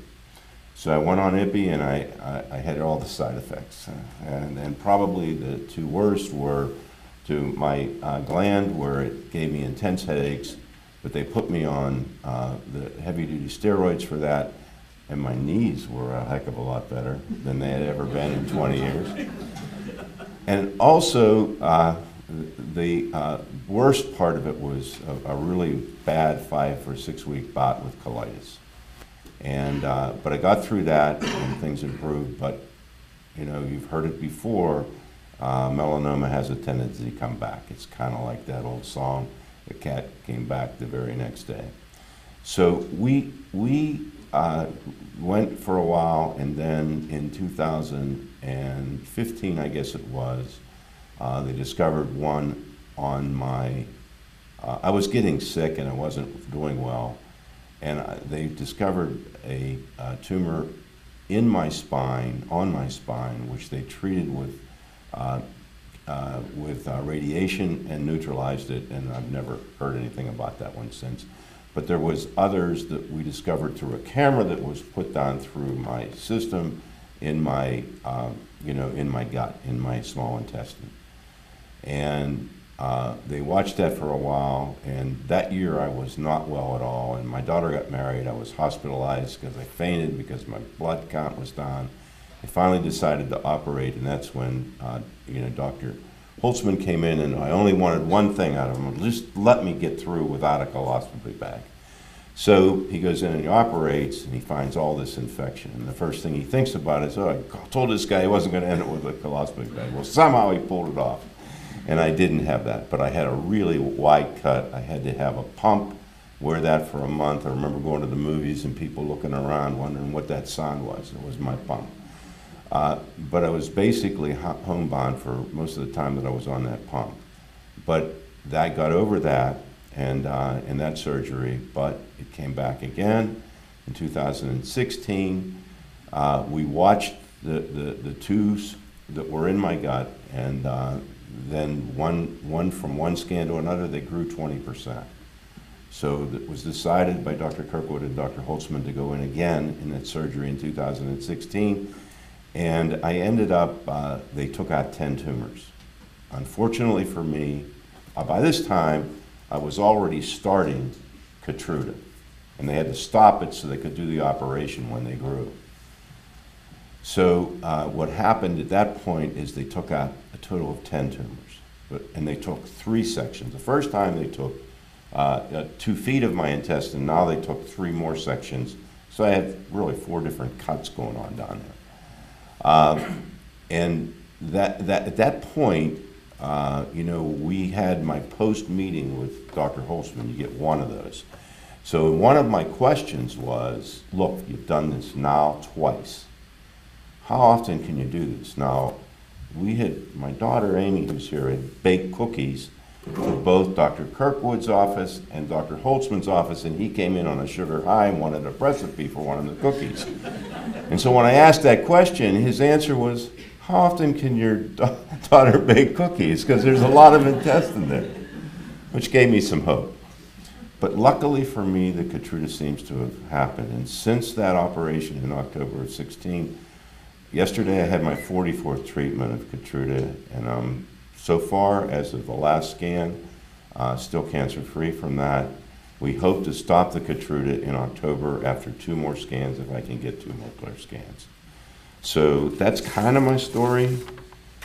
Speaker 11: So I went on IPI, and I had all the side effects. And probably the two worst were to my gland, where it gave me intense headaches, but they put me on the heavy-duty steroids for that, and my knees were a heck of a lot better than they had ever been in 20 years. And also, the worst part of it was a really bad 5 or 6 week bout with colitis. And, but I got through that and things improved, but you know, you've heard it before, melanoma has a tendency to come back. It's kind of like that old song, the cat came back the very next day. So we went for a while, and then in 2015, I guess it was, they discovered one on my, I was getting sick and I wasn't doing well, and they discovered a tumor in my spine, on my spine, which they treated with radiation and neutralized it, and I've never heard anything about that one since. But there was others that we discovered through a camera that was put down through my system in my, you know, in my gut, in my small intestine. And they watched that for a while, and that year I was not well at all, and my daughter got married. I was hospitalized because I fainted because my blood count was down. I finally decided to operate, and that's when, you know, Dr. Holtzman came in, and I only wanted one thing out of him: just let me get through without a coloscopy bag. So he goes in and he operates, and he finds all this infection. And the first thing he thinks about is, oh, I told this guy he wasn't going to end it with a coloscopy bag. Well, somehow he pulled it off. And I didn't have that, but I had a really wide cut. I had to have a pump, wear that for a month. I remember going to the movies and people looking around wondering what that sound was. It was my pump. But I was basically homebound for most of the time that I was on that pump. But I got over that and that surgery, but it came back again in 2016. We watched the tubes that were in my gut, and then from one scan to another, they grew 20%. So it was decided by Dr. Kirkwood and Dr. Holtzman to go in again in that surgery in 2016. And I ended up, they took out 10 tumors. Unfortunately for me, by this time, I was already starting Keytruda. And they had to stop it so they could do the operation when they grew. So what happened at that point is they took out a total of 10 tumors. And they took 3 sections. The first time they took 2 feet of my intestine. Now they took 3 more sections. So I had really 4 different cuts going on down there. And at that point, you know, we had my post-meeting with Dr. Holtzman. You get one of those. So one of my questions was, look, you've done this now twice. How often can you do this? Now, my daughter Amy, who's here, had baked cookies for both Dr. Kirkwood's office and Dr. Holtzman's office, and he came in on a sugar high and wanted a recipe for one of the cookies. And so when I asked that question, his answer was, how often can your daughter bake cookies? Because there's a lot of intestine there, which gave me some hope. But luckily for me, the Keytruda seems to have happened. And since that operation in October of 16, yesterday I had my 44th treatment of Keytruda, and so far, as of the last scan, still cancer-free from that. We hope to stop the Keytruda in October after 2 more scans, if I can get 2 more clear scans. So that's kind of my story.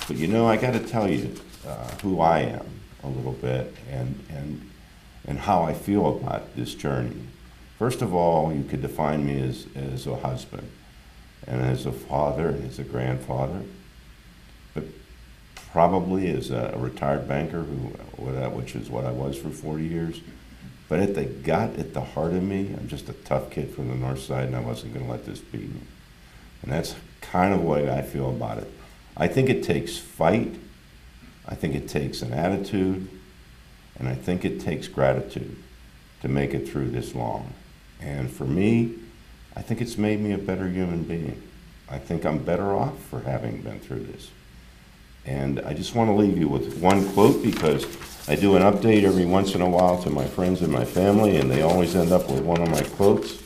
Speaker 11: But you know, I got to tell you who I am a little bit and how I feel about this journey. First of all, you could define me as a husband, and as a father, and as a grandfather, but probably as a retired banker, which is what I was for 40 years. But at the gut, at the heart of me, I'm just a tough kid from the north side, and I wasn't going to let this beat me. And that's kind of the way I feel about it. I think it takes fight. I think it takes an attitude. And I think it takes gratitude to make it through this long. And for me, I think it's made me a better human being. I think I'm better off for having been through this. And I just want to leave you with one quote, because I do an update every once in a while to my friends and my family, and they always end up with one of my quotes.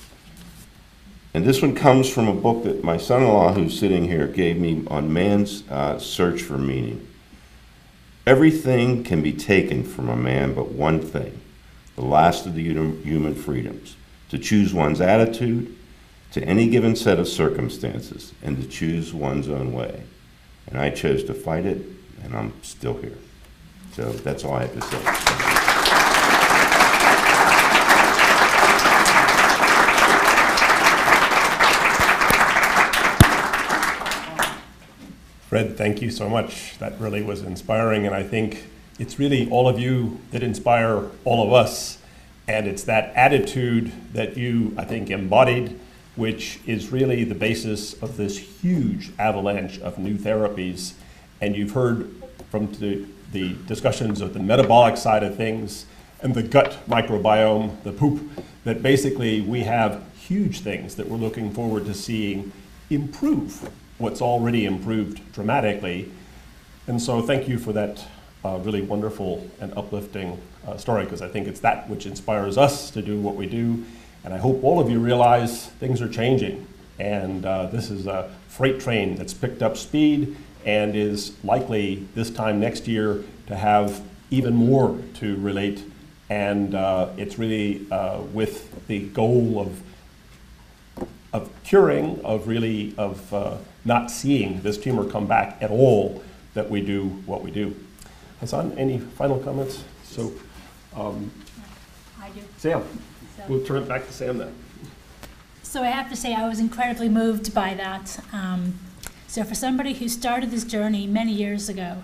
Speaker 11: And this one comes from a book that my son-in-law, who's sitting here, gave me on man's search for meaning. Everything can be taken from a man but one thing, the last of the human freedoms, to choose one's attitude to any given set of circumstances and to choose one's own way. And I chose to fight it, and I'm still here. So that's all I have to say.
Speaker 8: Fred, thank you so much. That really was inspiring, and I think it's really all of you that inspire all of us, and it's that attitude that you, I think, embodied, which is really the basis of this huge avalanche of new therapies. And you've heard from the discussions of the metabolic side of things and the gut microbiome, the poop, that basically we have huge things that we're looking forward to seeing improve what's already improved dramatically. And so thank you for that really wonderful and uplifting story, because I think it's that which inspires us to do what we do. And I hope all of you realize things are changing. And this is a freight train that's picked up speed and is likely this time next year to have even more to relate. And it's really with the goal of curing, of not seeing this tumor come back at all, that we do what we do. Hassan, any final comments? So,
Speaker 7: I do.
Speaker 8: Sam, we'll turn it back to Sam then.
Speaker 7: So I have to say I was incredibly moved by that. So for somebody who started this journey many years ago,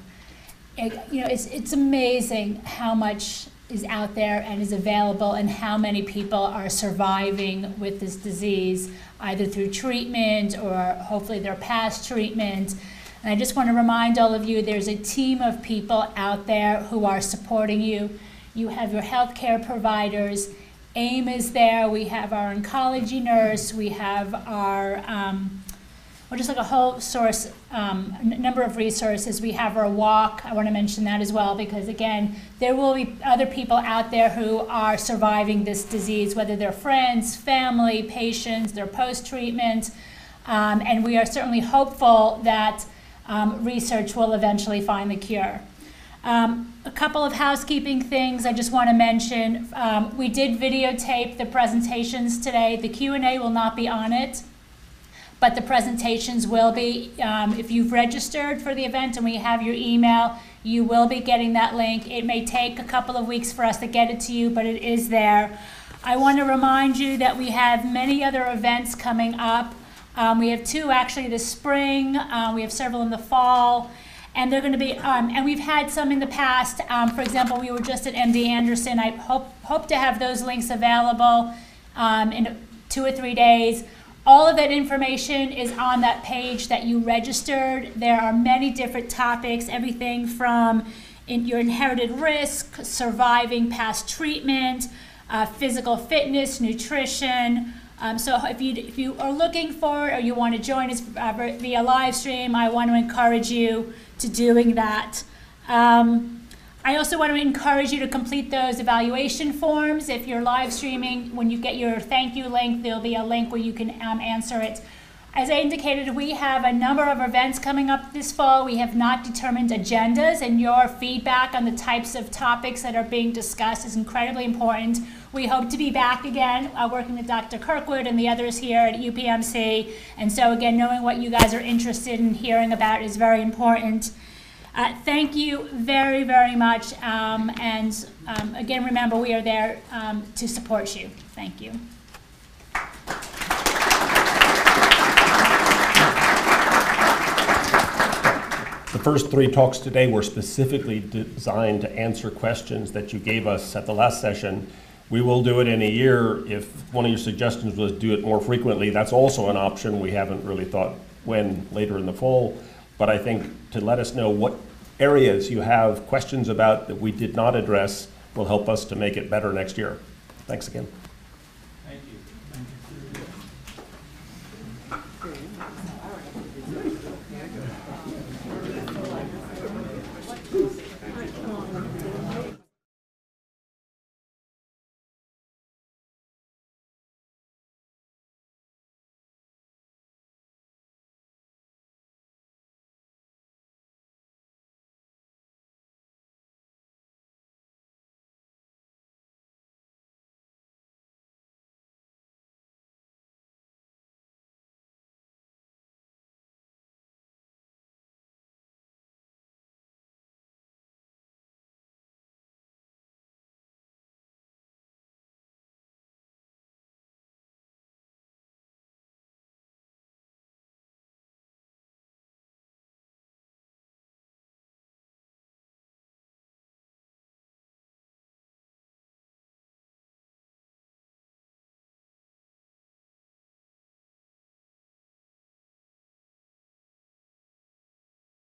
Speaker 7: it's amazing how much is out there and is available, and how many people are surviving with this disease, either through treatment or hopefully their past treatment. And I just want to remind all of you, there's a team of people out there who are supporting you. You have your healthcare providers. AIM is there. We have our oncology nurse. We have our, just like a whole source, number of resources. We have our walk. I want to mention that as well, because again, there will be other people out there who are surviving this disease, whether they're friends, family, patients, they're post-treatment. And we are certainly hopeful that research will eventually find the cure. A couple of housekeeping things I just want to mention. We did videotape the presentations today. The Q&A will not be on it, but the presentations will be. If you've registered for the event and we have your email, you will be getting that link. It may take a couple of weeks for us to get it to you, but it is there. I want to remind you that we have many other events coming up. We have two actually this spring. We have several in the fall. And they're going to be, and we've had some in the past. For example, we were just at MD Anderson. I hope to have those links available in 2 or 3 days. All of that information is on that page that you registered. There are many different topics, everything from your inherited risk, surviving past treatment, physical fitness, nutrition. So if you are looking for or you want to join us via live stream, I want to encourage you to doing that. I also want to encourage you to complete those evaluation forms. If you're live streaming, when you get your thank you link, there'll be a link where you can answer it. As I indicated, we have a number of events coming up this fall. We have not determined agendas, and your feedback on the types of topics that are being discussed is incredibly important. We hope to be back again working with Dr. Kirkwood and the others here at UPMC. And so again, knowing what you guys are interested in hearing about is very important. Thank you very, very much. Again, remember, we are there to support you. Thank you.
Speaker 8: The first 3 talks today were specifically designed to answer questions that you gave us at the last session. We will do it in a year. If one of your suggestions was do it more frequently, that's also an option. We haven't really thought when later in the fall. But I think to let us know what areas you have questions about that we did not address will help us to make it better next year. Thanks again.